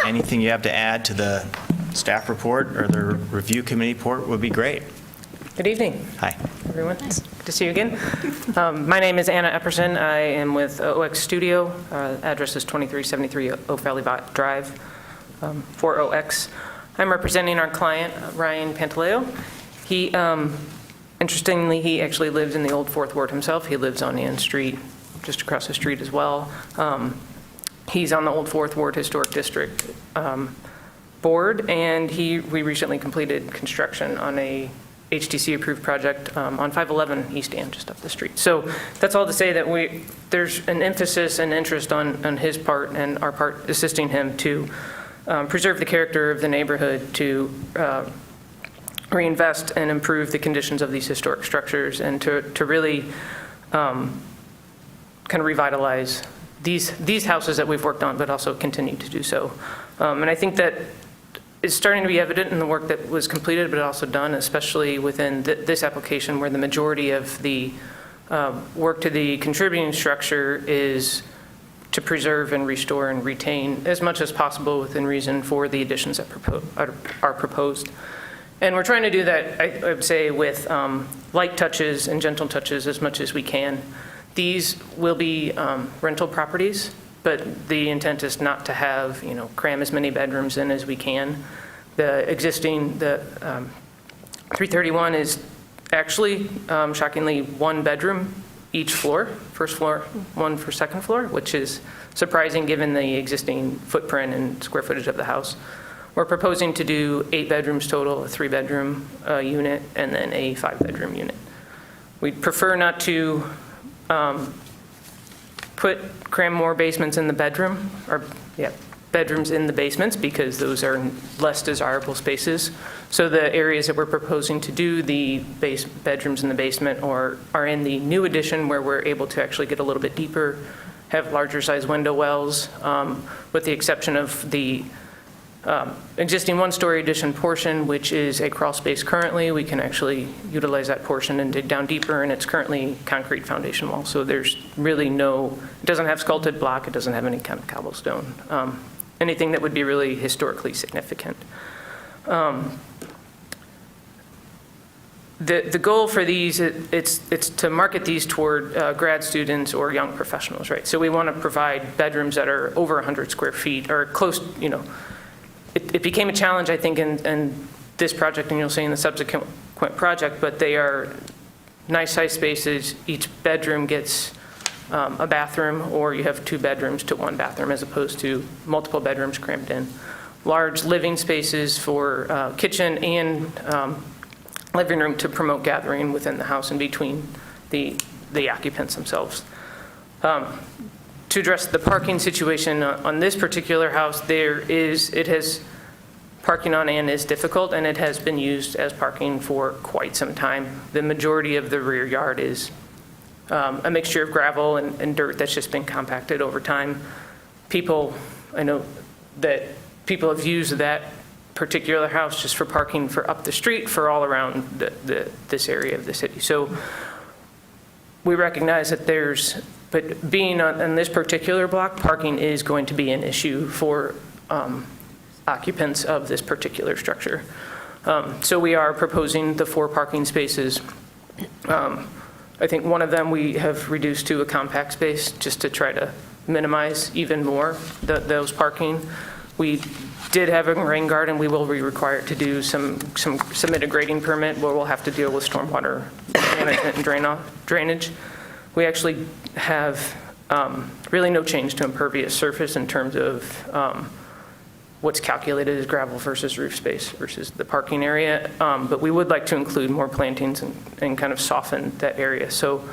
anything you have to add to the staff report or the review committee report would be great. Good evening, Hi. everyone. It's good to see you again. My name is Anna Epperson. I am with OX Studio. Address is 2373 O'Falley Drive, 4OX. I'm representing our client, Ryan Pantaleo. He, interestingly, he actually lives in the old Fourth Ward himself. He lives on Ann Street, just across the street as well. He's on the old Fourth Ward Historic District board, and we recently completed construction on a HTC-approved project on 511 East Ann, just up the street. So that's all to say that there's an emphasis and interest on his part and our part assisting him to preserve the character of the neighborhood, to reinvest and improve the conditions of these historic structures, and to really kind of revitalize these houses that we've worked on, but also continue to do so. And I think that is starting to be evident in the work that was completed, but also done, especially within this application, where the majority of the work to the contributing structure is to preserve and restore and retain as much as possible within reason for the additions that are proposed. And we're trying to do that, I would say, with light touches and gentle touches as much as we can. These will be rental properties, but the intent is not to have, cram as many bedrooms in as we can. The existing, 331 is actually, shockingly, one bedroom each floor, first floor, one for second floor, which is surprising given the existing footprint and square footage of the house. We're proposing to do 8 bedrooms total, a 3-bedroom unit, and then a 5-bedroom unit. We'd prefer not to cram more basements in the bedroom, bedrooms in the basements, because those are less desirable spaces. So the areas that we're proposing to do the bedrooms in the basement are in the new addition, where we're able to actually get a little bit deeper, have larger size window wells, with the exception of the existing 1-story addition portion, which is a crawl space currently. We can actually utilize that portion and dig down deeper, and it's currently concrete foundation wall. So there's really it doesn't have sculpted block, it doesn't have any kind of cobblestone, anything that would be really historically significant. The goal for these, it's to market these toward grad students or young professionals, right? So we want to provide bedrooms that are over 100 square feet or close, It became a challenge, I think, in this project, and you'll see in the subsequent project, but they are nice size spaces. Each bedroom gets a bathroom, or you have 2 bedrooms to 1 bathroom, as opposed to multiple bedrooms crammed in. Large living spaces for kitchen and living room to promote gathering within the house and between the occupants themselves. To address the parking situation on this particular house, it has parking on and is difficult, and it has been used as parking for quite some time. The majority of the rear yard is a mixture of gravel and dirt that's just been compacted over time. I know that people have used that particular house just for parking for up the street, for all around this area of the city. So we recognize that but being on this particular block, parking is going to be an issue for occupants of this particular structure. So we are proposing the 4 parking spaces. I think one of them we have reduced to a compact space, just to try to minimize even more those parking. We did have a rain garden. We will be required to do submit a grading permit, where we'll have to deal with stormwater management and drainage. We actually have really no change to impervious surface in terms of what's calculated as gravel versus roof space versus the parking area. But we would like to include more plantings and kind of soften that area. So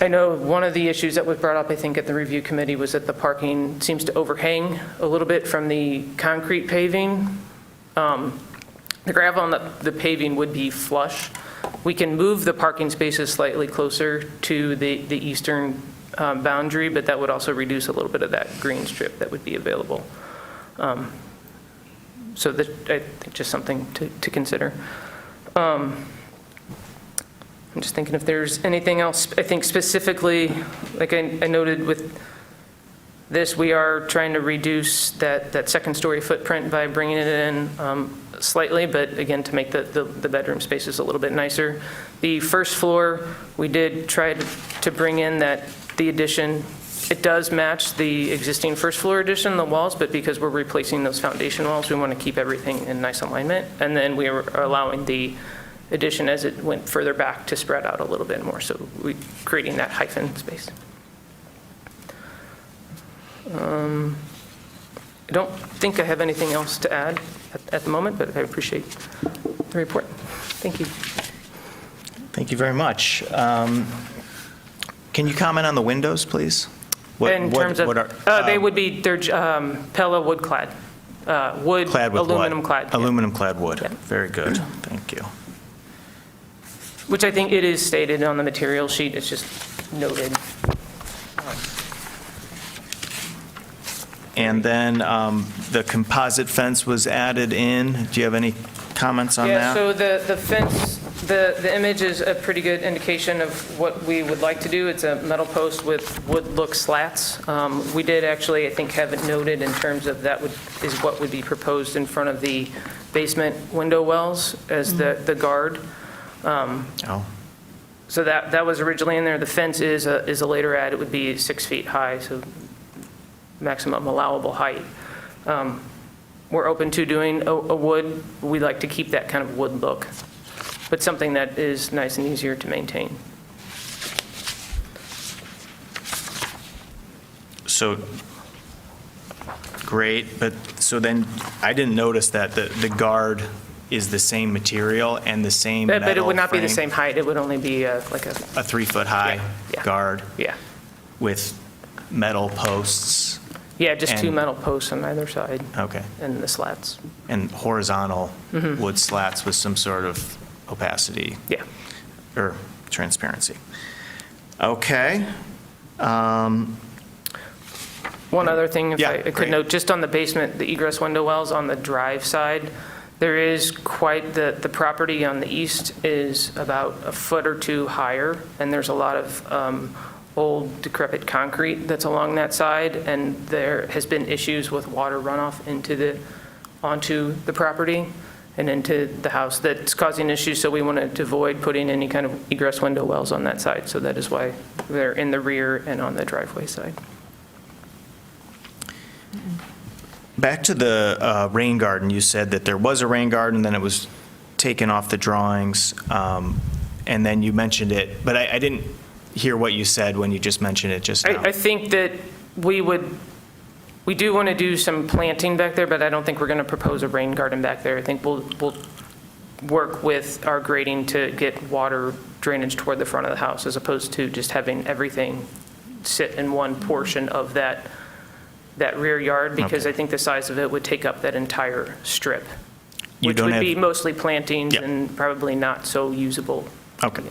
I know one of the issues that was brought up, I think, at the review committee was that the parking seems to overhang a little bit from the concrete paving. The gravel and the paving would be flush. We can move the parking spaces slightly closer to the eastern boundary, but that would also reduce a little bit of that green strip that would be available. So I think just something to consider. I'm just thinking if there's anything else. I think specifically, like I noted with this, we are trying to reduce that second story footprint by bringing it in slightly, but again, to make the bedroom spaces a little bit nicer. The first floor, we did try to bring in the addition. It does match the existing first floor addition, the walls, but because we're replacing those foundation walls, we want to keep everything in nice alignment. And then we are allowing the addition, as it went further back, to spread out a little bit more. So we're creating that hyphen space. I don't think I have anything else to add at the moment, but I appreciate the report. Thank you. Thank you very much. Can you comment on the windows, please? They would be, they're Pella wood clad. Wood, clad with aluminum what? clad. Aluminum clad wood. Yeah. Very good. Thank you. Which I think it is stated on the material sheet. It's just noted. And then the composite fence was added in. Do you have any comments on Yeah, that? so the fence The image is a pretty good indication of what we would like to do. It's a metal post with wood-look slats. We did actually, I think, have it noted in terms of is what would be proposed in front of the basement window wells as the guard. Oh, So that was originally in there. The fence is a later add. It would be 6 feet high, so maximum allowable height. We're open to doing a wood. We like to keep that kind of wood look, but something that is nice and easier to maintain. so, great, but, so then, I didn't notice that the guard is the same material and the same metal But it would not be the frame? same height. It would only be like a, A 3-foot-high Yeah. guard yeah. with metal posts? Yeah, just 2 And- metal posts on either side Okay. and the slats. And horizontal wood slats with some sort of opacity Yeah. or transparency. Okay. One other thing, if Yeah, I could great. note, just on the basement, the egress window wells on the drive side, there is quite, the property on the east is about a foot or 2 higher, and there's a lot of old decrepit concrete that's along that side, and there has been issues with water runoff onto the property and into the house that's causing issues, so we wanted to avoid putting any kind of egress window wells on that side, so that is why they're in the rear and on the driveway side. Back to the rain garden, you said that there was a rain garden, then it was taken off the drawings, and then you mentioned it, but I didn't hear what you said when you just mentioned it just now. I think that we do want to do some planting back there, but I don't think we're going to propose a rain garden back there. I think we'll work with our grading to get water drainage toward the front of the house, as opposed to just having everything sit in one portion of that rear yard, because Okay. I think the size of it would take up that entire strip, You which don't would have- be mostly plantings Yep. and probably not so usable. Okay.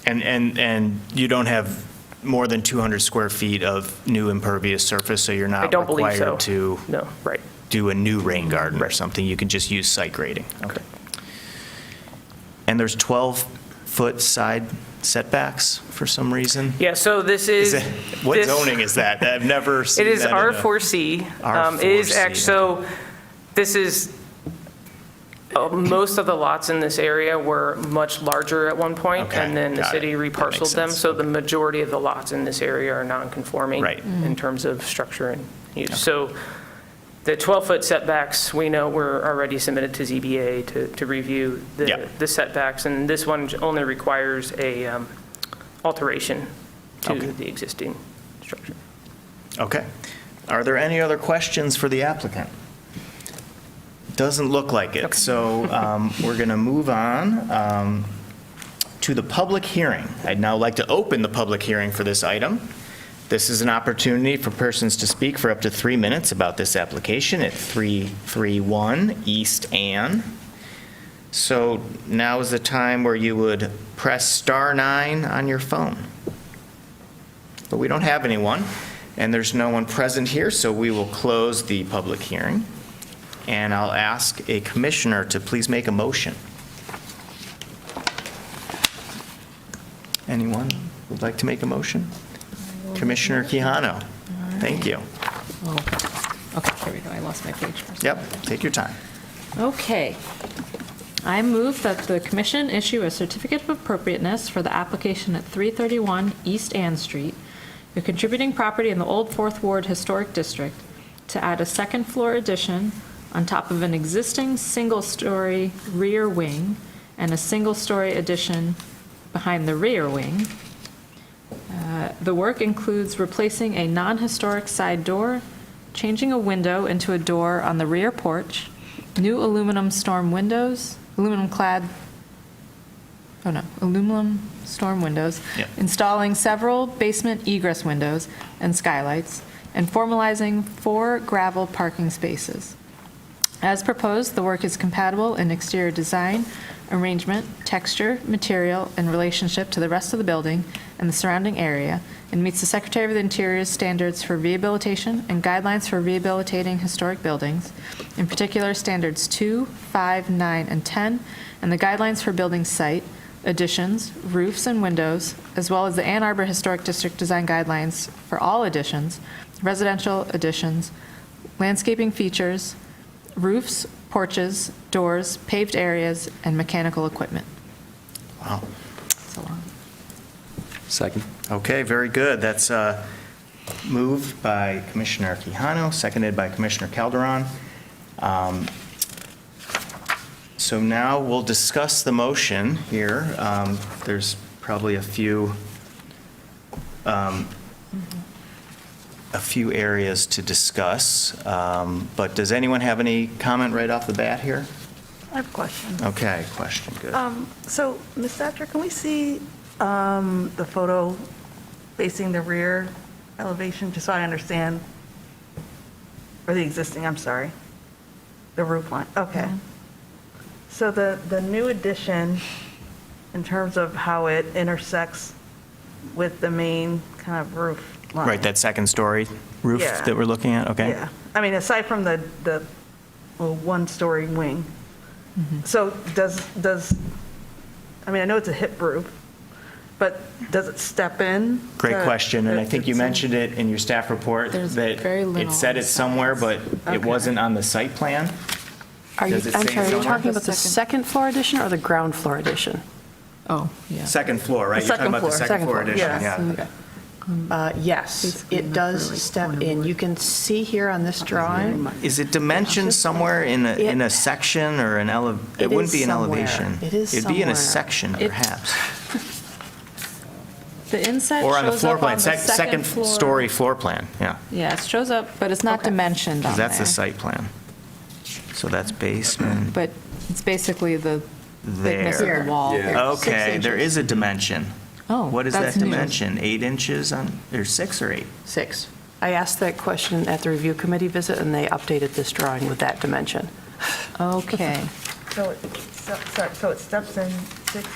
And you don't have more than 200 square feet of new impervious surface, so you're I not don't believe so. required to No, right. do a new rain garden or Right. something. You can just use site grading. Okay. And there's 12-foot side setbacks for some reason? Yeah, so this is. What this- zoning is that? I've never seen It is that in a- R4C. It is R4C, actually, so this is, most of the lots in this area were much larger at one point, Okay, and then the got city it. That makes reparceled them. sense. So the majority of the lots in this area are non-conforming. Right. In terms of structure and use. So the 12-foot setbacks, we know were already submitted to ZBA to review Yeah. the setbacks, and this one only requires a alteration to Okay. the existing structure. Okay. Are there any other questions for the applicant? Doesn't look like it. So we're going to move on to the public hearing. I'd now like to open the public hearing for this item. This is an opportunity for persons to speak for up to 3 minutes about this application at 331 East Ann. So now is the time where you would press *9 on your phone. But we don't have anyone, and there's no one present here, so we will close the public hearing. And I'll ask a commissioner to please make a motion. Anyone would like to make a motion? Commissioner Quijano, thank you. Okay, here we go, I lost my page for a second. Yep, take your time. Okay. I move that the commission issue a certificate of appropriateness for the application at 331 East Ann Street, a contributing property in the Old Fourth Ward Historic District, to add a second-floor addition on top of an existing single-story rear wing and a single-story addition behind the rear wing. The work includes replacing a non-historic side door, changing a window into a door on the rear porch, new aluminum storm windows, aluminum storm windows, Yep. installing several basement egress windows and skylights, and formalizing 4 gravel parking spaces. As proposed, the work is compatible in exterior design, arrangement, texture, material, and relationship to the rest of the building and the surrounding area, and meets the Secretary of the Interior's standards for rehabilitation and guidelines for rehabilitating historic buildings, in particular standards 2, 5, 9, and 10, and the guidelines for building site, additions, roofs and windows, as well as the Ann Arbor Historic District Design Guidelines for all additions, residential additions, landscaping features, roofs, porches, doors, paved areas, and mechanical equipment. Wow. It's a lot. Second. Okay, very good. That's moved by Commissioner Quijano, seconded by Commissioner Calderon. So now we'll discuss the motion here. There's probably a few areas to discuss, but does anyone have any comment right off the bat here? I have a question. Okay, question, good. So, Ms. Thatcher, can we see the photo facing the rear elevation, just so I understand? Or the existing, I'm sorry, the roof line, okay. So the new addition, in terms of how it intersects with the main kind of roof line? Right, that second story roof Yeah. that we're looking at, okay? Yeah, I mean, aside from the one-story wing. So does, I mean, I know it's a hip roof, but does it step in? Great to- question, and I think you it's in- mentioned it in your staff report, There's that very it little said on it the somewhere, but sides. it Okay. wasn't on the site plan. Are you, Does it I'm say sorry, are you somewhere? talking about the second floor addition or the ground floor addition? Oh, yeah. Second floor, right? The You're talking about the second second floor. floor addition, Second yeah. Yes, Basically it in does the step corner in. board. You can see here on this drawing. Is it dimensioned somewhere in a section or an it It wouldn't is be an somewhere. elevation? It is It'd be in a somewhere. section, perhaps. The inside Or on the shows floor up plan, on the second floor. story floor plan, yeah. Yeah, it shows up, but it's not Okay. dimensioned on Because there. that's the site plan. So that's basement But it's basically the thickness of there. the wall. Okay, there is a dimension. Oh, What is that that's new. dimension? 8 inches on, or 6 or 8? 6. I asked that question at the review committee visit, and they updated this drawing with that dimension. Okay, So it steps in 6,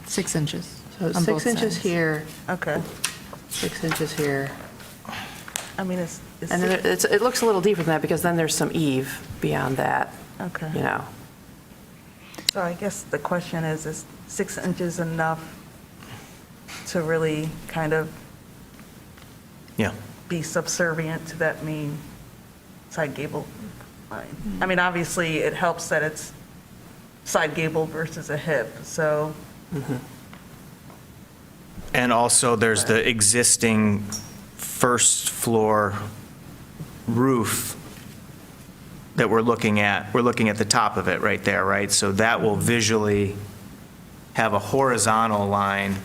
6 inches. So on 6 both inches sides. here, okay. 6 inches here. I mean, it's. And then it looks a little deeper than that, because then there's some eave beyond that, Okay. you know. So I guess the question is 6 inches enough to really kind of Yeah. be subservient to that main side gable line? I mean, obviously, it helps that it's side gable versus a hip, so, And also, there's the existing first floor roof that we're looking at. We're looking at the top of it right there, right? So that will visually have a horizontal line.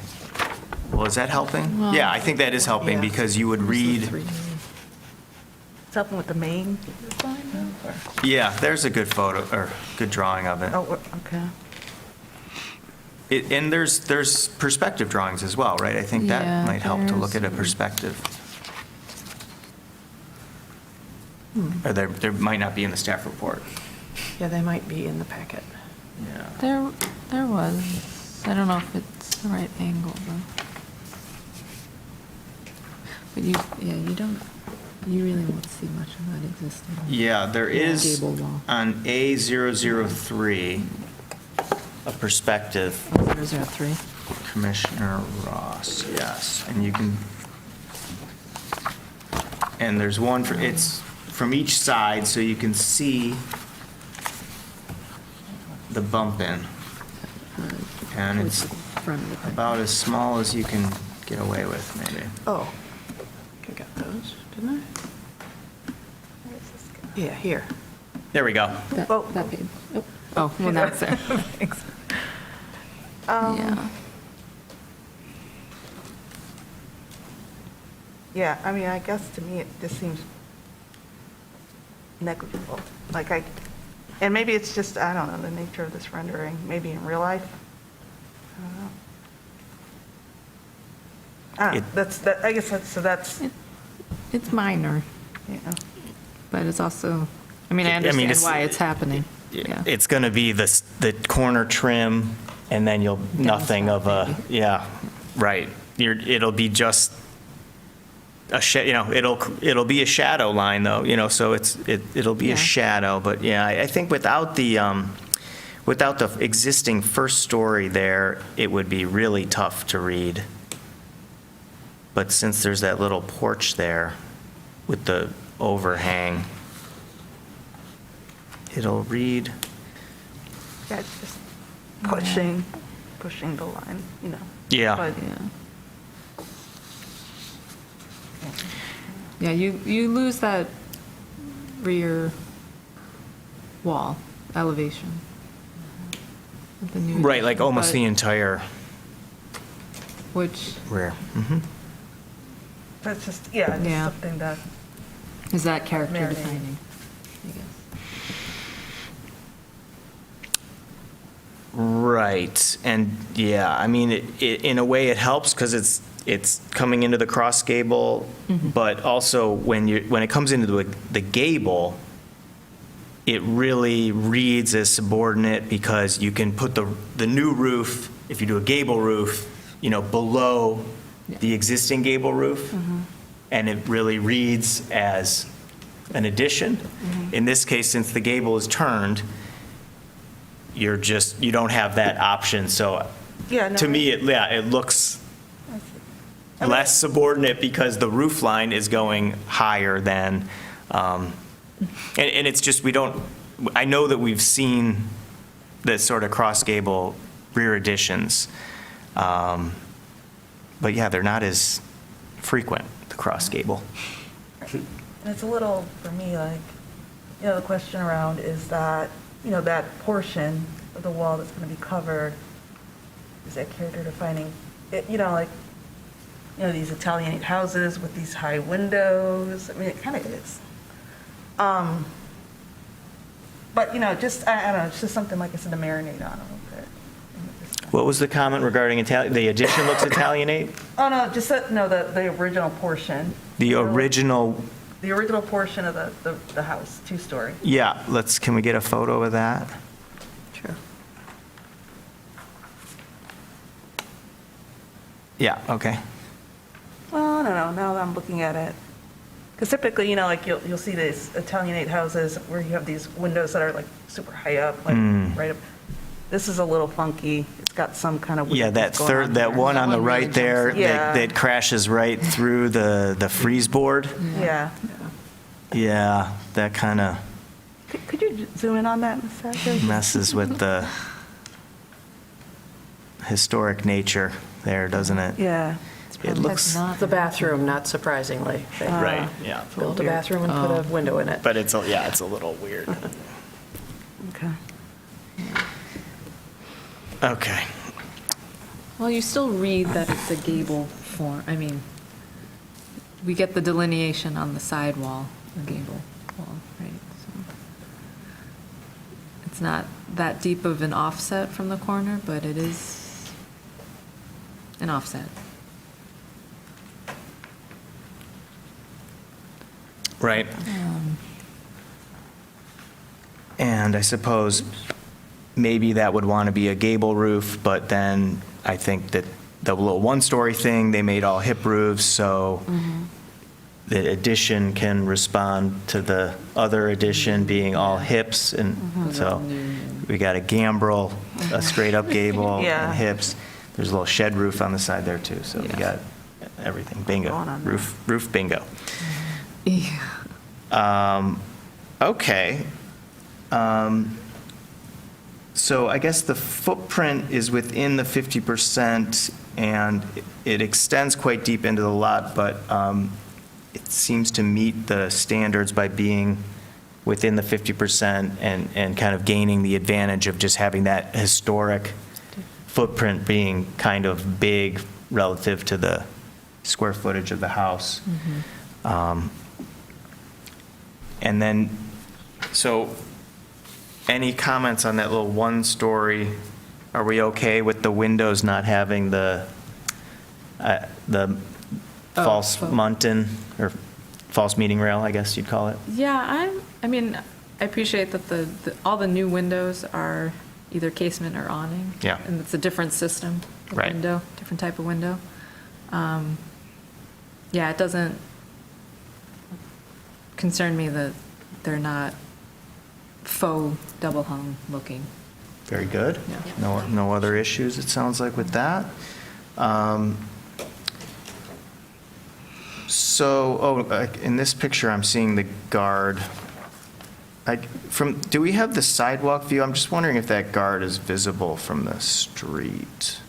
Well, is that helping? Well, Yeah, I think that is helping, yeah. because you would read, it's helping with the main line, or? yeah, there's a good photo, or good drawing of it. Oh, okay. And there's perspective drawings as well, right? I think Yeah, that might help to look at a there's- perspective. Or there might not be in the staff report. Yeah, they might be in the packet. Yeah. There was, I don't know if it's the right angle, though. But you really won't see much of that existing. Yeah, there is Gable wall. on A003, a perspective, 003. Commissioner Ross, yes, and you can, and there's one, it's from each side, so you can see the bump in. And it's Front of the pipe. about as small as you can get away with, maybe. Oh, I got those, didn't I? Yeah, here. There we go. That page. Oh, well, now it's there. Thanks. Yeah. Yeah, I mean, I guess to me, it just seems negligible. Like and maybe it's just, I don't know, the nature of this rendering, maybe in real life. I don't know. I guess that's, It's minor, you know. but it's also, I mean, I I mean, understand it's- why it's happening. Yeah. It's going to be the corner trim, and then nothing of a, yeah, right. It'll be just it'll be a shadow line, though, so it'll be Yeah. a shadow, but yeah, I think without without the existing first story there, it would be really tough to read. But since there's that little porch there with the overhang, it'll read, Yeah, it's just pushing the line, you know. yeah. But, Yeah, you lose that rear wall elevation. with the new Right, like addition, almost but- the entire Which, rear. That's just, yeah, just Yeah. something that, is that character Marinate. defining, I guess. Right, and yeah, I mean, in a way, it helps because it's coming into the cross gable, but also when it comes into the gable, it really reads as subordinate because you can put the new roof, if you do a gable roof, below the existing gable roof, and it really reads as an addition. In this case, since the gable is turned, you don't have that option, so yeah, no. to me, it looks less subordinate because the roof line is going higher than, and it's just, I know that we've seen this sort of cross gable rear additions, but yeah, they're not as frequent, the cross gable. And it's a little, for me, like, the question around is that, that portion of the wall that's going to be covered, is that character defining? These Italianate houses with these high windows, I mean, it kind of is. But, just, I don't know, it's just something, like I said, to marinate on a little bit. What was the comment regarding the addition looks Italianate? Oh, no, just that, no, the original portion. The original, The original portion of the house, two-story. yeah, can we get a photo of that? Sure. Yeah, okay. Well, I don't know, now that I'm looking at it. Because typically, like you'll see these Italianate houses where you have these windows that are like super high up, like right up. This is a little funky. It's got some kind of. Yeah, weirdness going on there. one on the That one right really there, jumps out. that crashes right through the freeze board. Yeah. Yeah, that kind of Could you zoom in on that in a second? messes with the historic nature there, doesn't it? Yeah. It looks, The bathroom, not surprisingly. They right, yeah. built a bathroom and put a window in it. But it's a little weird. Okay. Okay. Well, you still read that it's a gable form, I mean, we get the delineation on the side wall, the gable wall, right? So it's not that deep of an offset from the corner, but it is an offset. Right. And I suppose maybe that would want to be a gable roof, but then I think that the little one-story thing, they made all hip roofs, so the addition can respond to the other addition being all hips, and so we got a gambrel, a straight-up gable, Yeah. and hips. There's a little shed roof on the side there, too, so we Yeah. got everything, bingo, Going on there. roof bingo. Yeah. Okay. So I guess the footprint is within the 50%, and it extends quite deep into the lot, but it seems to meet the standards by being within the 50% and kind of gaining the advantage of just having that historic footprint being kind of big relative to the square footage of the house. And then, so any comments on that little one-story? Are we okay with the windows not having the false muntin, or false meeting rail, I guess you'd call it? Yeah, I mean, I appreciate that all the new windows are either casement or awning. Yeah. And it's a different system of Right. window, different type of window. Yeah, it doesn't concern me that they're not faux double hung looking. Very good. No other issues, it sounds like, with that. In this picture, I'm seeing the guard. Do we have the sidewalk view? I'm just wondering if that guard is visible from the street.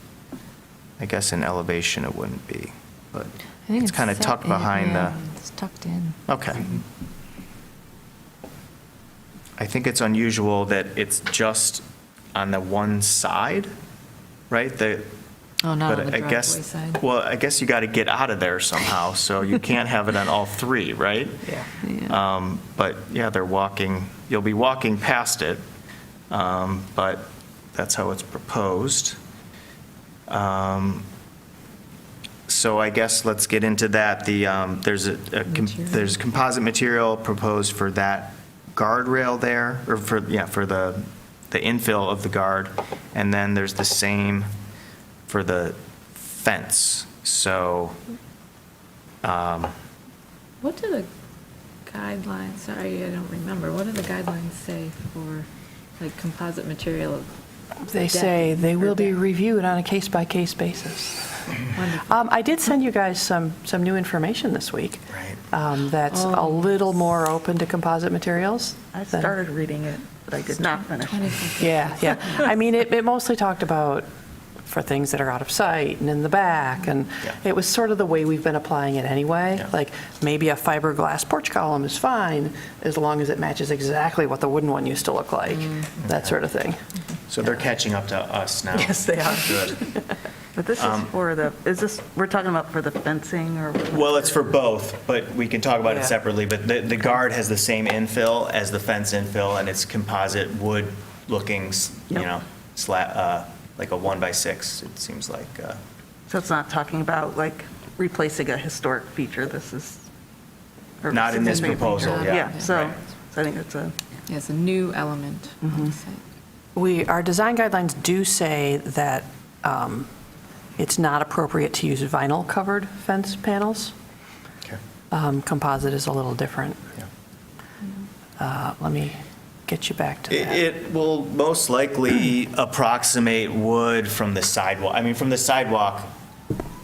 I guess in elevation it wouldn't be, but I think it's kind of set tucked in- behind yeah, the, It's tucked in. okay. I think it's unusual that it's just on the one side, right? Oh, not But on the I driveway guess, side. well, I guess you got to get out of there somehow, so you can't have it on all three, right? Yeah. Yeah. But yeah, you'll be walking past it, but that's how it's proposed. So I guess let's get into that. There's composite material proposed for that guardrail there, or for the infill of the guard, and then there's the same for the fence. So, What do the guidelines, sorry, I don't remember, what do the guidelines say for, like, composite material? They Deck say they will be or deck. reviewed on a case-by-case basis. Wonderful. I did send you guys some new information this week. Right. That's a little more open to composite materials. I than- started reading it, but I did not finish. 20 Yeah. I mean, it mostly talked about for things that are out of sight and in the back, and Yeah. it was sort of the way we've been applying it anyway. Yeah. Like, maybe a fiberglass porch column is fine, as long as it matches exactly what the wooden one used to look like, that sort of thing. So they're catching up to us now. Yes, they are. Good. But this is we're talking about for the fencing or? Well, it's for both, but we can talk about it Yeah. separately. But the guard has the same infill as the fence infill, and it's composite wood-looking, Yep. like a 1x6, it seems like. So it's not talking about like replacing a historic feature, this is. or Not in this significant proposal, feature. yeah. So Right. I think it's a, Yeah, it's a new element on the site. Our design guidelines do say that it's not appropriate to use vinyl-covered fence panels. Okay. Composite is a little different. Yeah. Let me get you back to that. It will most likely approximate wood from the sidewalk. I mean, from the sidewalk,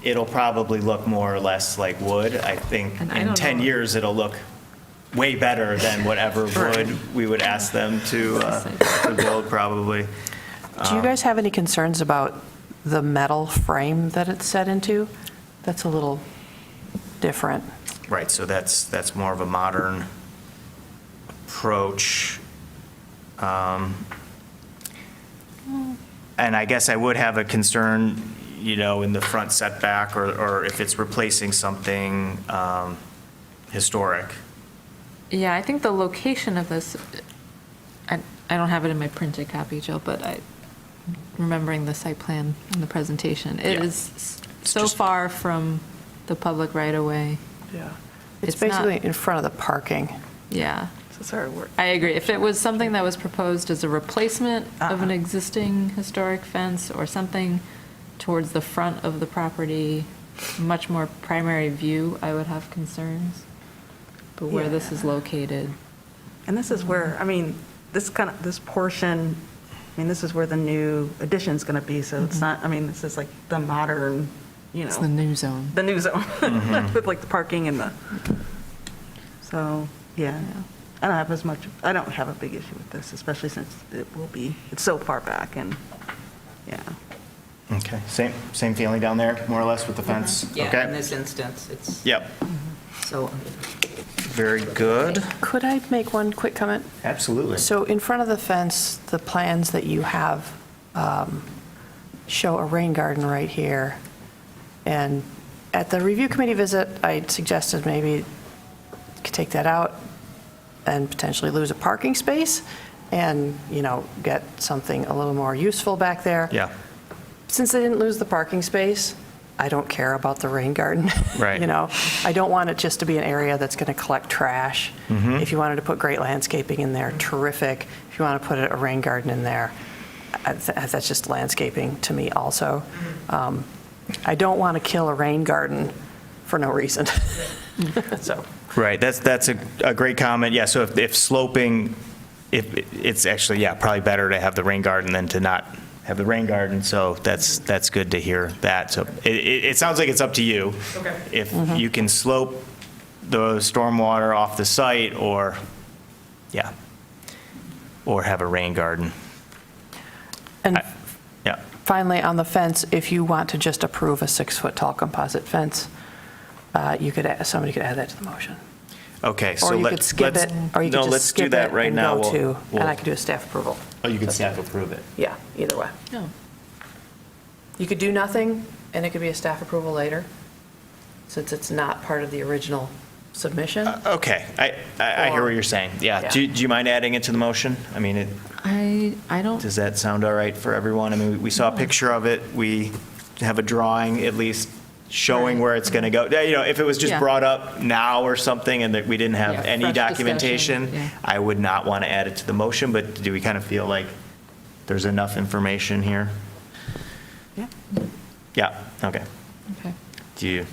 it'll probably look more or less like wood. I think And I in don't 10 know. years, it'll look way better than whatever wood we would ask them to build, probably. Do you guys have any concerns about the metal frame that it's set into? That's a little different. Right, so that's more of a modern approach. And I guess I would have a concern, in the front setback, or if it's replacing something historic. Yeah, I think the location of this, I don't have it in my printed copy, Jill, but remembering the site plan in the presentation, it Yeah. is It's so just- far from the public right-of-way. Yeah. It's It's not- basically in front of the parking. Yeah, so sorry, I agree. If it was something that was proposed as a replacement of an existing historic fence or something towards the front of the property, much more primary view, I would have concerns. But where this is located, and this is where, this portion, this is where the new addition's going to be, so it's not, this is like the modern, it's the new zone. the new zone, with like the parking and so, yeah. I don't have a big issue with this, especially since it's so far back and, yeah. Okay, same feeling down there, more or less, with the fence? Yeah, in Okay. this instance, it's Yep, so, very good. Could I make one quick comment? Absolutely. So in front of the fence, the plans that you have show a rain garden right here. And at the review committee visit, I suggested maybe you could take that out and potentially lose a parking space and, get something a little more useful back there. Yeah. Since they didn't lose the parking space, I don't care about the rain garden. Right. I don't want it just to be an area that's going to collect trash. Mm-hmm. If you wanted to put great landscaping in there, terrific. If you want to put a rain garden in there, that's just landscaping to me also. I don't want to kill a rain garden for no reason. So, Right, that's a great comment. Yeah, so if sloping it's actually, yeah, probably better to have the rain garden than to not have the rain garden, so that's good to hear that. So it sounds like it's up to you. Okay. If you can slope the stormwater off the site, or, yeah, or have a rain garden. And Yeah. finally, on the fence, if you want to just approve a 6-foot tall composite fence, somebody could add that to the motion. Okay, so Or you could skip it, or you could just let's do skip that it right and now. go to, We'll- and I could do a staff approval. Oh, you can staff approve it. Yeah, either way. Oh. You could do nothing, and it could be a staff approval later, since it's not part of the original submission. Okay, I hear what you're saying. Yeah, Yeah. do you mind adding it to the motion? I mean, I don't, does that sound all right for everyone? I mean, we saw a picture of it, we have a drawing at least showing Right. where it's going to go. You know, if it was just Yeah. brought up now or something and that we didn't have Yeah, any fresh documentation, discussion, yeah. I would not want to add it to the motion, but do we kind of feel like there's enough information here? Yeah. Yeah, okay. okay. Do you,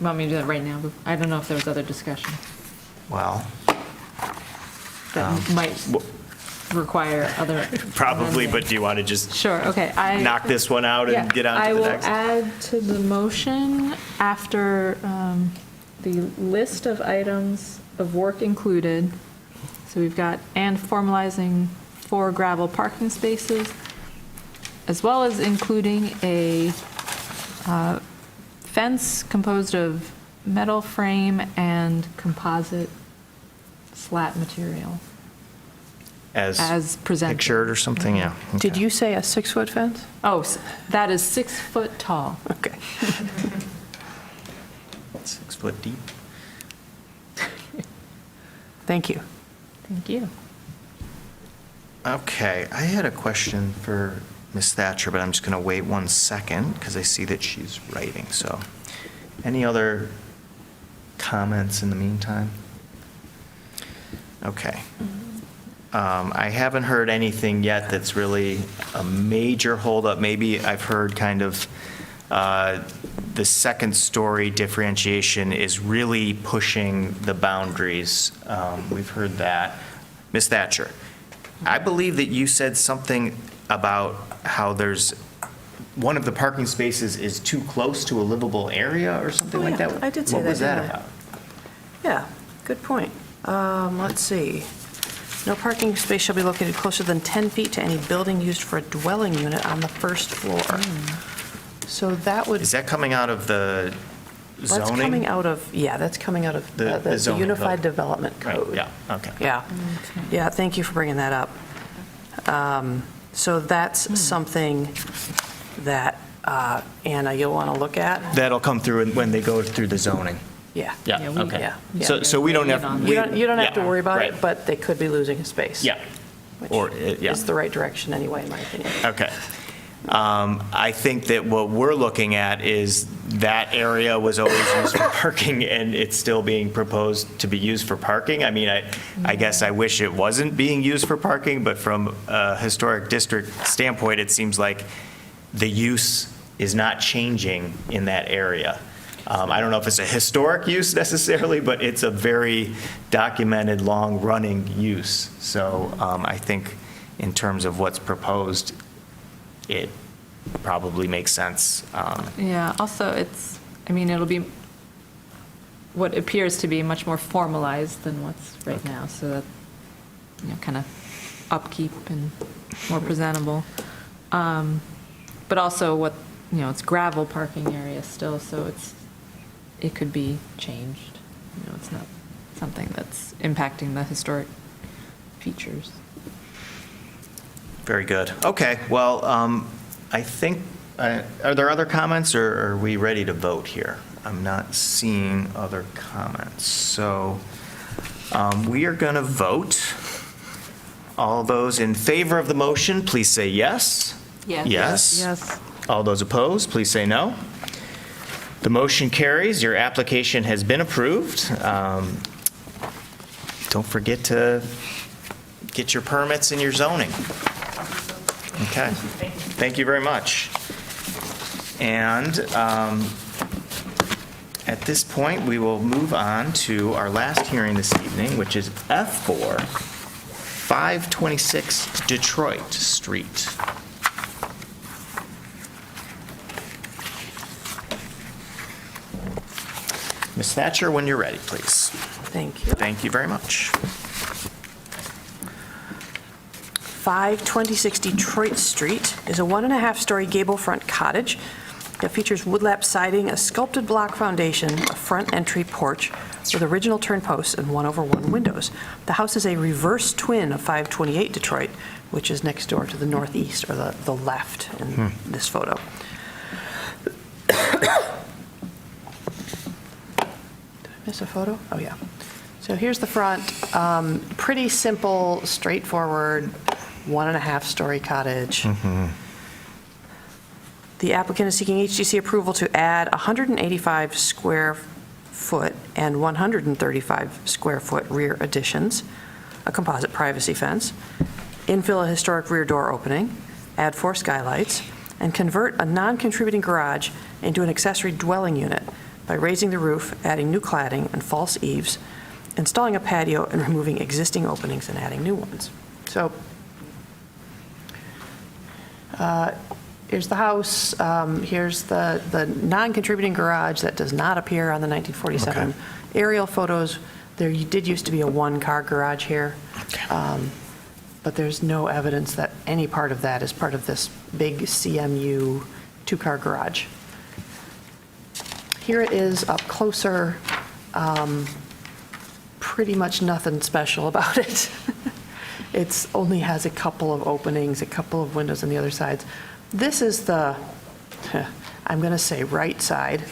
Want me to do that right now? I don't know if there was other discussion well, that might require other. probably, amending. but do you want to just Sure, okay. knock this one out Yeah, and get on to the next? I will add to the motion after the list of items of work included. So we've got, and formalizing 4 gravel parking spaces, as well as including a fence composed of metal frame and composite slat material as presented. Pictured or something, yeah. Did okay. you say a 6-foot fence? Oh, that is 6 foot tall. Okay. 6 foot deep? Thank you. Thank you. Okay, I had a question for Ms. Thatcher, but I'm just going to wait 1 second because I see that she's writing, so. Any other comments in the meantime? Okay. I haven't heard anything yet that's really a major holdup. Maybe I've heard kind of the second story differentiation is really pushing the boundaries. We've heard that. Ms. Thatcher, I believe that you said something about how there's, one of the parking spaces is too close to a livable area or something Oh, like yeah, that? I did say What that, was that didn't I? about? Yeah, good point. Let's see. No parking space shall be located closer than 10 feet to any building used for a dwelling unit on the first floor. So that would, Is that coming out of the zoning? that's coming out of, yeah, that's coming out of The the zoning Unified code. Development Right, Code. yeah, okay. Yeah, yeah, thank you for bringing that up. So that's something that, Anna, you'll want to look at? That'll come through when they go through the zoning. Yeah. Yeah, Yeah, we- okay. yeah, So we don't yeah. have. You don't have to yeah, worry about right. it, but they could be losing a space. Yeah, Which or, yeah. is the right direction anyway, in my opinion. Okay. I think that what we're looking at is that area was always used for parking, and it's still being proposed to be used for parking. I mean, I guess I wish it wasn't being used for parking, but from a historic district standpoint, it seems like the use is not changing in that area. I don't know if it's a historic use necessarily, but it's a very documented, long-running use. So I think in terms of what's proposed, it probably makes sense. Yeah, also it'll be what appears to be much more formalized than what's right now, so that, kind of upkeep and more presentable. But also it's gravel parking area still, so it could be changed. It's not something that's impacting the historic features. Very good. Okay, well, I think, are there other comments, or are we ready to vote here? I'm not seeing other comments. So we are going to vote. All those in favor of the motion, please say yes. Yes. Yes. Yes. All those opposed, please say no. The motion carries. Your application has been approved. Don't forget to get your permits and your zoning. Okay. Thank you very much. And at this point, we will move on to our last hearing this evening, which is F4. 526 Detroit Street. Ms. Thatcher, when you're ready, please. Thank you. Thank you very much. 526 Detroit Street is a 1.5-story gable front cottage that features woodlap siding, a sculpted block foundation, a front entry porch with original turn posts and 1/1 windows. The house is a reverse twin of 528 Detroit, which is next door to the northeast, or the left in this photo. Did I miss a photo? Oh, yeah. So here's the front. Pretty simple, straightforward, 1.5-story cottage. The applicant is seeking HDC approval to add 185 square foot and 135 square foot rear additions, a composite privacy fence, infill a historic rear door opening, add 4 skylights, and convert a non-contributing garage into an accessory dwelling unit by raising the roof, adding new cladding and false eaves, installing a patio, and removing existing openings and adding new ones. So here's the house. Here's the non-contributing garage that does not appear on the 1947 aerial photos. There did used to be a 1-car garage here, but there's no evidence that any part of that is part of this big CMU 2-car garage. Here it is up closer. Pretty much nothing special about it. It only has a couple of openings, a couple of windows on the other sides. This is the, I'm going to say right side,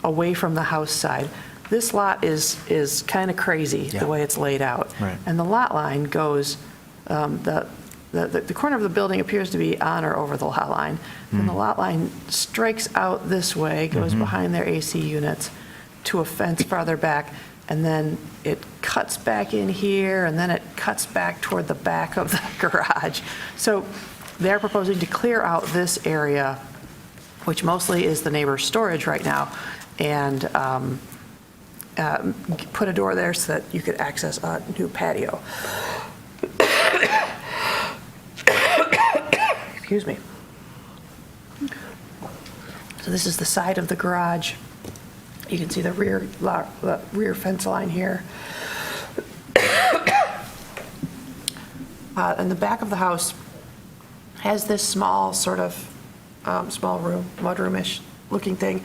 away from the house side. This lot is kind of crazy, the way it's laid out. Right. And the lot line goes, the corner of the building appears to be on or over the lot line. And the lot line strikes out this way, goes behind their AC units to a fence farther back, and then it cuts back in here, and then it cuts back toward the back of the garage. So they're proposing to clear out this area, which mostly is the neighbor's storage right now, and put a door there so that you could access a new patio. Excuse me. So this is the side of the garage. You can see the rear fence line here. And the back of the house has this small sort of small room, mudroom-ish looking thing.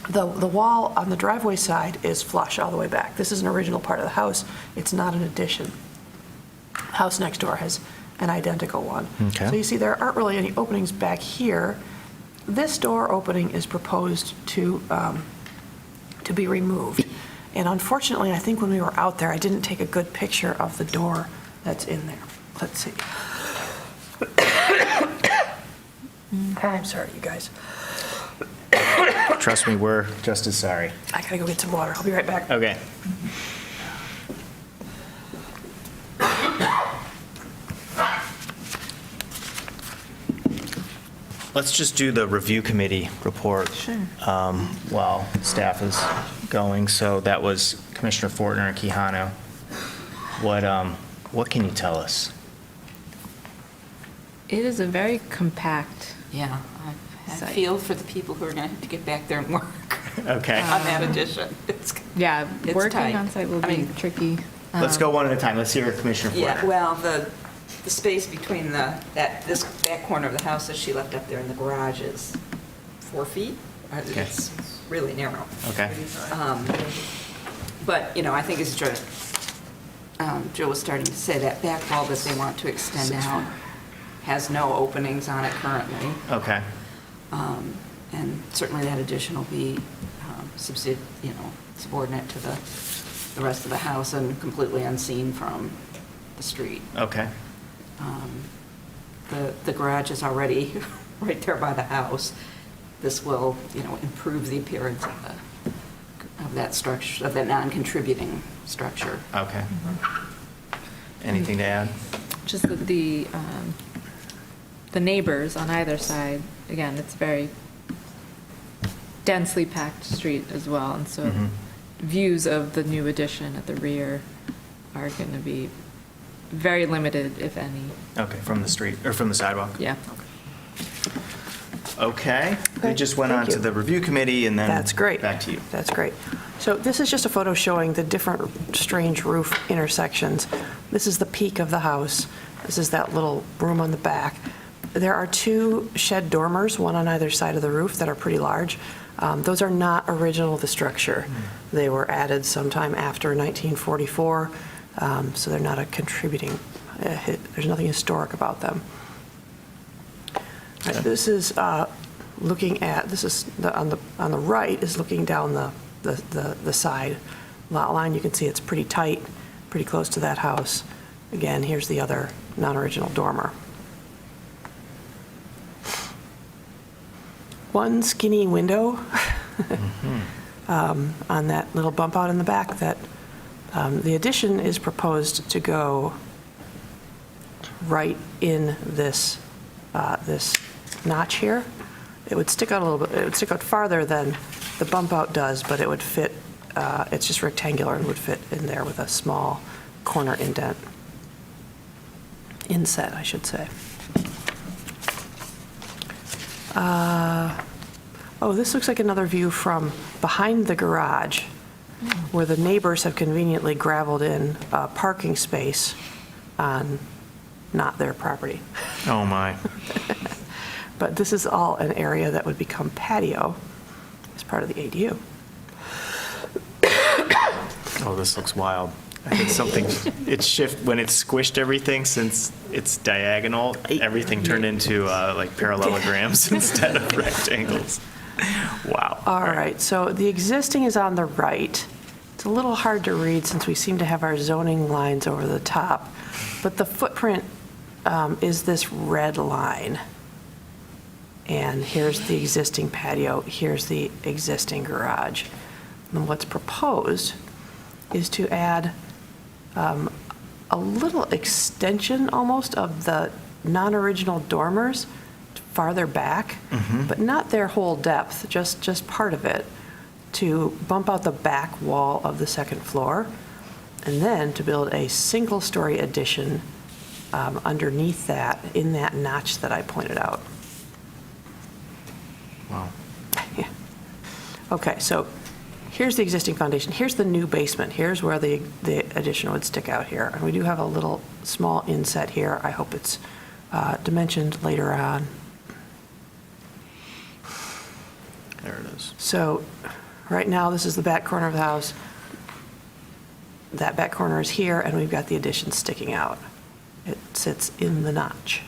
The wall on the driveway side is flush all the way back. This is an original part of the house. It's not an addition. The house next door has an identical one. Okay. So you see there aren't really any openings back here. This door opening is proposed to be removed. And unfortunately, I think when we were out there, I didn't take a good picture of the door that's in there. Let's see. I'm sorry, you guys. Trust me, we're just as sorry. I gotta go get some water. I'll be right back. Okay. Let's just do the review committee report while staff is going. So that was Commissioner Fortner and Quijano. What can you tell us? It is a very compact, Yeah, I Site. feel for the people who are going to have to get back there and work Okay. on that addition. yeah, It's working tight. on site will I be mean, tricky. Let's go one at a time. Let's hear Commissioner Fortner. Yeah, well, the space between that corner of the house that she left up there in the garage is 4 feet. Okay. It's really narrow. Okay. But, you know, I think as Joe was starting to say, that back wall that they want to extend out has no openings on it currently. Okay. And certainly that addition will be subordinate to the rest of the house and completely unseen from the street. Okay. The garage is already right there by the house. This will, improve the appearance of that structure, of that non-contributing structure. Okay. Anything to add? Just that the neighbors on either side, again, it's very densely packed street as well, and so views of the new addition at the rear are going to be very limited, if any. Okay, from the street, or from the sidewalk? Yeah. Okay, we Okay, just went on thank to you. the review committee and then. That's great. Back to you. That's great. So this is just a photo showing the different strange roof intersections. This is the peak of the house. This is that little room on the back. There are 2 shed dormers, one on either side of the roof, that are pretty large. Those are not original to the structure. They were added sometime after 1944, so they're not a contributing, there's nothing historic about them. Right, this is looking at, this is on the right is looking down the side lot line. You can see it's pretty tight, pretty close to that house. Again, here's the other non-original dormer. One skinny window on that little bump out in the back that the addition is proposed to go right in this this notch here. It would stick out a little bit, it would stick out farther than the bump out does, but it would fit, it's just rectangular and would fit in there with a small corner indent. Inset, I should say. Oh, this looks like another view from behind the garage, where the neighbors have conveniently gravelled in a parking space on not their property. Oh, my. But this is all an area that would become patio as part of the ADU. Oh, this looks wild. I think something, when it squished everything, since it's diagonal, everything turned into like parallelograms instead of rectangles. Wow. All right, so the existing is on the right. It's a little hard to read since we seem to have our zoning lines over the top, but the footprint is this red line. And here's the existing patio, here's the existing garage. And what's proposed is to add a little extension almost of the non-original dormers farther back, but not their whole depth, just part of it, to bump out the back wall of the second floor, and then to build a single-story addition underneath that, in that notch that I pointed out. Wow. Yeah. Okay, so here's the existing foundation. Here's the new basement. Here's where the addition would stick out here. And we do have a little small inset here. I hope it's dimensioned later on. There it is. So right now, this is the back corner of the house. That back corner is here, and we've got the addition sticking out. It sits in the notch.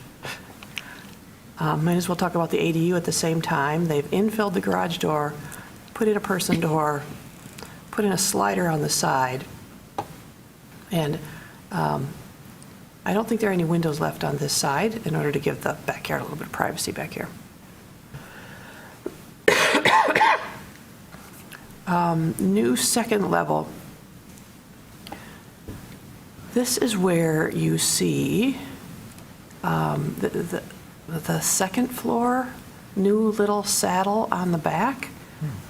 Might as well talk about the ADU at the same time. They've infilled the garage door, put in a person door, put in a slider on the side, and I don't think there are any windows left on this side in order to give the backyard a little bit of privacy back here. New second level. This is where you see the second floor, new little saddle on the back.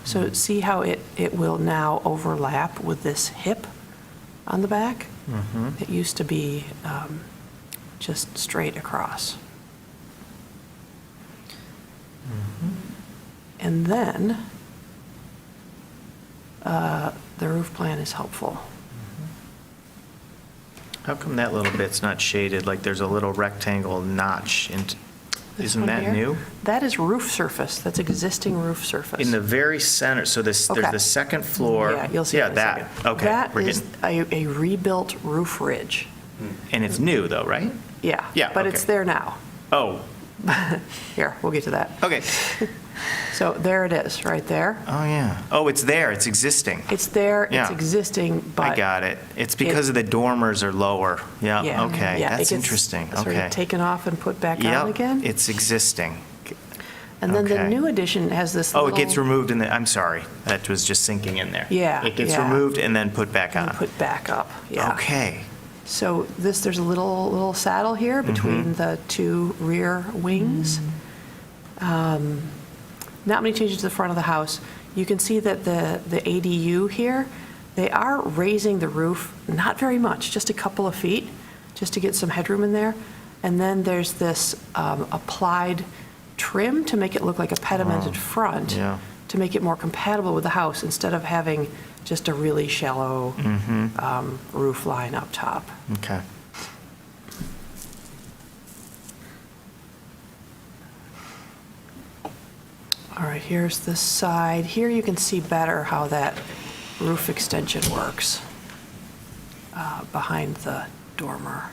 So see how it will now overlap with this hip on the back? It used to be just straight across. And then the roof plan is helpful. How come that little bit's not shaded, like there's a little rectangle notch? This Isn't one that here? new? That is roof surface. That's existing roof surface. In the very center, so there's Okay. the second floor. Yeah, you'll see Yeah, it in a that, second. okay. That we're is getting- a rebuilt roof ridge. And it's new, though, right? Yeah. Yeah, But okay. it's there now. Oh, Here, we'll get to that. okay. So there it is, right there. Oh, yeah. Oh, it's there, it's existing. It's there, it's Yeah. existing, but. I got it. It's because of the dormers are lower. Yeah, Yeah. okay. Yeah, it That's gets interesting. Sort Okay. of taken off and put back on Yep, again. it's existing. And then the okay. new addition has this Oh, little. it gets removed in the, I'm sorry, that was just sinking in there. Yeah, It gets yeah. removed and then put back And on. put back up, yeah. Okay. So there's a little saddle here between the two rear wings. Not many changes to the front of the house. You can see that the ADU here They are raising the roof, not very much, just a couple of feet, just to get some headroom in there. And then there's this applied trim to make it look like a pedimented front, Yeah. to make it more compatible with the house, instead of having just a really shallow roof line up top. Okay. All right, here's the side. Here you can see better how that roof extension works behind the dormer.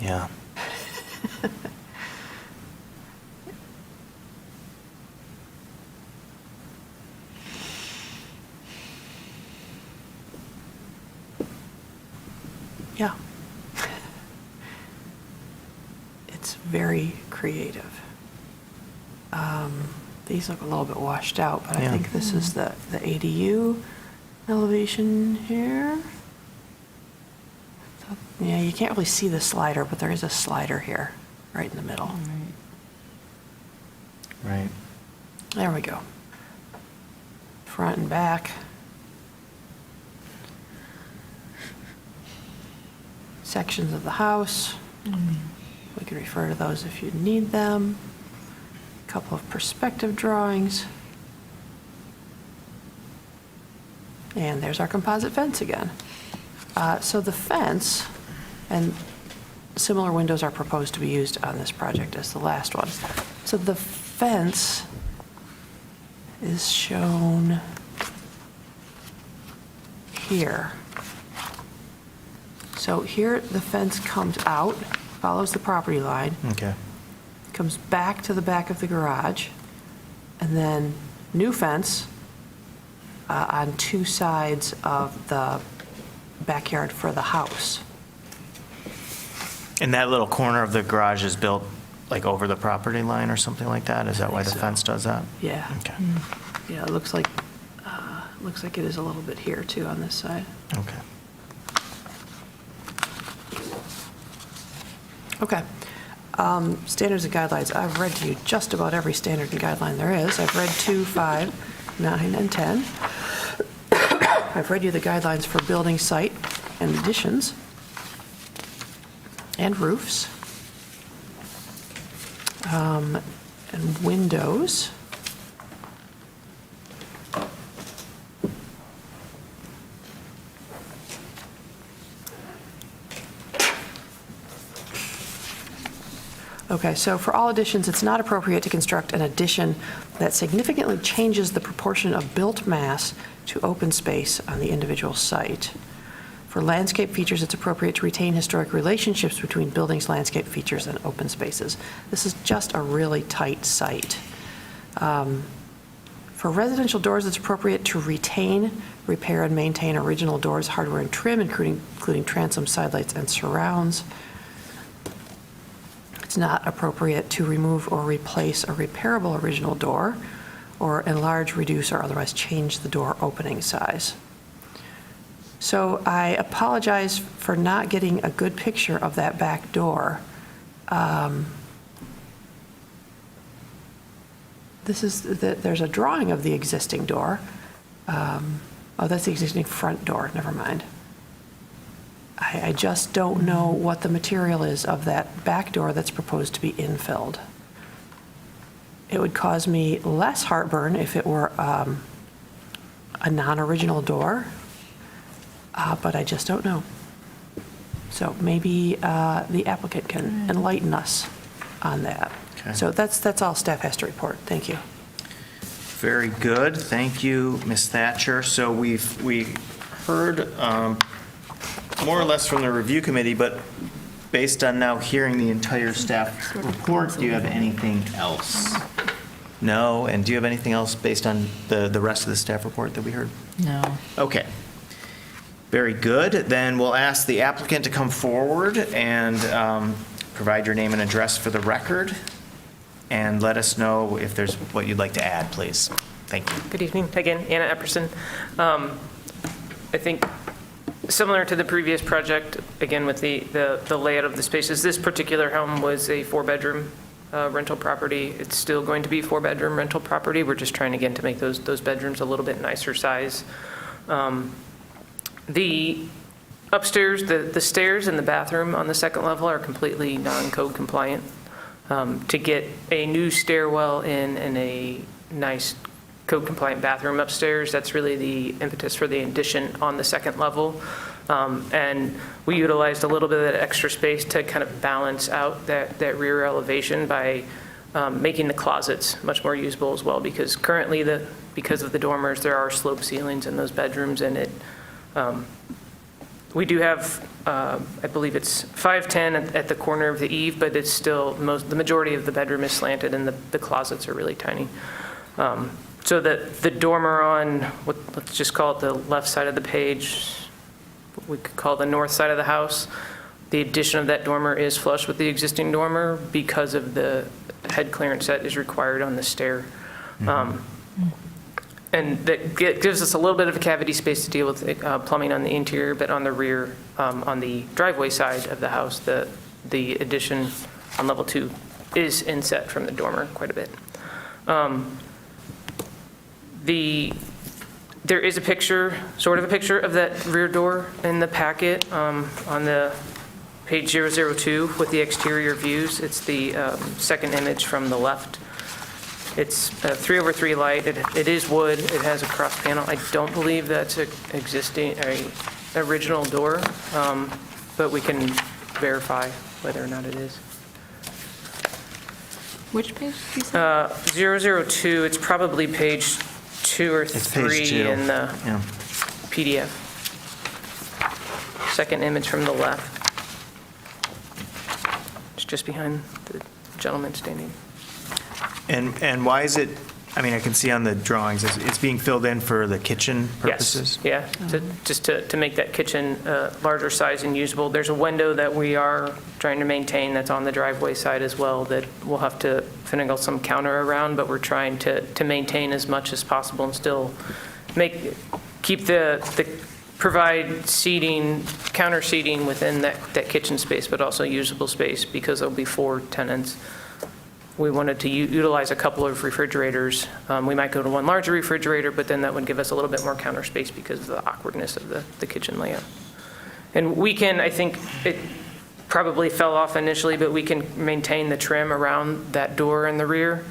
Yeah. Yeah. It's very creative. These look a little bit washed out, but I Yeah. think this is the ADU elevation here. So, yeah, you can't really see the slider, but there is a slider here, right in the middle. Right. There we go. Front and back. Sections of the house. We can refer to those if you need them. Couple of perspective drawings. And there's our composite fence again. So the fence, and similar windows are proposed to be used on this project as the last one. So the fence is shown here. So here, the fence comes out, follows the property line, Okay. comes back to the back of the garage, and then new fence on two sides of the backyard for the house. And that little corner of the garage is built like over the property line or something like that? Is that why the so. fence does that? Yeah. Okay. Yeah, it looks like it is a little bit here too on this side. Okay. Okay. Standards and guidelines. I've read to you just about every standard and guideline there is. I've read 2, 5, 9, and 10. I've read you the guidelines for building site and additions and roofs and windows. Okay, so for all additions, it's not appropriate to construct an addition that significantly changes the proportion of built mass to open space on the individual site. For landscape features, it's appropriate to retain historic relationships between buildings, landscape features, and open spaces. This is just a really tight site. For residential doors, it's appropriate to retain, repair, and maintain original doors, hardware, and trim, including transom, sidelights, and surrounds. It's not appropriate to remove or replace a repairable original door or enlarge, reduce, or otherwise change the door opening size. So I apologize for not getting a good picture of that back door. There's a drawing of the existing door. Oh, that's the existing front door, never mind. I just don't know what the material is of that back door that's proposed to be infilled. It would cause me less heartburn if it were a non-original door, but I just don't know. So maybe the applicant can enlighten us on that. Okay. So that's all staff has to report. Thank you. Very good. Thank you, Ms. Thatcher. So we heard more or less from the review committee, but based on now hearing the entire staff report, do you have anything else? No? And do you have anything else based on the rest of the staff report that we heard? No. Okay. Very good. Then we'll ask the applicant to come forward and provide your name and address for the record, and let us know if there's what you'd like to add, please. Thank you. Good evening. Again, Anna Epperson. I think similar to the previous project, again with the layout of the spaces, this particular home was a 4-bedroom rental property. It's still going to be 4-bedroom rental property. We're just trying, again, to make those bedrooms a little bit nicer size. The upstairs, the stairs and the bathroom on the second level are completely non-code compliant. To get a new stairwell in and a nice code compliant bathroom upstairs, that's really the impetus for the addition on the second level. And we utilized a little bit of that extra space to kind of balance out that rear elevation by making the closets much more usable as well, because currently because of the dormers, there are slope ceilings in those bedrooms, and we do have, I believe it's 5'10" at the corner of the eave, but it's still, the majority of the bedroom is slanted and the closets are really tiny. So the dormer on, let's just call it the left side of the page, what we could call the north side of the house, the addition of that dormer is flush with the existing dormer because of the head clearance that is required on the stair. And that gives us a little bit of a cavity space to deal with plumbing on the interior, but on the rear, on the driveway side of the house, the addition on level 2 is inset from the dormer quite a bit. There is a picture, sort of a picture of that rear door in the packet on the page 002 with the exterior views. It's the second image from the left. It's a 3/3 light. It is wood. It has a cross panel. I don't believe that's an existing, original door, but we can verify whether or not it is. Which page did you say? 002, it's probably page 2 or 3 in the Yeah. PDF. Second image from the left. It's just behind the gentleman standing. And why is it, I mean, I can see on the drawings, it's being filled in for the kitchen purposes? Yes, yeah, just to make that kitchen larger size and usable. There's a window that we are trying to maintain that's on the driveway side as well that we'll have to finagle some counter around, but we're trying to maintain as much as possible and still provide seating, counter seating within that kitchen space, but also usable space because there'll be 4 tenants. We wanted to utilize a couple of refrigerators. We might go to one larger refrigerator, but then that would give us a little bit more counter space because of the awkwardness of the kitchen layout. And we can, I think it probably fell off initially, but we can maintain the trim around that door in the rear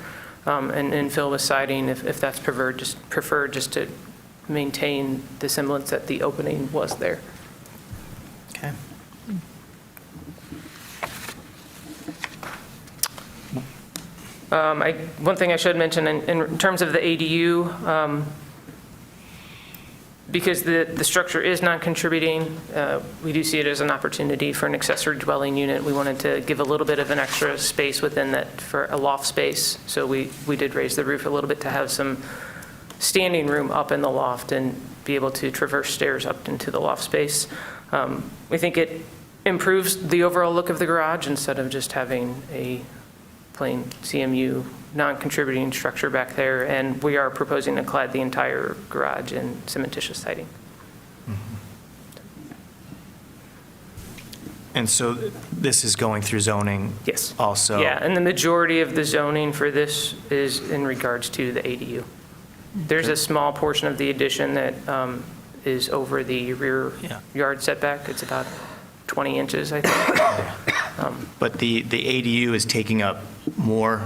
and fill with siding if that's preferred, just to maintain the semblance that the opening was there. Okay. One thing I should mention in terms of the ADU, because the structure is non-contributing, we do see it as an opportunity for an accessory dwelling unit. We wanted to give a little bit of an extra space within that for a loft space. So we did raise the roof a little bit to have some standing room up in the loft and be able to traverse stairs up into the loft space. We think it improves the overall look of the garage instead of just having a plain CMU non-contributing structure back there, and we are proposing to clad the entire garage in cementitious siding. And so this is going through zoning? Yes. Also? Yeah, and the majority of the zoning for this is in regards to the ADU. There's a small portion of the addition that is over the rear yard setback. It's about 20 inches, I think. But the ADU is taking up more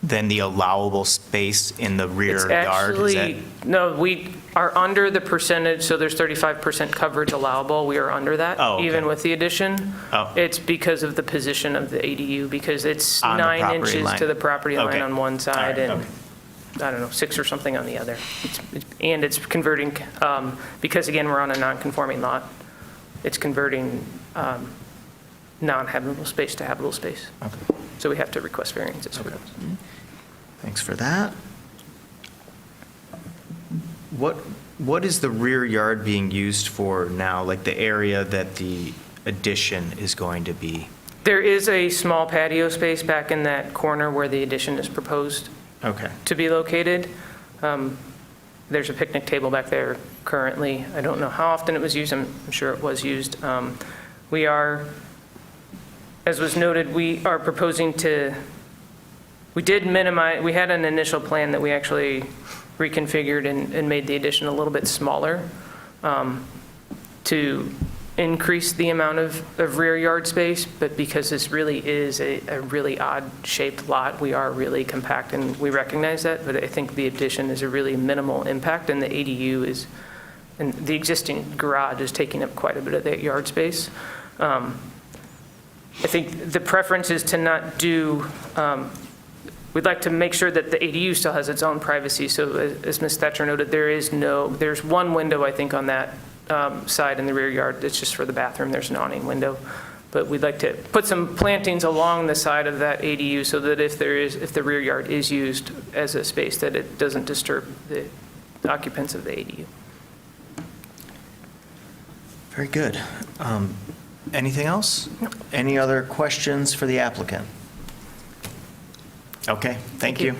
than the allowable space in the rear It's yard? Is that- actually, no, we are under the percentage, so there's 35% coverage allowable. We are under that, Oh, okay. even with the addition. Oh. It's because of the position of the ADU, because it's On the 9 property inches line. to the property line Okay. on one side All right, and, okay. I don't know, 6 or something on the other. And it's converting, because again, we're on a non-conforming lot, it's converting non-habitable space to habitable space. Okay. So we have to request variances for those. Thanks for that. What is the rear yard being used for now, like the area that the addition is going to be? There is a small patio space back in that corner where the addition is proposed Okay. to be located. There's a picnic table back there currently. I don't know how often it was used. I'm sure it was used. We are, as was noted, we are proposing to We did minimize, we had an initial plan that we actually reconfigured and made the addition a little bit smaller to increase the amount of rear yard space, but because this really is a really odd-shaped lot, we are really compact, and we recognize that, but I think the addition is a really minimal impact, and the ADU is, and the existing garage is taking up quite a bit of that yard space. I think the preference is to not do, we'd like to make sure that the ADU still has its own privacy, so as Ms. Thatcher noted, there's one window, I think, on that side in the rear yard. It's just for the bathroom. There's an awning window. But we'd like to put some plantings along the side of that ADU so that if the rear yard is used as a space, that it doesn't disturb the occupants of the ADU. Very good. Anything else? Any other questions for the applicant? Okay, thank you.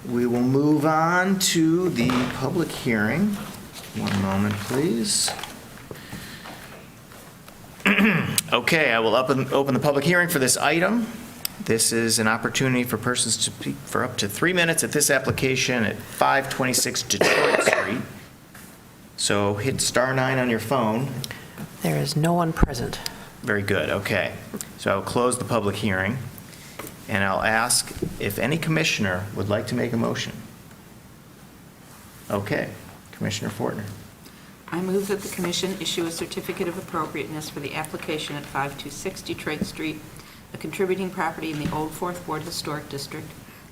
We will move on to the public hearing. One moment, please. Okay, I will open the public hearing for this item. This is an opportunity for persons to speak for up to 3 minutes at this application at 526 Detroit Street. So hit *9 on your phone. There is no one present. Very good, okay. So I'll close the public hearing, and I'll ask if any commissioner would like to make a motion. Okay, Commissioner Fortner. I move that the commission issue a certificate of appropriateness for the application at 526 Detroit Street, a contributing property in the Old Fourth Ward Historic District,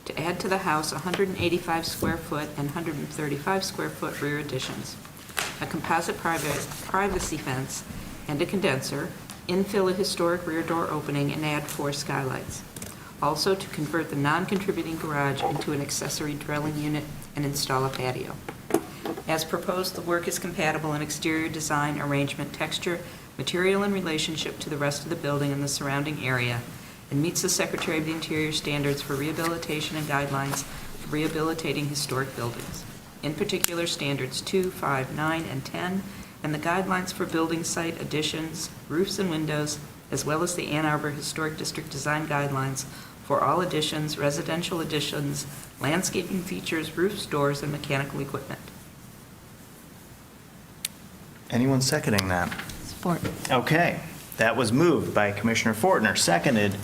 to add to the house 185 square foot and 135 square foot rear additions, a composite privacy fence and a condenser, infill a historic rear door opening, and add 4 skylights. Also to convert the non-contributing garage into an accessory dwelling unit and install a patio. As proposed, the work is compatible in exterior design, arrangement, texture, material, and relationship to the rest of the building and the surrounding area, and meets the Secretary of the Interior standards for rehabilitation and guidelines for rehabilitating historic buildings. In particular, standards 2, 5, 9, and 10, and the guidelines for building site additions, roofs and windows, as well as the Ann Arbor Historic District design guidelines for all additions, residential additions, landscaping features, roofs, doors, and mechanical equipment. Anyone seconding that? Support. Okay, that was moved by Commissioner Fortner, seconded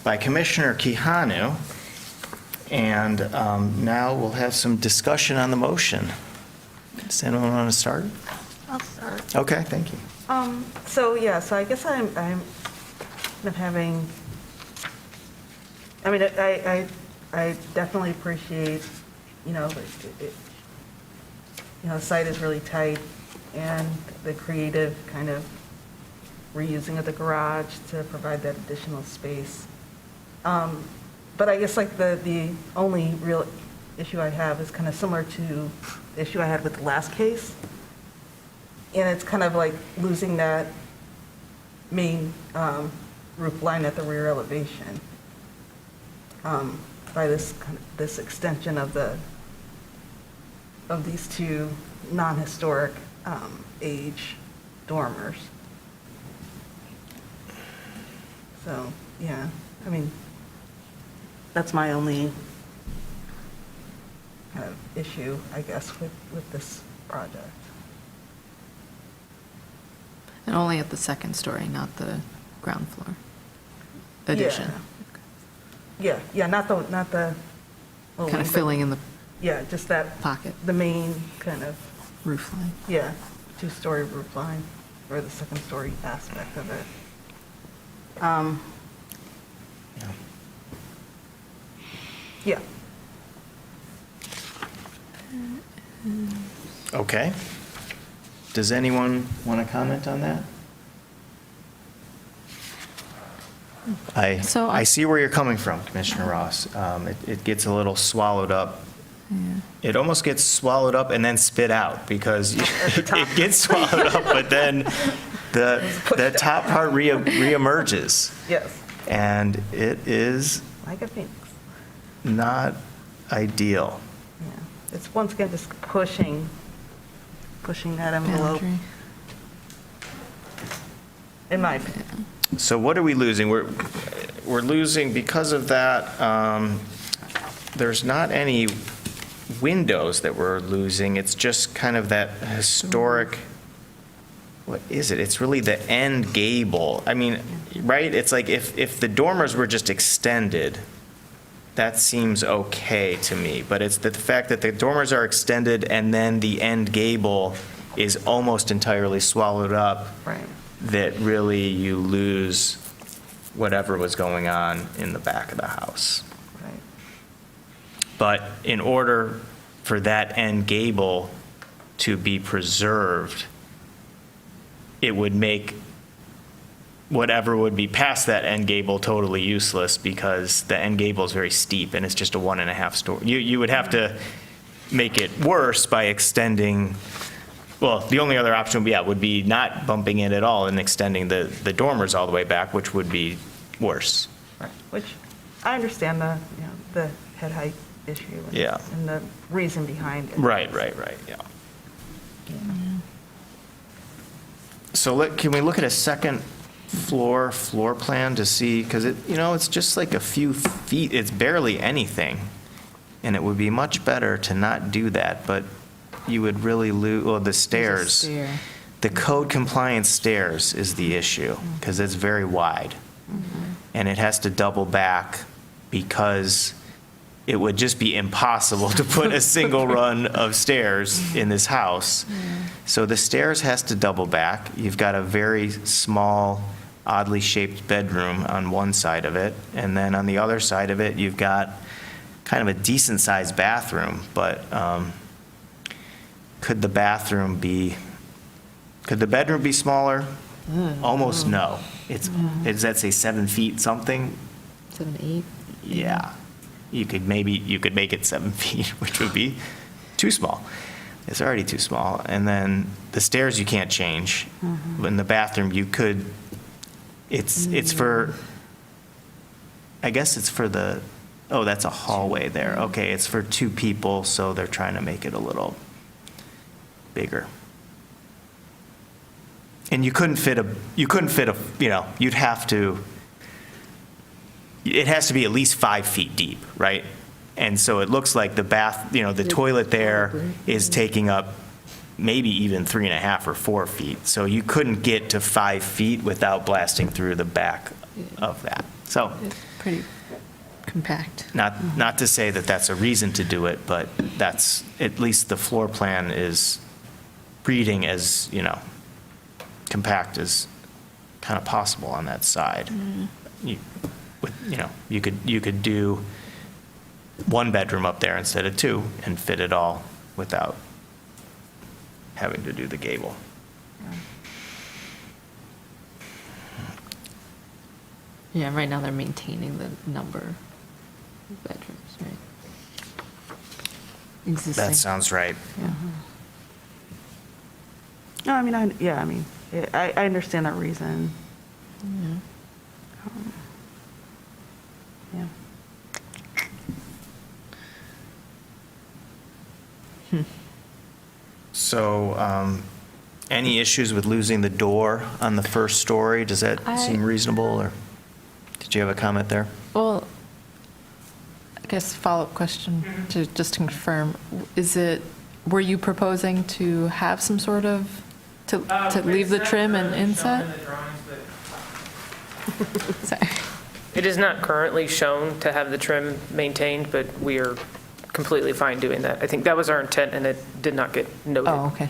by Commissioner Kihanu. And now we'll have some discussion on the motion. Does anyone want to start? I'll start. Okay, thank you. So I guess I'm been having, I mean, I definitely appreciate, the site is really tight, and the creative kind of reusing of the garage to provide that additional space. But I guess like the only real issue I have is kind of similar to the issue I had with the last case. And it's kind of like losing that main roof line at the rear elevation by this extension of these 2 non-historic age dormers. So, yeah, I mean, that's my only kind of issue, I guess, with this project. And only at the second story, not the ground floor addition. Yeah, not the. little Kind wing, of but- filling in the Yeah, just that. pocket, The main kind of, roof line. 2-story roof line, or the second-story aspect of it. Yeah. Okay. Does anyone want to comment on that? So I see where you're coming from, Commissioner Ross. It gets a little swallowed up. It almost gets swallowed up and then spit out, because it gets swallowed up, but then the top part reemerges. Yes, And it is like a phoenix. not ideal. Yeah, it's once again just pushing that envelope, Boundary. in my opinion. So what are we losing? we're losing, because of that, there's not any windows that we're losing. It's just kind of that historic, what is it? It's really the end gable. I mean, right? It's like if the dormers were just extended, that seems okay to me. But it's the fact that the dormers are extended and then the end gable is almost entirely swallowed up, Right. that really you lose whatever was going on in the back of the house. Right. But in order for that end gable to be preserved, it would make whatever would be past that end gable totally useless, because the end gable is very steep and it's just a 1.5 story. You would have to make it worse by extending, well, the only other option would be not bumping it at all and extending the dormers all the way back, which would be worse. Right. Which, I understand the, you know, the head height issue. And- Yeah. And the reason behind it. Right, yeah. So can we look at a second floor plan to see, because it's just like a few feet, it's barely anything. And it would be much better to not do that, but you would really lose, well, the stairs. The code compliance stairs is the issue, because it's very wide. And it has to double back because it would just be impossible to put a single run of stairs in this house. So the stairs has to double back. You've got a very small, oddly shaped bedroom on one side of it, and then on the other side of it, you've got kind of a decent-sized bathroom, but could the bedroom be smaller? Almost no. Does that say 7 feet something? 7, 8? Yeah. You could make it 7 feet, which would be too small. It's already too small. And then the stairs you can't change. In the bathroom, you could, it's for, I guess it's for that's a hallway there. Okay, it's for 2 people, so they're trying to make it a little bigger. And you couldn't fit a, you'd have to, it has to be at least 5 feet deep, right? And so it looks like the the toilet there is taking up maybe even 3.5 or 4 feet. So you couldn't get to 5 feet without blasting through the back of that. So It's pretty compact. not to say that that's a reason to do it, but that's, at least the floor plan is reading as, compact as kind of possible on that side. You could do 1 bedroom up there instead of 2 and fit it all without having to do the gable. Yeah, right now they're maintaining the number of bedrooms, right? Existing. That sounds right. Yeah. No, I mean, I understand that reason. Yeah. Yeah. So, any issues with losing the door on the first story? Does that seem reasonable, or did you have a comment there? Well, I guess follow-up question to just to confirm, were you proposing to have some sort of, to leave the trim and inset? Sorry. It is not currently shown to have the trim maintained, but we are completely fine doing that. I think that was our intent, and it did not get noted. Oh, okay.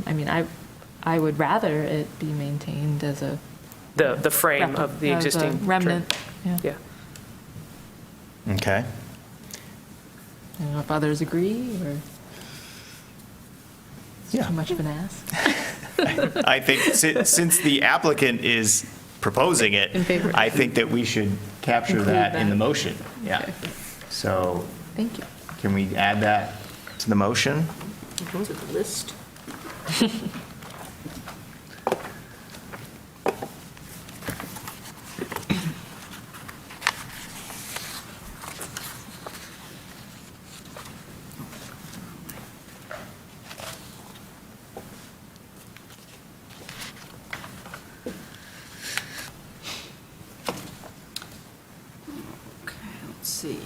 I mean, I would rather it be maintained as a. The frame of the as a existing trim. remnant, yeah. Yeah. Okay. I don't know if others agree, or it's Yeah. too much of an ask. I think since the applicant is proposing it, In favor. I think that we should capture Include that in that. the motion. Yeah. Okay. So Thank you. can we add that to the motion? Go to the list. see.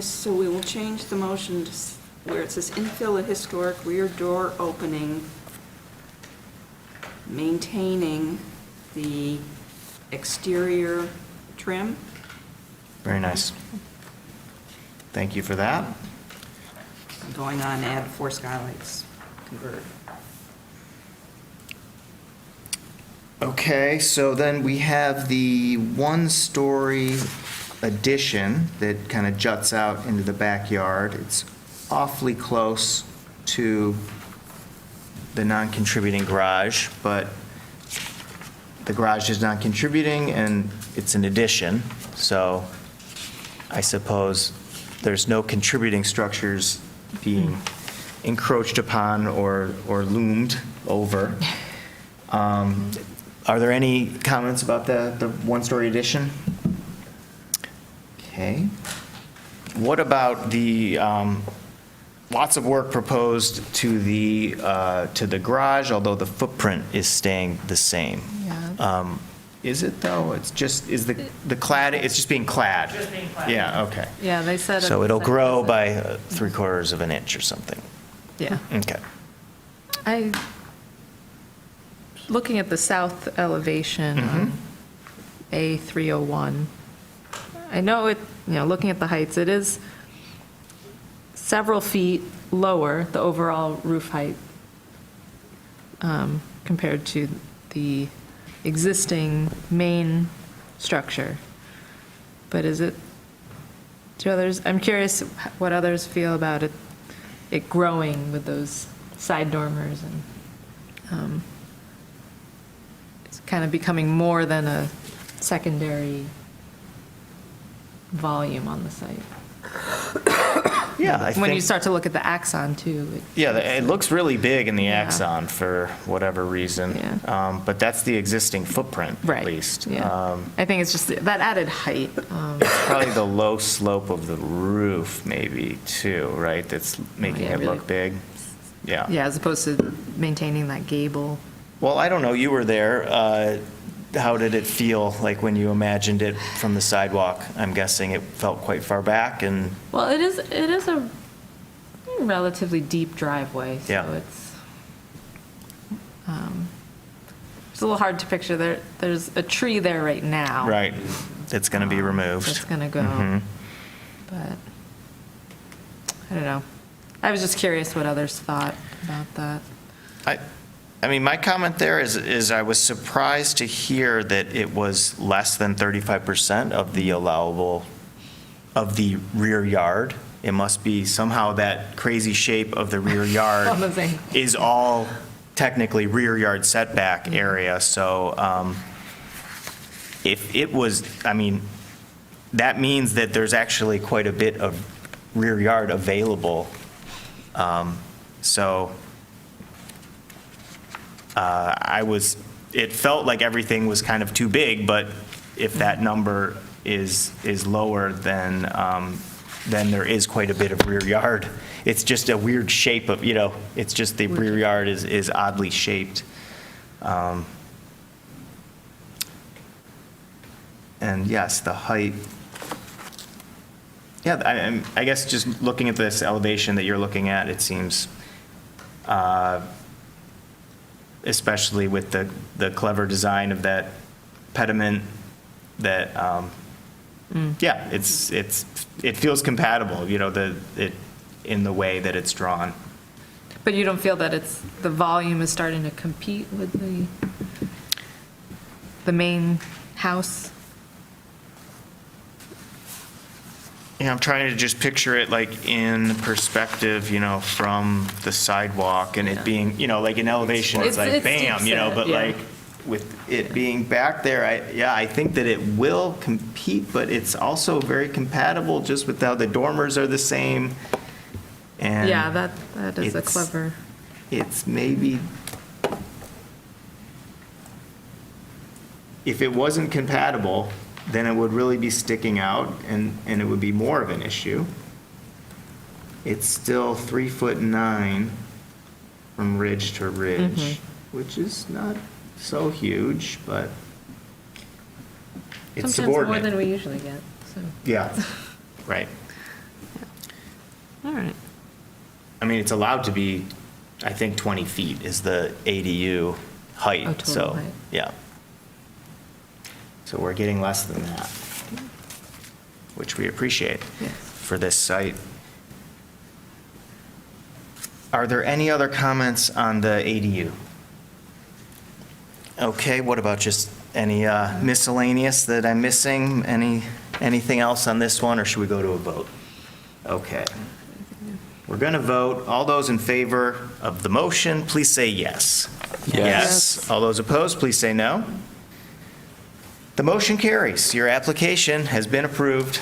So we will change the motion to where it says infill a historic rear door opening, maintaining the exterior trim. Very nice. Thank you for that. Going on, add 4 skylights, convert. Okay, so then we have the one-story addition that kind of juts out into the backyard. It's awfully close to the non-contributing garage, but the garage is not contributing and it's an addition, so I suppose there's no contributing structures being encroached upon or loomed over. Are there any comments about the one-story addition? Okay. What about the, lots of work proposed to the garage, although the footprint is staying the same? Yeah. Is it though? It's just, is the clad, it's just being clad? Just being clad. Yeah, okay. Yeah, they said. So at it'll the grow site by 3/4 of an inch or something? visit. Yeah. Okay. Looking at the south elevation on A301, I know it, looking at the heights, it is several feet lower, the overall roof height, compared to the existing main structure. But I'm curious what others feel about it growing with those side dormers and it's kind of becoming more than a secondary volume on the site. Yeah, I When you think, start to look at the axon too. yeah, it looks really big in the Yeah. axon for whatever reason. Yeah. But that's the existing footprint, at Right. least. Yeah. I think it's just that added height. Probably the low slope of the roof, maybe, too, right? That's making yeah, it really- look big. Yeah. Yeah, as opposed to maintaining that gable. Well, I don't know, you were there. How did it feel, like, when you imagined it from the sidewalk? I'm guessing it felt quite far back, and, Well, it is a relatively deep driveway, so Yeah. it's a little hard to picture. There's a tree there right now. right, it's going to be removed. That's going to go. Mhm. But, I don't know. I was just curious what others thought about that. I mean, my comment there is I was surprised to hear that it was less than 35% of the allowable, of the rear yard. It must be somehow that crazy shape of the rear yard On the thing. is all technically rear yard setback area, so if it was, I mean, that means that there's actually quite a bit of rear yard available. So it felt like everything was kind of too big, but if that number is lower, then there is quite a bit of rear yard. It's just a weird shape of, it's just the rear yard is oddly shaped. And yes, the height, yeah, I guess just looking at this elevation that you're looking at, it seems, especially with the clever design of that pediment, that, yeah, it feels compatible, in the way that it's drawn. But you don't feel that the volume is starting to compete with the main house? Yeah, I'm trying to just picture it like in perspective, from the sidewalk and it being, like in elevation, it's like It's bam, deep set, but yeah. like with it being back there, I think that it will compete, but it's also very compatible just with how the dormers are the same. And Yeah, that is a it's- clever. It's maybe, if it wasn't compatible, then it would really be sticking out and it would be more of an issue. It's still 3'9" from ridge to ridge, which is not so huge, but it's Sometimes more than subordinate. we usually get, so, Yeah, right. all right. I mean, it's allowed to be, I think 20 feet is the ADU height. Oh, total So, height. yeah. So we're getting less than that, which we appreciate Yes. for this site. Are there any other comments on the ADU? Okay, what about just any miscellaneous that I'm missing? Anything else on this one, or should we go to a vote? Okay. We're going to vote. All those in favor of the motion, please say yes. Yes. All those opposed, please say no. The motion carries. Your application has been approved.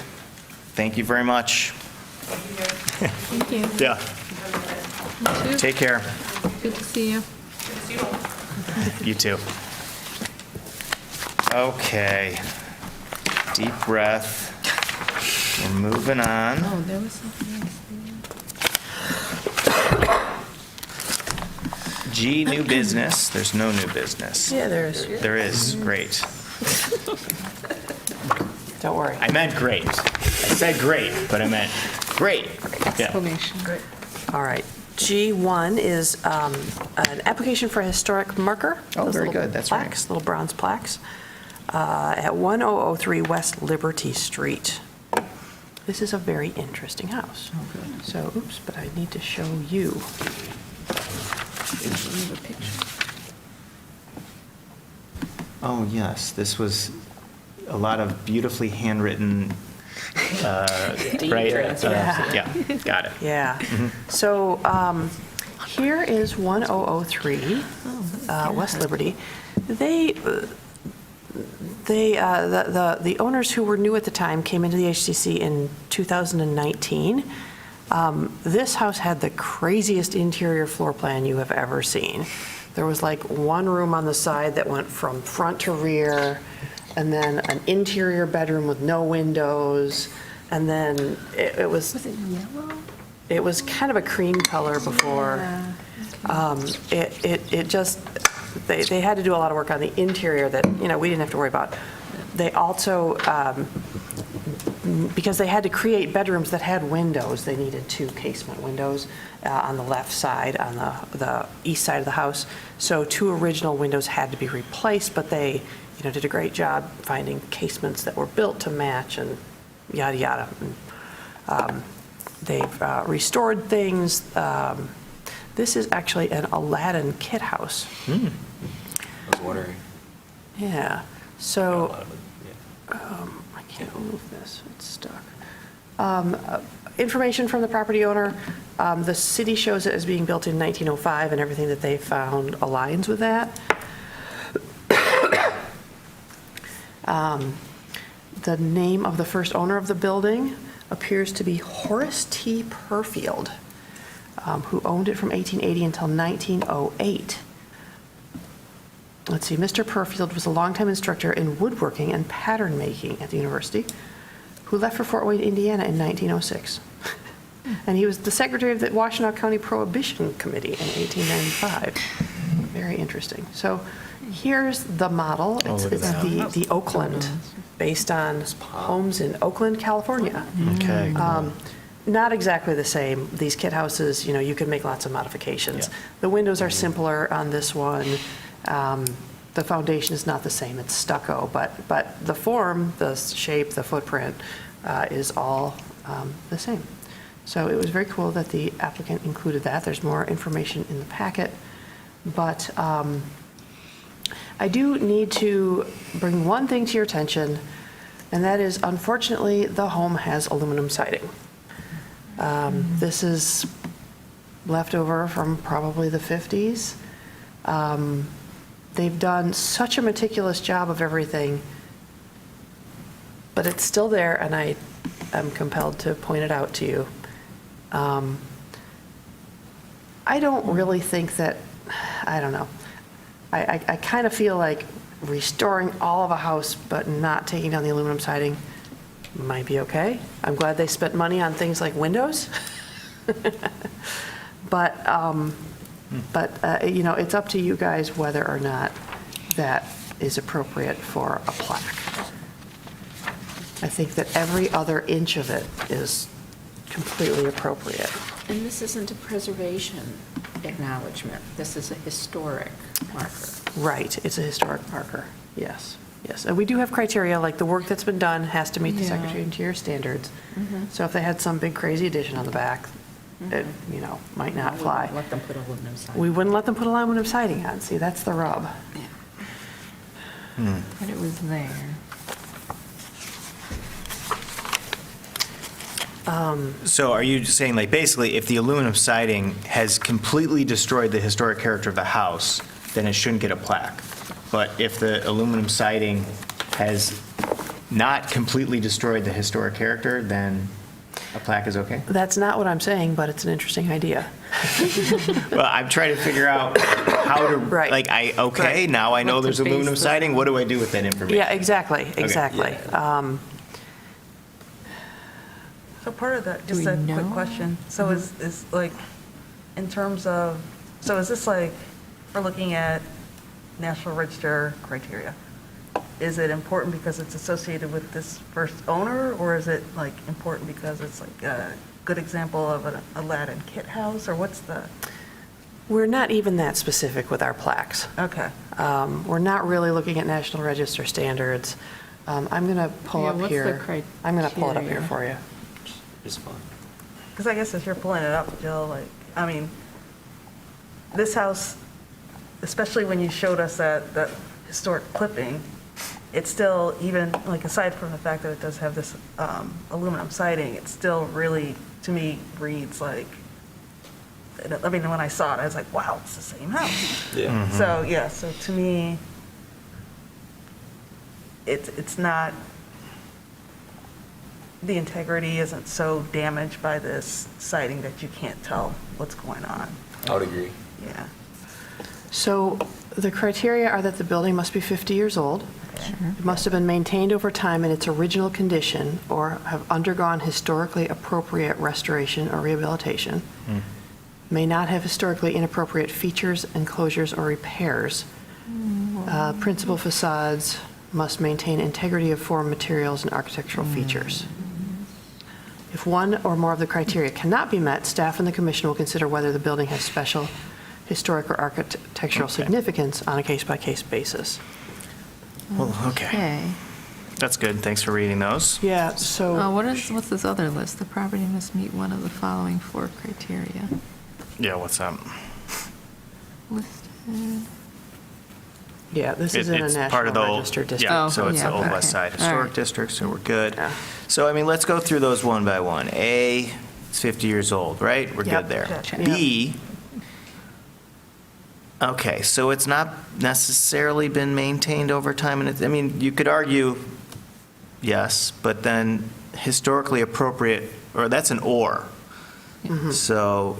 Thank you very much. Thank you. Yeah. You too. Take care. Good to see you. You too. Okay. Deep breath. We're moving on. Oh, there was something else. G, new business. There's no new business. Yeah, there is. There is. Great. Don't worry. I meant great. I said great, but I meant great. Yeah. Exclamation. All right. G1 is an application for a historic marker. Oh, Those very little good. That's right. plaques, little bronze plaques, at 1003 West Liberty Street. This is a very interesting house. So, oops, but I need to show you. Oh, yes. This was a lot of beautifully handwritten, right? Yeah, got it. Yeah. So here is 1003 West Liberty. The owners who were new at the time came into the HCC in 2019. This house had the craziest interior floor plan you have ever seen. There was like one room on the side that went from front to rear, and then an interior bedroom with no windows, and then it was... Was it yellow? It was kind of a cream color before. It just, they had to do a lot of work on the interior that, we didn't have to worry about. They also, because they had to create bedrooms that had windows, they needed 2 casement windows on the left side, on the east side of the house. So 2 original windows had to be replaced, but they, did a great job finding casements that were built to match and yada, yada. They've restored things. This is actually an Aladdin kit house. I was wondering. Yeah. So, I can't move this. It's stuck. Information from the property owner. The city shows it as being built in 1905, and everything that they found aligns with that. The name of the first owner of the building appears to be Horace T. Perfield, who owned it from 1880 until 1908. Let's see, Mr. Perfield was a longtime instructor in woodworking and pattern making at the university, who left for Fort Wayne, Indiana in 1906. And he was the secretary of the Washtenaw County Prohibition Committee in 1895. Very interesting. So here's the model. It's look at that. the Oakland, based on homes in Oakland, California. Okay. Not exactly the same. These kit houses, you can make lots of modifications. Yeah. The windows are simpler on this one. The foundation is not the same. It's stucco, but the form, the shape, the footprint is all the same. So it was very cool that the applicant included that. There's more information in the packet. But I do need to bring one thing to your attention, and that is, unfortunately, the home has aluminum siding. This is left over from probably the 50s. They've done such a meticulous job of everything, but it's still there, and I am compelled to point it out to you. I don't really think that, I don't know. I kind of feel like restoring all of a house but not taking down the aluminum siding might be okay. I'm glad they spent money on things like windows. But it's up to you guys whether or not that is appropriate for a plaque. I think that every other inch of it is completely appropriate. And this isn't a preservation acknowledgement. This is a historic marker. Right, it's a historic marker, yes, yes. And we do have criteria, like the work that's been done has to meet the Yeah. Secretary of Interior standards. So if they had some big crazy addition on the back, it, might not fly. Let them put aluminum siding. We wouldn't let them put aluminum siding on, see, that's the rub. But it was there. So are you saying, like, basically, if the aluminum siding has completely destroyed the historic character of the house, then it shouldn't get a plaque? But if the aluminum siding has not completely destroyed the historic character, then a plaque is okay? That's not what I'm saying, but it's an interesting idea. Well, I'm trying to figure out how to, Right. like, Right. now I know What to there's aluminum base this siding, what do I do with that information? Yeah, exactly. So part of that, Do just we a quick know? question. So is like, in terms of, so is this like, we're looking at National Register criteria? Is it important because it's associated with this first owner, or is it like important because it's like a good example of an Aladdin kit house, or what's the? We're not even that specific with our plaques. Okay. We're not really looking at National Register standards. I'm going to pull Yeah, up what's the here. I'm going to pull it up here criteria? for you. It's fun. Because I guess if you're pulling it up, Jill, like, I mean, this house, especially when you showed us that historic clipping, it's still, even, like, aside from the fact that it does have this aluminum siding, it still really, to me, reads like, I mean, when I saw it, I was like, wow, it's the same house. Yeah. So, yeah, so to me, it's not, the integrity isn't so damaged by this siding that you can't tell what's going on. I would agree. Yeah. So the criteria are that the building must be 50 years old. It must have been maintained over time in its original condition or have undergone historically appropriate restoration or rehabilitation. May not have historically inappropriate features, enclosures, or repairs. Principal facades must maintain integrity of form, materials, and architectural features. If one or more of the criteria cannot be met, staff and the commission will consider whether the building has special historic or architectural significance on a case-by-case basis. Well, okay. That's good, thanks for reading those. Yeah, so, What's this other list? The property must meet one of the following 4 criteria. Yeah, what's up? Listed. yeah, this is in a It's part of the National old, Register district. yeah, Oh, so it's the yeah, Old okay. West Side All Historic right. District, so we're good. Yeah. So, I mean, let's go through those one by one. A, it's 50 years old, right? We're Yep. good there. Gotcha. B, okay, so it's not necessarily been maintained over time, and I mean, you could argue, yes, but then historically appropriate, or that's an or. So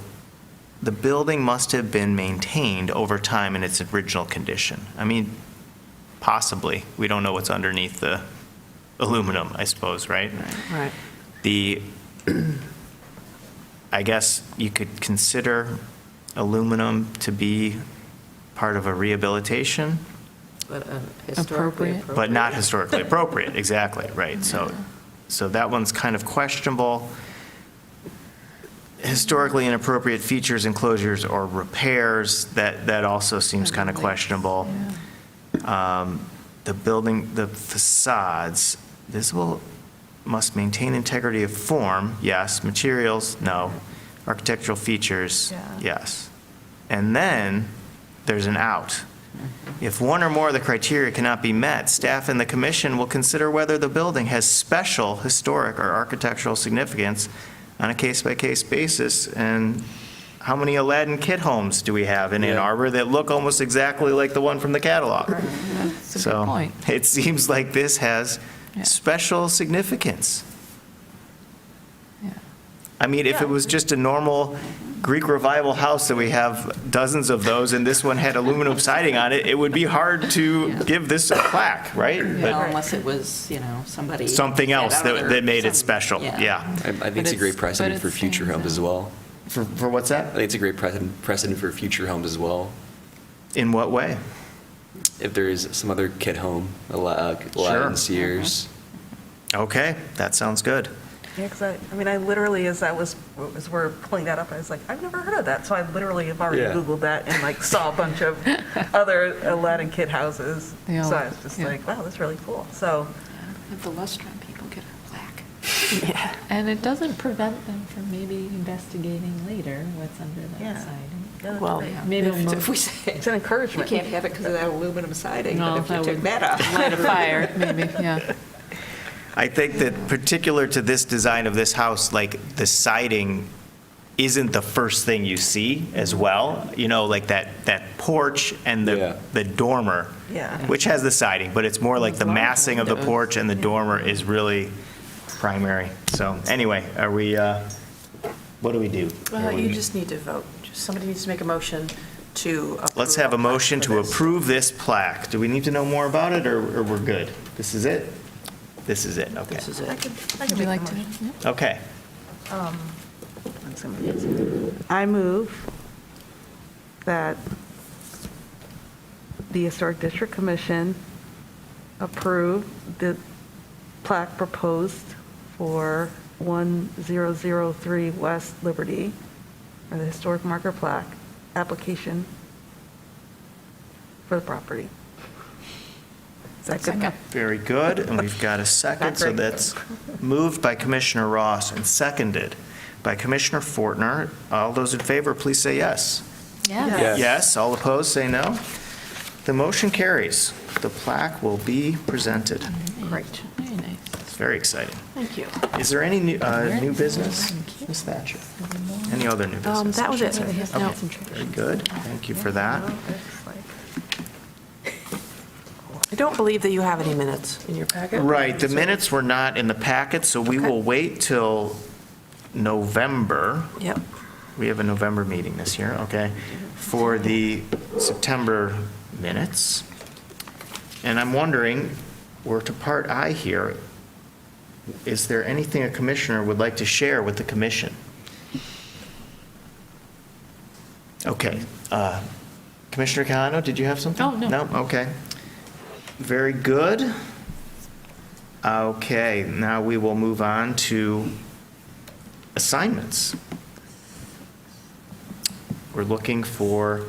the building must have been maintained over time in its original condition. I mean, possibly. We don't know what's underneath the aluminum, I suppose, right? Right. The, I guess you could consider aluminum to be part of a rehabilitation, But historically Appropriate. but not historically appropriate, exactly, right. So that one's kind of questionable. Historically inappropriate features, enclosures, or repairs, that also seems kind of questionable. The building, the facades, visible, must maintain integrity of form, yes. Materials, no. Architectural features, Yeah. yes. And then there's an out. If one or more of the criteria cannot be met, staff and the commission will consider whether the building has special historic or architectural significance on a case-by-case basis. And how many Aladdin kit homes do we have in Ann Yeah. Arbor that look almost exactly like the one from the catalog? That's a good So point. it seems like this has Yeah. special significance. Yeah. I mean, if it was just a normal Greek revival house that we have dozens of those, and this one had aluminum siding on it, it would be hard to Yeah. give this a plaque, right? Well, unless it was, somebody. Something else said, I don't know, that made it some- special, yeah. I think But it's a great it's- precedent but for it's future saying homes as that. well. For what's I that? think it's a great precedent for future homes as well. In what way? If there is some other kit home, Sure. Aladdin, Sears, Okay, that sounds good. Yeah, because I mean, I literally, as we're pulling that up, I was like, I've never heard of that. So I literally have already Yeah. Googled that and like saw a bunch of other Aladdin kit houses. They all- So I was just yeah. like, wow, that's really cool. So, Have the Lustron people get a plaque. And it doesn't prevent them from maybe investigating later what's under Yeah. that siding. Well, Maybe if- it'll if we say, it's an you encouragement. can't have it because of that aluminum siding, No, but if you that took would that off. light a fire, maybe, yeah. I think that particular to this design of this house, like the siding isn't the first thing you see as well. You know, like that porch and Yeah. the dormer, Yeah. which has the siding, but it's more like the massing of the porch and the dormer is really primary. So anyway, are we, what do we do? Well, you just need to vote. Just somebody needs to make a motion to approve. Let's have a motion to for this. approve this plaque. Do we need to know more about it, or we're good? This is it? This is it, okay. This is I it. could Would you make like a to? motion. Okay. I move that the Historic District Commission approve the plaque proposed for 1003 West Liberty, or the historic marker plaque, application for the property. Is that good? Very good, and we've got a second, so Not great. that's moved by Commissioner Ross and seconded by Commissioner Fortner. All those in favor, please say yes. Yeah. Yes. Yes, all opposed, say no. The motion carries. The plaque will be presented. Great. Very nice. It's very exciting. Thank you. Is there any new business, Ms. Thatcher? Any other new business? That was it. Okay, No. very good. Thank you for that. I don't believe that you have any minutes in your packet. Right, the minutes were not in the packet, so we Okay. will wait till November. Yep. We have a November meeting this year, okay, for the September minutes. And I'm wondering, we're to part I here, is there anything a commissioner would like to share with the commission? Okay, Commissioner Cano, did you have something? Oh, no. No, okay. Very good. Okay, now we will move on to assignments. We're looking for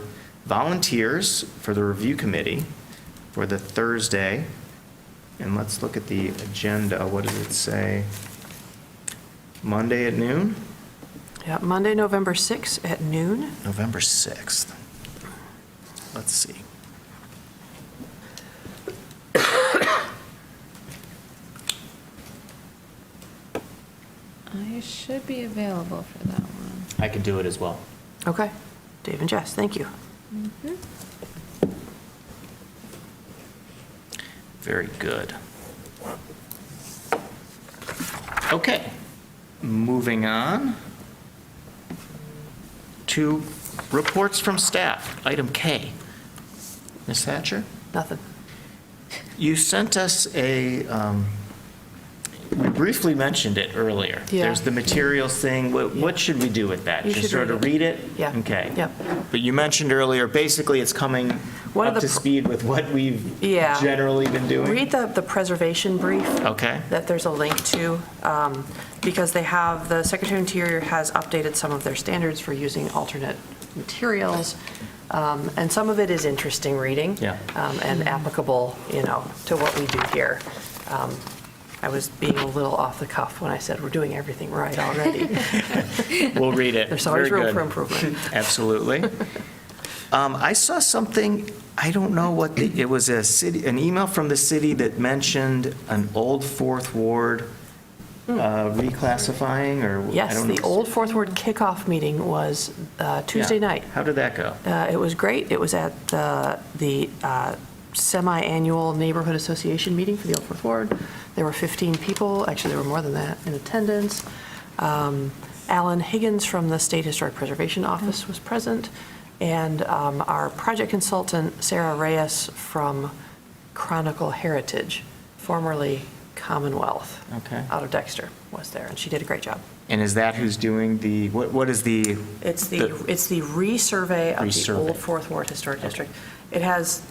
volunteers for the review committee for the Thursday. And let's look at the agenda. What does it say? Monday at noon? Yeah, Monday, November 6th at noon. November 6th. Let's see. I should be available for that one. I could do it as well. Okay. Dave and Jess, thank you. Very good. Okay, moving on to reports from staff. Item K. Ms. Thatcher? Nothing. You sent us we briefly mentioned it earlier. Yeah. There's the materials thing. What should we do with that? You Just should sort of read read it? Yeah. Okay. Yep. But you mentioned earlier, basically it's coming One of up the to speed with what we've Yeah. generally been doing? Read the preservation brief. Okay. That there's a link to, because the Secretary of Interior has updated some of their standards for using alternate materials, and some of it is interesting reading. Yeah. And applicable, to what we do here. I was being a little off the cuff when I said we're doing everything right already. We'll read it. There's always Very room good. for improvement. Absolutely. I saw something, I don't know what, it was an email from the city that mentioned an old Fourth Ward reclassifying, or? I Yes, don't the know. old Fourth Ward kickoff meeting was Tuesday Yeah. night. How did that go? It was great. It was at the semi-annual Neighborhood Association meeting for the Old Fourth Ward. There were 15 people, actually there were more than that, in attendance. Alan Higgins from the State Historic Preservation Office was present, and our project consultant, Sarah Reyes from Chronicle Heritage, formerly Commonwealth, Okay. out of Dexter, was there, and she did a great job. And is that who's doing what is the? It's the resurvey of the Resurvey. Old Fourth Ward Historic District. It has,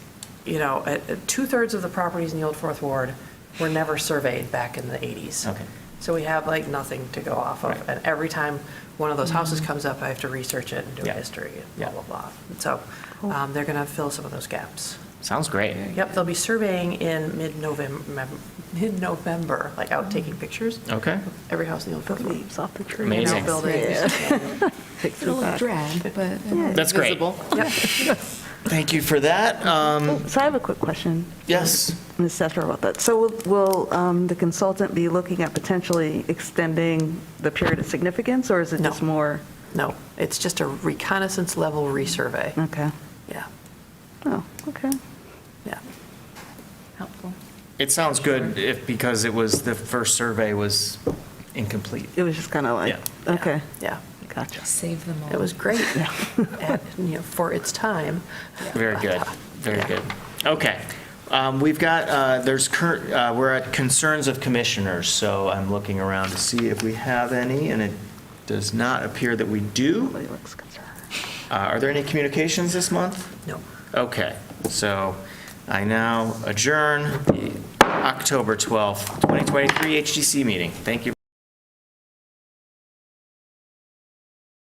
2/3 of the properties in the Old Fourth Ward were never surveyed back in the 80s. Okay. So we have like nothing to go off of. Right. And every time one of those houses comes up, I have to research it and do a Yeah. history and Yeah. blah, blah, blah. So they're going to fill some of those gaps. Sounds great. Yep, they'll be surveying in mid-November, like out taking pictures. Okay. Every house in the old The building. leaves off the tree. Amazing. Buildings. and- Takes It'll me look back. drab, but That's great. visible. Yep. Thank you for that. So I have a quick question. Yes. Ms. Satra about that. So will the consultant be looking at potentially extending the period of significance, or is it No. just more? No, it's just a reconnaissance level resurvey. Okay. Yeah, Oh, okay. yeah. Helpful. It sounds good because it was, the first survey was incomplete. It was just kind of like, Yeah. okay, Yeah, gotcha. Save them all. it was great for its time. Very good, very good. Okay. We've got, we're at concerns of commissioners, so I'm looking around to see if we have any, and it does not appear that we do. Nobody looks concerned. Are there any communications this month? No. Okay, so I now adjourn the October 12th, 2023 HGC meeting. Thank you.